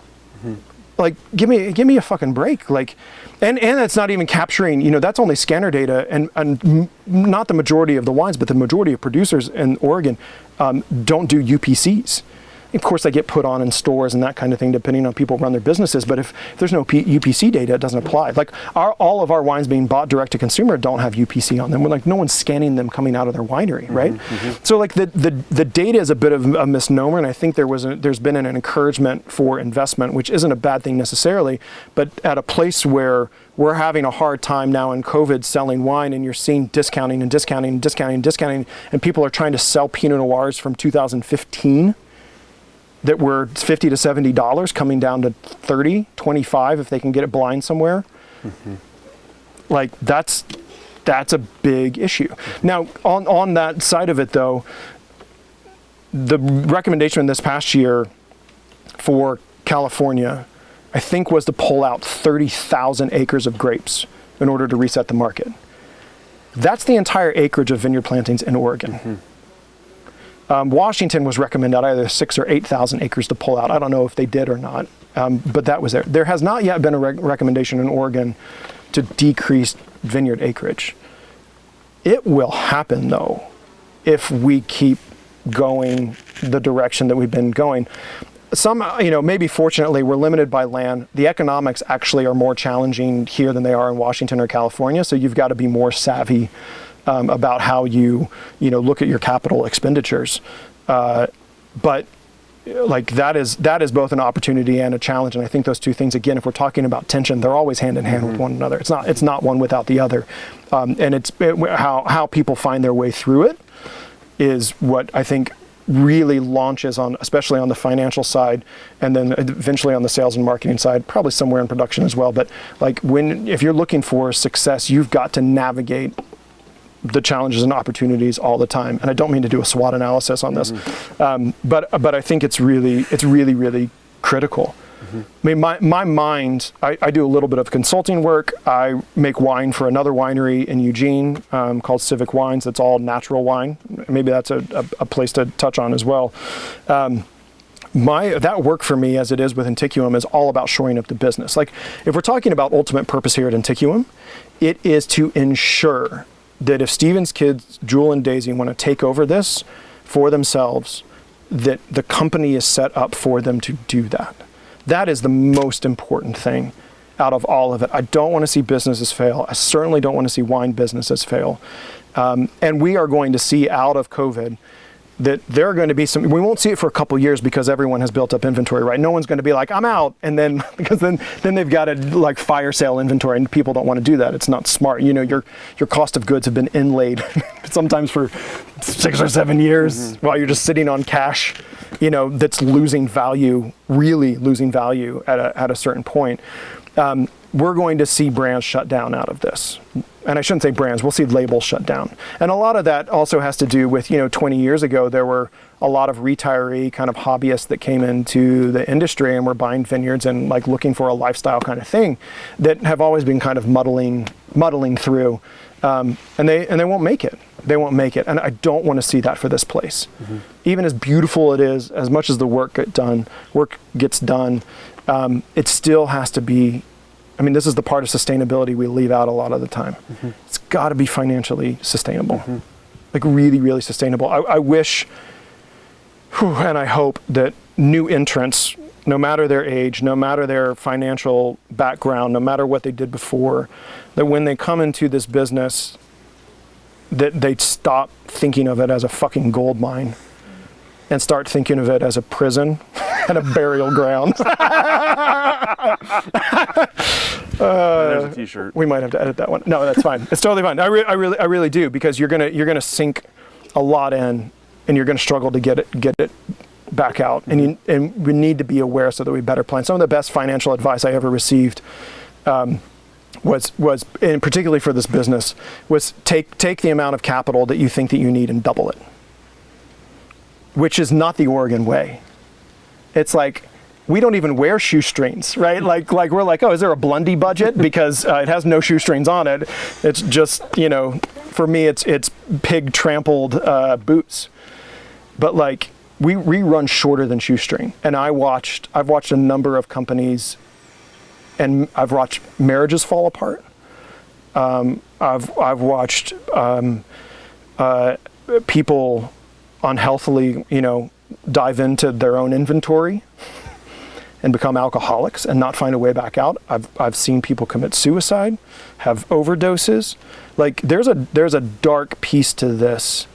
B: Like, give me a fucking break. Like, and that's not even capturing, that's only scanner data, and not the majority of the wines, but the majority of producers in Oregon don't do UPCs. Of course, they get put on in stores and that kind of thing, depending on people run their businesses. But if there's no UPC data, it doesn't apply. Like all of our wines being bought direct to consumer don't have UPC on them. We're like, no one's scanning them coming out of their winery, right? So like the data is a bit of a misnomer, and I think there's been an encouragement for investment, which isn't a bad thing necessarily, but at a place where we're having a hard time now in COVID selling wine, and you're seeing discounting, and people are trying to sell Pinot Noirs from 2015 that were $50 to $70 coming down to $30, $25 if they can get it blind somewhere. Like that's a big issue. Now on that side of it though, the recommendation this past year for California, I think, was to pull out 30,000 acres of grapes in order to reset the market. That's the entire acreage of vineyard plantings in Oregon. Washington was recommended either 6,000 or 8,000 acres to pull out. I don't know if they did or not, but that was there. There has not yet been a recommendation in Oregon to decrease vineyard acreage. It will happen though, if we keep going the direction that we've been going. Some, maybe fortunately we're limited by land. The economics actually are more challenging here than they are in Washington or California. So you've got to be more savvy about how you look at your capital expenditures. But like that is both an opportunity and a challenge. And I think those two things, again, if we're talking about tension, they're always hand in hand with one another. It's not one without the other. And it's how people find their way through it is what I think really launches on, especially on the financial side, and then eventually on the sales and marketing side, probably somewhere in production as well. But like if you're looking for success, you've got to navigate the challenges and opportunities all the time. And I don't mean to do a SWOT analysis on this, but I think it's really critical. I mean, my mind, I do a little bit of consulting work. I make wine for another winery in Eugene called Civic Wines. That's all natural wine. Maybe that's a place to touch on as well. That work for me, as it is with Antiquum, is all about shoring up the business. Like, if we're talking about ultimate purpose here at Antiquum, it is to ensure that if Stephen's kids, Jewel and Daisy, want to take over this for themselves, that the company is set up for them to do that. That is the most important thing out of all of it. I don't want to see businesses fail. I certainly don't want to see wine businesses fail. And we are going to see out of COVID that there are going to be we won't see it for a couple years because everyone has built up inventory, right? No one's going to be like, I'm out. And then, because then they've got to like fire sale inventory, and people don't want to do that. It's not smart. Your cost of goods have been inlaid sometimes for 6 or 7 years while you're just sitting on cash, that's losing value, really losing value at a certain point. We're going to see brands shut down out of this. And I shouldn't say brands, we'll see labels shut down. And a lot of that also has to do with, 20 years ago, there were a lot of retiree kind of hobbyists that came into the industry and were buying vineyards and like looking for a lifestyle kind of thing that have always been kind of muddling through. And they won't make it. They won't make it. And I don't want to see that for this place. Even as beautiful it is, as much as the work gets done, it still has to be, this is the part of sustainability we leave out a lot of the time. It's got to be financially sustainable, like really, really sustainable. I wish, and I hope that new entrants, no matter their age, no matter their financial background, no matter what they did before, that when they come into this business, that they'd stop thinking of it as a fucking gold mine and start thinking of it as a prison and a burial ground.
A: There's a t-shirt.
B: We might have to edit that one. No, that's fine. It's totally fine. I really do, because you're gonna sink a lot in, and you're gonna struggle to get it back out. And we need to be aware so that we better plan. Some of the best financial advice I ever received was, and particularly for this business, was take the amount of capital that you think that you need and double it, which is not the Oregon way. It's like, we don't even wear shoestrings, right? Like we're like, oh, is there a Blondie budget? Because it has no shoestrings on it. It's just, for me, it's pig trampled boots. But like, we run shorter than shoestring. And I've watched a number of companies, and I've watched marriages fall apart. I've watched people unhealthily, dive into their own inventory and become alcoholics and not find a way back out. I've seen people commit suicide, have overdoses. Like there's a dark piece to this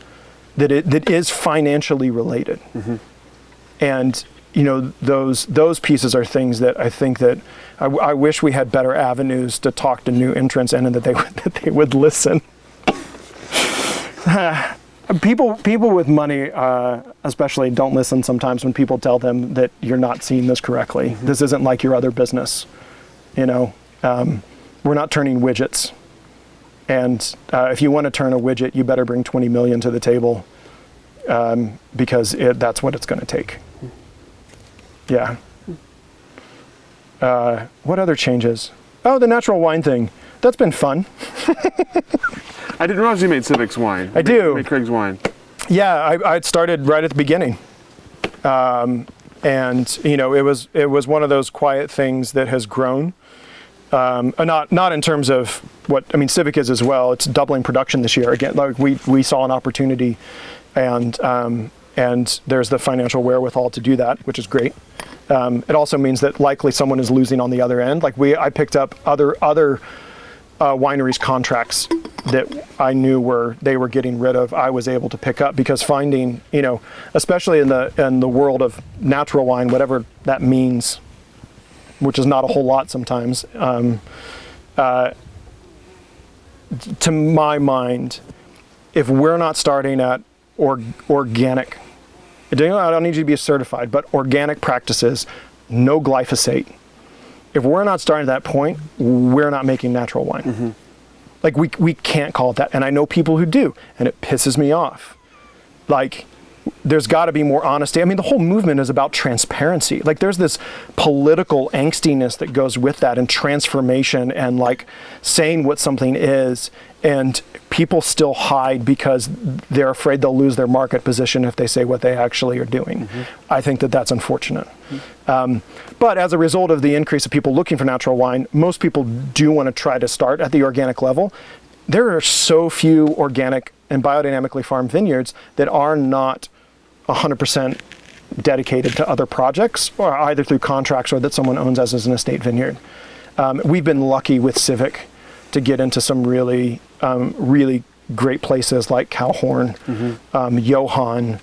B: that is financially related. And you know, those pieces are things that I think that I wish we had better avenues to talk to new entrants and that they would listen. People with money, especially, don't listen sometimes when people tell them that you're not seeing this correctly. This isn't like your other business. You know, we're not turning widgets. And if you want to turn a widget, you better bring 20 million to the table because that's what it's going to take. Yeah. What other changes? Oh, the natural wine thing. That's been fun.
A: I didn't realize you made Civic's wine.
B: I do.
A: Made Craig's wine.
B: Yeah, I started right at the beginning. And you know, it was one of those quiet things that has grown. Not in terms of what, I mean, Civic is as well. It's doubling production this year. Again, like we saw an opportunity and there's the financial wherewithal to do that, which is great. It also means that likely someone is losing on the other end. Like I picked up other wineries' contracts that I knew they were getting rid of. I was able to pick up because finding, you know, especially in the world of natural wine, whatever that means, which is not a whole lot sometimes. To my mind, if we're not starting at organic, I don't need you to be certified, but organic practices, no glyphosate. If we're not starting at that point, we're not making natural wine. Like we can't call it that. And I know people who do, and it pisses me off. Like there's got to be more honesty. I mean, the whole movement is about transparency. Like there's this political angstiness that goes with that and transformation and like saying what something is, and people still hide because they're afraid they'll lose their market position if they say what they actually are doing. I think that that's unfortunate. But as a result of the increase of people looking for natural wine, most people do want to try to start at the organic level. There are so few organic and biodynamically farmed vineyards that are not 100% dedicated to other projects, or either through contracts or that someone owns as an estate vineyard. We've been lucky with Civic to get into some really great places like Cowhorn, Johann,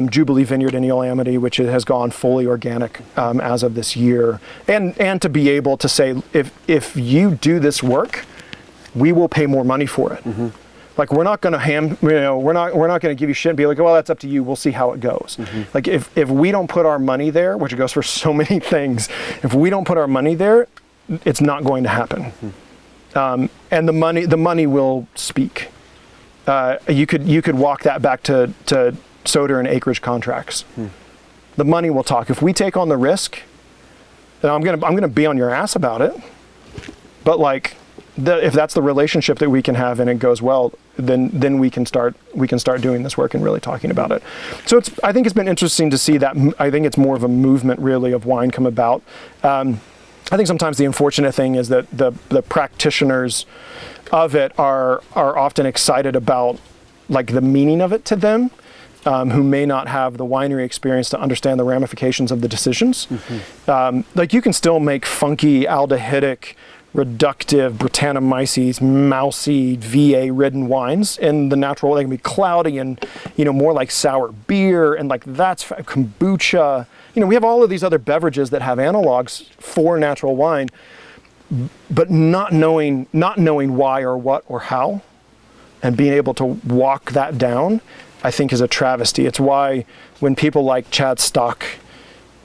B: Jubilee Vineyard in Eel Amity, which has gone fully organic as of this year, and to be able to say, if you do this work, we will pay more money for it. Like we're not going to we're not going to give you shit and be like, well, that's up to you. We'll see how it goes. Like if we don't put our money there, which goes for so many things, if we don't put our money there, it's not going to happen. And the money will speak. You could walk that back to Soder and acreage contracts. The money will talk. If we take on the risk, then I'm gonna be on your ass about it. But like, if that's the relationship that we can have and it goes well, then we can start doing this work and really talking about it. So I think it's been interesting to see that. I think it's more of a movement really of wine come about. I think sometimes the unfortunate thing is that the practitioners of it are often excited about like the meaning of it to them, who may not have the winery experience to understand the ramifications of the decisions. Like you can still make funky aldehydic, reductive, Brettanomyces, mousy, VA-ridden wines in the natural. They can be cloudy and, you know, more like sour beer and like that's kombucha. You know, we have all of these other beverages that have analogs for natural wine, but not knowing why or what or how, and being able to walk that down, I think is a travesty. It's why when people like Chad Stock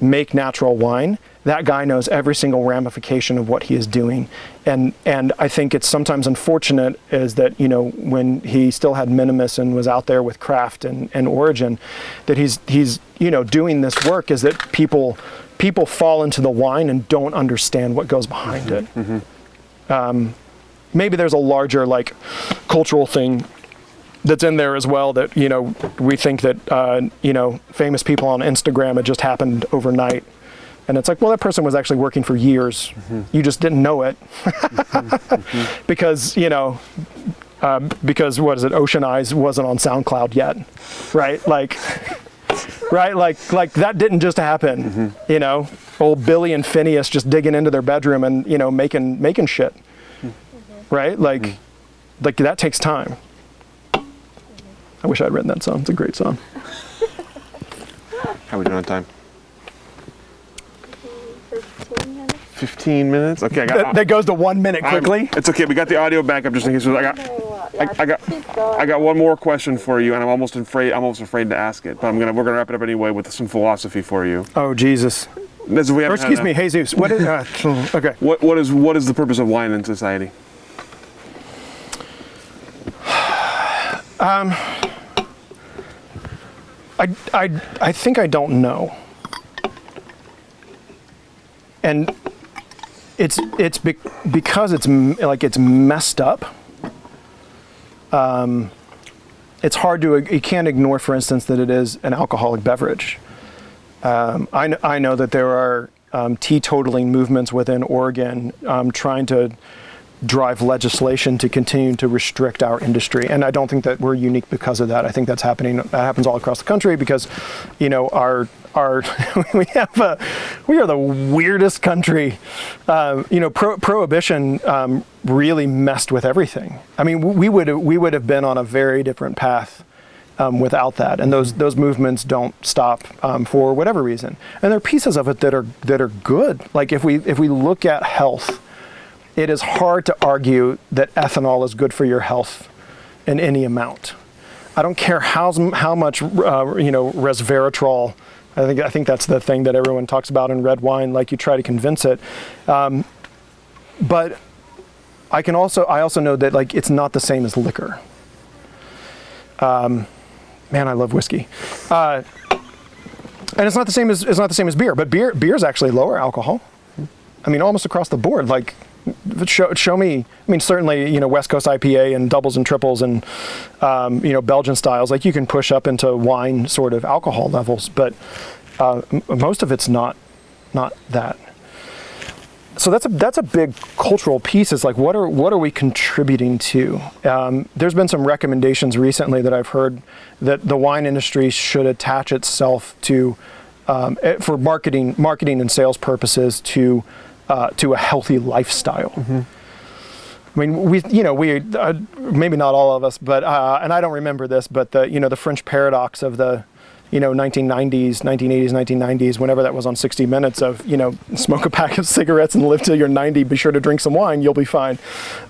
B: make natural wine, that guy knows every single ramification of what he is doing. And I think it's sometimes unfortunate is that, you know, when he still had Minimus and was out there with craft and origin, that he's you know, doing this work is that people fall into the wine and don't understand what goes behind it. Maybe there's a larger like cultural thing that's in there as well that, you know, we think that, you know, famous people on Instagram, it just happened overnight. And it's like, well, that person was actually working for years. You just didn't know it. Because, you know, because what is it, Ocean Eyes wasn't on SoundCloud yet, right? Like, right? Like that didn't just happen, you know? Old Billy and Phineas just digging into their bedroom and, you know, making shit, right? Like that takes time. I wish I'd written that song. It's a great song.
A: How are we doing on time?
C: 15 minutes.
A: 15 minutes? Okay,
B: That goes to 1 minute quickly.
A: It's okay. We got the audio back up just in case. I got one more question for you, and I'm almost afraid to ask it, but we're gonna wrap it up anyway with some philosophy for you.
B: Oh, Jesus. Or excuse me, Jesus. What is? Okay.
A: What is the purpose of wine in society?
B: I think I don't know. And it's because it's it's messed up. It's hard you can't ignore, for instance, that it is an alcoholic beverage. I know that there are teetotaling movements within Oregon trying to drive legislation to continue to restrict our industry, and I don't think that we're unique because of that. I think that happens all across the country because, you know, our we are the weirdest country. You know, prohibition really messed with everything. I mean, we would have been on a very different path without that, and those movements don't stop for whatever reason. And there are pieces of it that are good. Like if we look at health, it is hard to argue that ethanol is good for your health in any amount. I don't care how much resveratrol. I think that's the thing that everyone talks about in red wine. Like you try to convince it, but I also know that like it's not the same as liquor. Man, I love whiskey, and it's not the same as beer. But beer is actually lower alcohol. I mean, almost across the board. Like, show me. I mean, certainly, you know, West Coast IPA and doubles and triples and you know, Belgian styles. Like you can push up into wine sort of alcohol levels, but most of it's not that. So that's a big cultural piece. Is like what are we contributing to? There's been some recommendations recently that I've heard that the wine industry should attach itself to for marketing and sales purposes to a healthy lifestyle. I mean, we maybe not all of us, but and I don't remember this, but the French paradox of the 1980s, 1990s, whenever that was on 60 Minutes of, smoke a pack of cigarettes and live till you're 90, be sure to drink some wine, you'll be fine.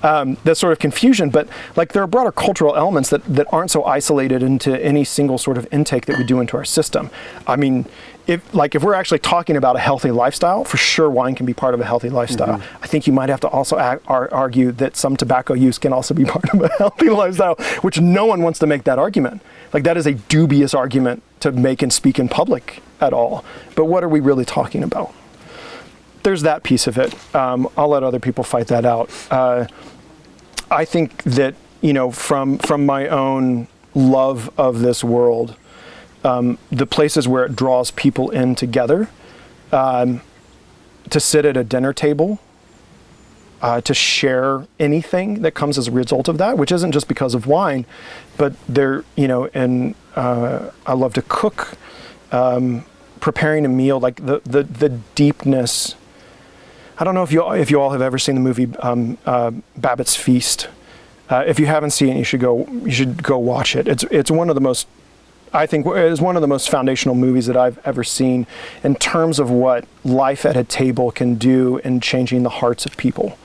B: That sort of confusion, but like there are broader cultural elements that aren't so isolated into any single sort of intake that we do into our system. I mean, if we're actually talking about a healthy lifestyle, for sure wine can be part of a healthy lifestyle. I think you might have to also argue that some tobacco use can also be part of a healthy lifestyle, which no one wants to make that argument. Like that is a dubious argument to make and speak in public at all. But what are we really talking about? There's that piece of it. I'll let other people fight that out. I think that, from my own love of this world, the places where it draws people in together, to sit at a dinner table, to share anything that comes as a result of that, which isn't just because of wine, but and I love to cook, preparing a meal, like the deepness. I don't know if you all have ever seen the movie Babbitt's Feast. If you haven't seen it, you should go watch it. It's one of the most, I think, is one of the most foundational movies that I've ever seen in terms of what life at a table can do in changing the hearts of people.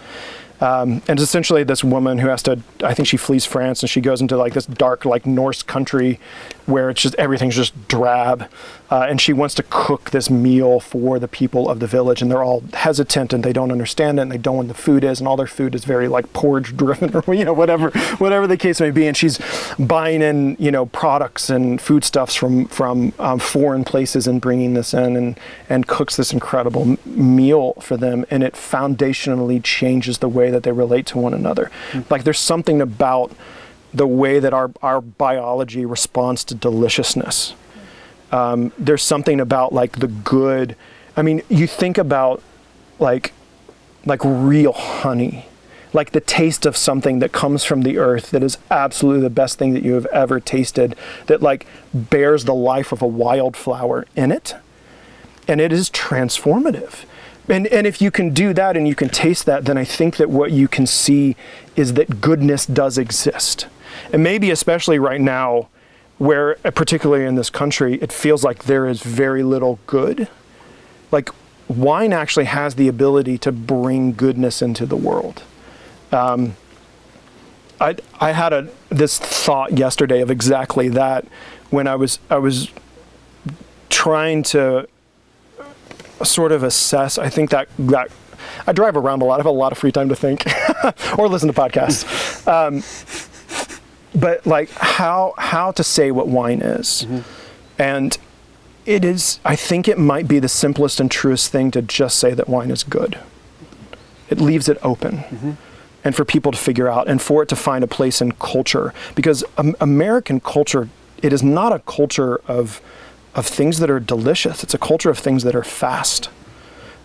B: And it's essentially this woman who has to, I think she flees France and she goes into like this dark, like Norse country where it's just, everything's just drab. And she wants to cook this meal for the people of the village, and they're all hesitant and they don't understand it and they don't know what the food is, and all their food is very like porridge driven or, whatever the case may be. And she's buying in, products and foodstuffs from foreign places and bringing this in and cooks this incredible meal for them. And it foundationally changes the way that they relate to one another. Like there's something about the way that our biology responds to deliciousness. There's something about like the good. I mean, you think about like real honey. like the taste of something that comes from the earth that is absolutely the best thing that you have ever tasted, that like bears the life of a wildflower in it. And it is transformative. And if you can do that and you can taste that, then I think that what you can see is that goodness does exist. And maybe especially right now, where particularly in this country, it feels like there is very little good. Like wine actually has the ability to bring goodness into the world. I had this thought yesterday of exactly that when I was trying to sort of assess. I think that I drive around a lot. I have a lot of free time to think or listen to podcasts. But like how to say what wine is. And it is, I think it might be the simplest and truest thing to just say that wine is good. It leaves it open. And for people to figure out and for it to find a place in culture. Because American culture, it is not a culture of things that are delicious. It's a culture of things that are fast,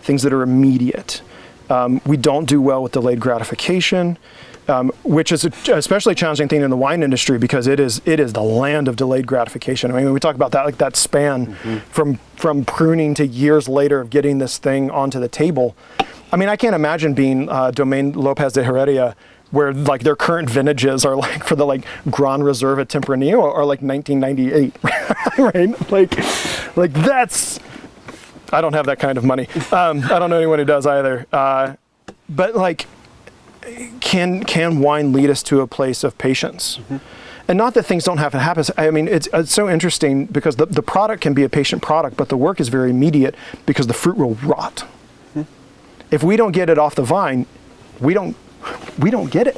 B: things that are immediate. We don't do well with delayed gratification, which is a especially challenging thing in the wine industry because it is the land of delayed gratification. I mean, when we talk about that, like that span from pruning to years later of getting this thing onto the table. I mean, I can't imagine being Domaine Lopez de Heredia, where like their current vintages are like for the like Gran Reserva Tempranillo are like 1998, right? Like that's, I don't have that kind of money. I don't know anyone who does either. But like, can wine lead us to a place of patience? And not that things don't have to happen. I mean, it's so interesting because the product can be a patient product, but the work is very immediate because the fruit will rot. If we don't get it off the vine, we don't get it.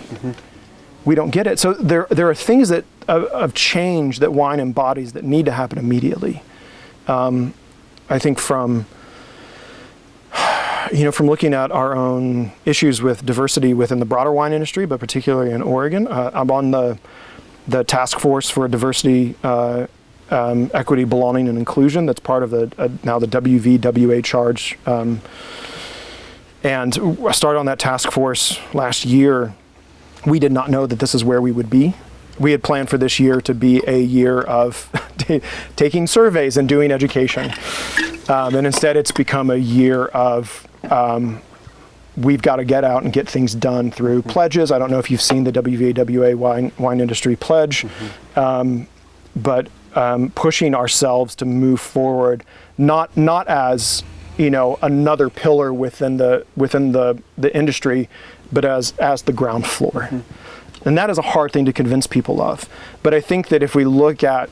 B: We don't get it. So there are things that of change that wine embodies that need to happen immediately. I think from looking at our own issues with diversity within the broader wine industry, but particularly in Oregon, I'm on the task force for diversity, equity, belonging, and inclusion. That's part of now the WVWA charge. And I started on that task force last year. We did not know that this is where we would be. We had planned for this year to be a year of taking surveys and doing education. And instead it's become a year of we've got to get out and get things done through pledges. I don't know if you've seen the WVWA wine industry pledge, but pushing ourselves to move forward, not as another pillar within the industry, but as the ground floor. And that is a hard thing to convince people of. But I think that if we look at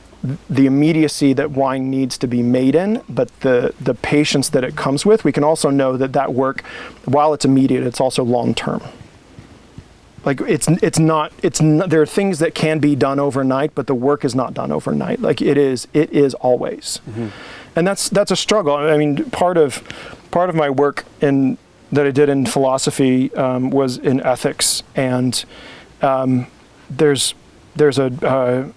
B: the immediacy that wine needs to be made in, but the patience that it comes with, we can also know that work, while it's immediate, it's also long-term. Like it's not, there are things that can be done overnight, but the work is not done overnight. Like it is always. And that's a struggle. I mean, part of my work that I did in philosophy was in ethics, and there's a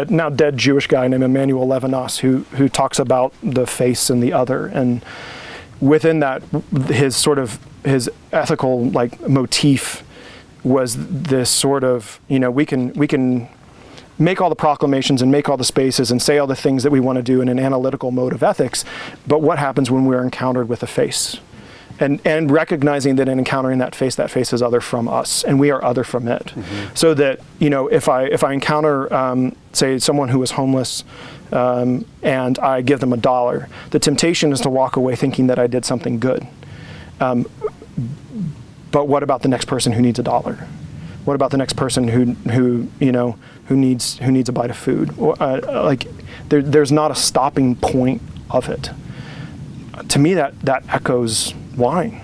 B: now dead Jewish guy named Emmanuel Levinas who talks about the face and the other, and within that, his ethical like motif was this sort of we can make all the proclamations and make all the spaces and say all the things that we want to do in an analytical mode of ethics, but what happens when we're encountered with a face? And recognizing that in encountering that face is other from us, and we are other from it. So that, if I encounter, say, someone who is homeless, and I give them $1, the temptation is to walk away thinking that I did something good. But what about the next person who needs $1? What about the next person who needs a bite of food? There's not a stopping point of it. To me, that echoes wine.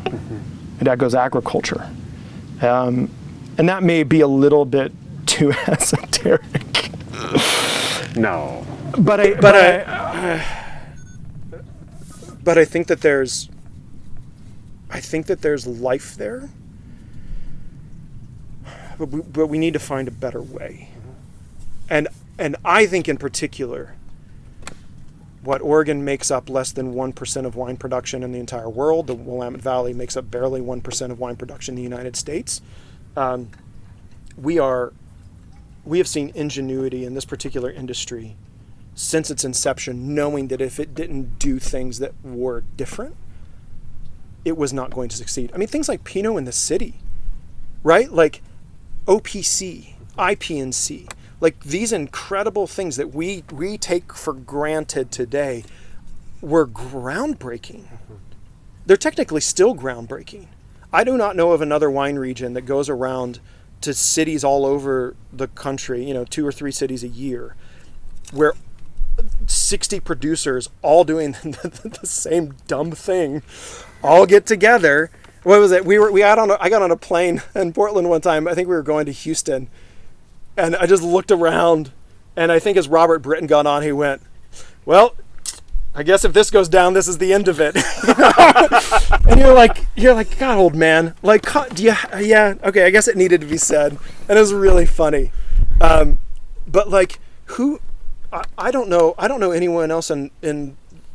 B: It echoes agriculture. And that may be a little bit too esoteric.
A: No.
B: But I think that there's life there. But we need to find a better way. And I think in particular Oregon makes up less than 1% of wine production in the entire world. The Willamette Valley makes up barely 1% of wine production in the United States. We have seen ingenuity in this particular industry since its inception, knowing that if it didn't do things that were different, it was not going to succeed. I mean, things like Pinot in the City, right? Like OPC, IPNC, like these incredible things that we take for granted today were groundbreaking. They're technically still groundbreaking. I do not know of another wine region that goes around to cities all over the country, 2 or 3 cities a year, where 60 producers all doing the same dumb thing, all get together. What was it? I got on a plane in Portland one time. I think we were going to Houston, and I just looked around, and I think as Robert Britton got on, he went, "Well, I guess if this goes down, this is the end of it." And you're like, God, old man, like, yeah, okay, I guess it needed to be said, and it was really funny. But like, I don't know anyone else in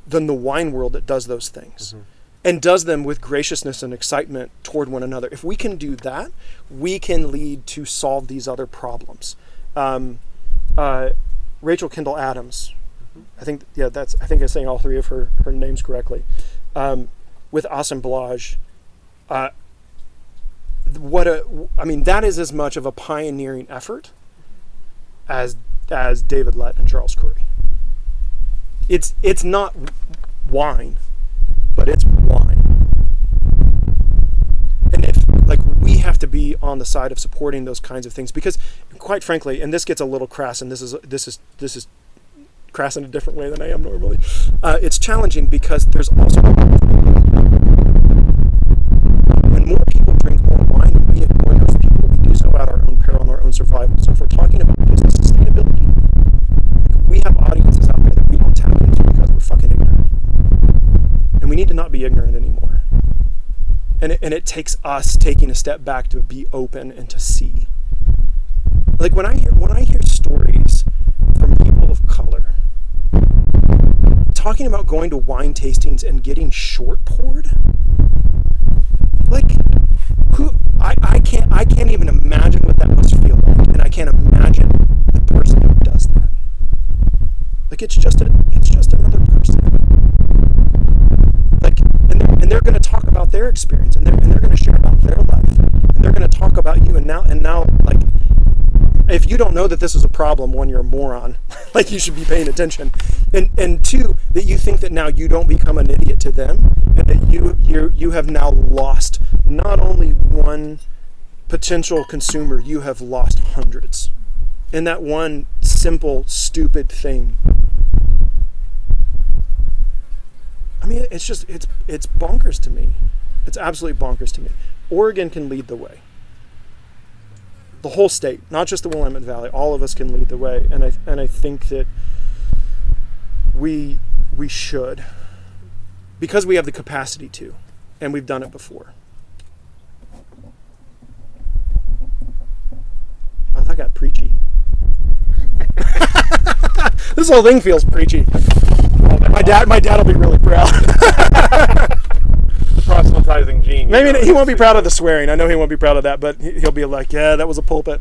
B: the wine world that does those things, and does them with graciousness and excitement toward one another. If we can do that, we can lead to solve these other problems. Rachel Kendall Adams, I think I'm saying all 3 of her names correctly. With assemblage, that is as much of a pioneering effort as David Lett and Charles Curry. It's not wine, but it's wine. And we have to be on the side of supporting those kinds of things, because quite frankly, and this gets a little crass, and this is crass in a different way than I am normally. It's challenging because there's also, when more people drink more wine and we ignore those people, we do so at our own peril and our own survival. So if we're talking about business sustainability, we have audiences out there that we don't tap into because we're fucking ignorant. And we need to not be ignorant anymore. And it takes us taking a step back to be open and to see. Like when I hear stories from people of color talking about going to wine tastings and getting short poured, like I can't even imagine what that must feel like, and I can't imagine the person who does that. Like it's just another person. Like and they're going to talk about their experience, and they're going to share about their life, and they're going to talk about you, and now like, if you don't know that this is a problem, 1, you're a moron. Like, you should be paying attention. And 2, that you think that now you don't become an idiot to them, and that you have now lost not only one potential consumer, you have lost hundreds. In that one simple, stupid thing. I mean, it's bonkers to me. It's absolutely bonkers to me. Oregon can lead the way. The whole state, not just the Willamette Valley, all of us can lead the way, and I think that we should, because we have the capacity to, and we've done it before. Oh, that got preachy. This whole thing feels preachy. My dad will be really proud.
A: Proselytizing gene.
B: Maybe he won't be proud of the swearing. I know he won't be proud of that, but he'll be like, yeah, that was a pulpit.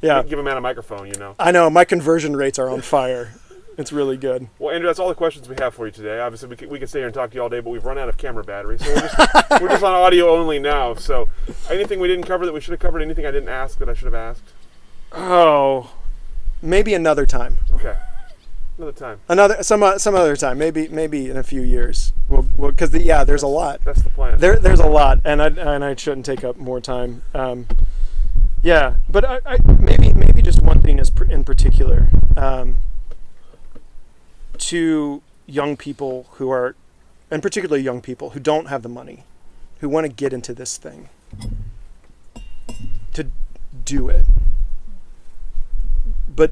B: Yeah.
A: Give a man a microphone,
B: I know, my conversion rates are on fire. It's really good.
A: Well, Andrew, that's all the questions we have for you today. Obviously, we can stay here and talk to you all day, but we've run out of camera battery, so we're just on audio only now. So, anything we didn't cover that we should have covered? Anything I didn't ask that I should have asked?
B: Oh, maybe another time.
A: Okay. Another time.
B: Some other time. Maybe in a few years. Because there's a lot.
A: That's the plan.
B: There's a lot, and I shouldn't take up more time. But I maybe just one thing is in particular, to young people who are, and particularly young people who don't have the money, who want to get into this thing, to do it, but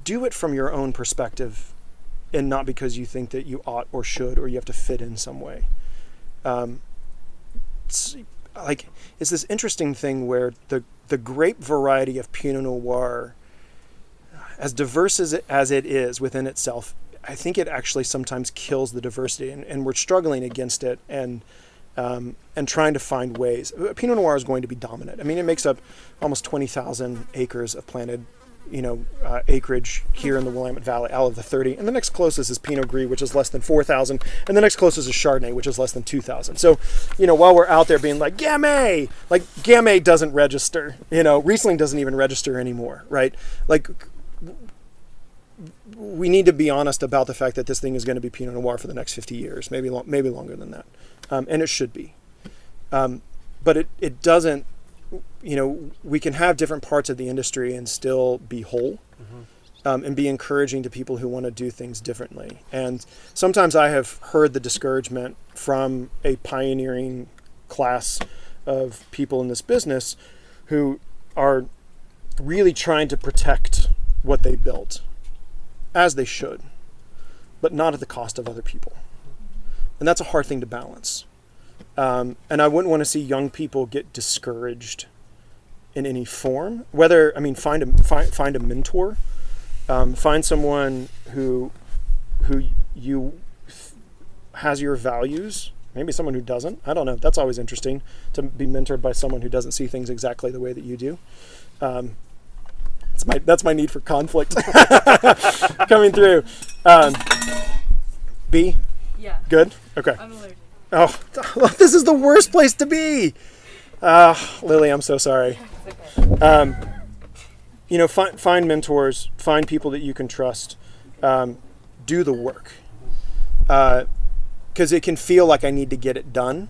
B: do it from your own perspective, and not because you think that you ought or should or you have to fit in some way. It's this interesting thing where the grape variety of Pinot Noir, as diverse as it is within itself, I think it actually sometimes kills the diversity, and we're struggling against it and trying to find ways. Pinot Noir is going to be dominant. I mean, it makes up almost 20,000 acres of planted, acreage here in the Willamette Valley out of the 30. And the next closest is Pinot Gris, which is less than 4,000. And the next closest is Chardonnay, which is less than 2,000. So, while we're out there being like, Gamay doesn't register. Riesling doesn't even register anymore, right? Like, we need to be honest about the fact that this thing is going to be Pinot Noir for the next 50 years, maybe longer than that. And it should be. But it doesn't, we can have different parts of the industry and still be whole, and be encouraging to people who want to do things differently. And sometimes I have heard the discouragement from a pioneering class of people in this business who are really trying to protect what they built, as they should, but not at the cost of other people. And that's a hard thing to balance. And I wouldn't want to see young people get discouraged in any form. Find a mentor, find someone who has your values. Maybe someone who doesn't. I don't know. That's always interesting to be mentored by someone who doesn't see things exactly the way that you do. That's my need for conflict coming through. B?
C: Yeah.
B: Good? Okay.
C: I'm allergic.
B: Oh, this is the worst place to be. Lily, I'm so sorry.
C: It's okay.
B: Find mentors, find people that you can trust, do the work. Because it can feel like I need to get it done.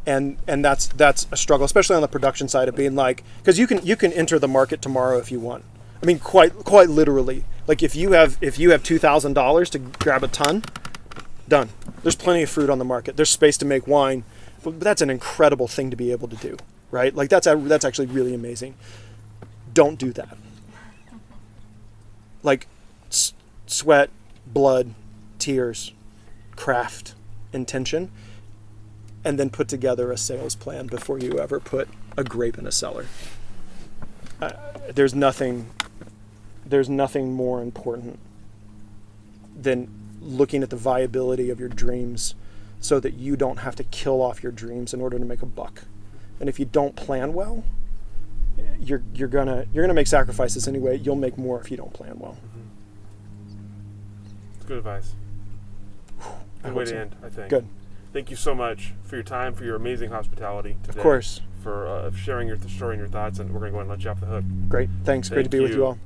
B: And that's a struggle, especially on the production side of being like, because you can enter the market tomorrow if you want. I mean, quite literally. Like if you have $2,000 to grab a ton, done. There's plenty of fruit on the market. There's space to make wine, but that's an incredible thing to be able to do, right? Like that's actually really amazing. Don't do that. Like sweat, blood, tears, craft, intention, and then put together a sales plan before you ever put a grape in a cellar. There's nothing more important than looking at the viability of your dreams so that you don't have to kill off your dreams in order to make a buck. And if you don't plan well, you're gonna make sacrifices anyway. You'll make more if you don't plan well.
A: It's good advice. Good way to end, I think.
B: Good.
A: Thank you so much for your time, for your amazing hospitality today.
B: Of course.
A: For sharing your story and your thoughts, and we're going to go and let you off the hook.
B: Great. Thanks. Great to be with you all.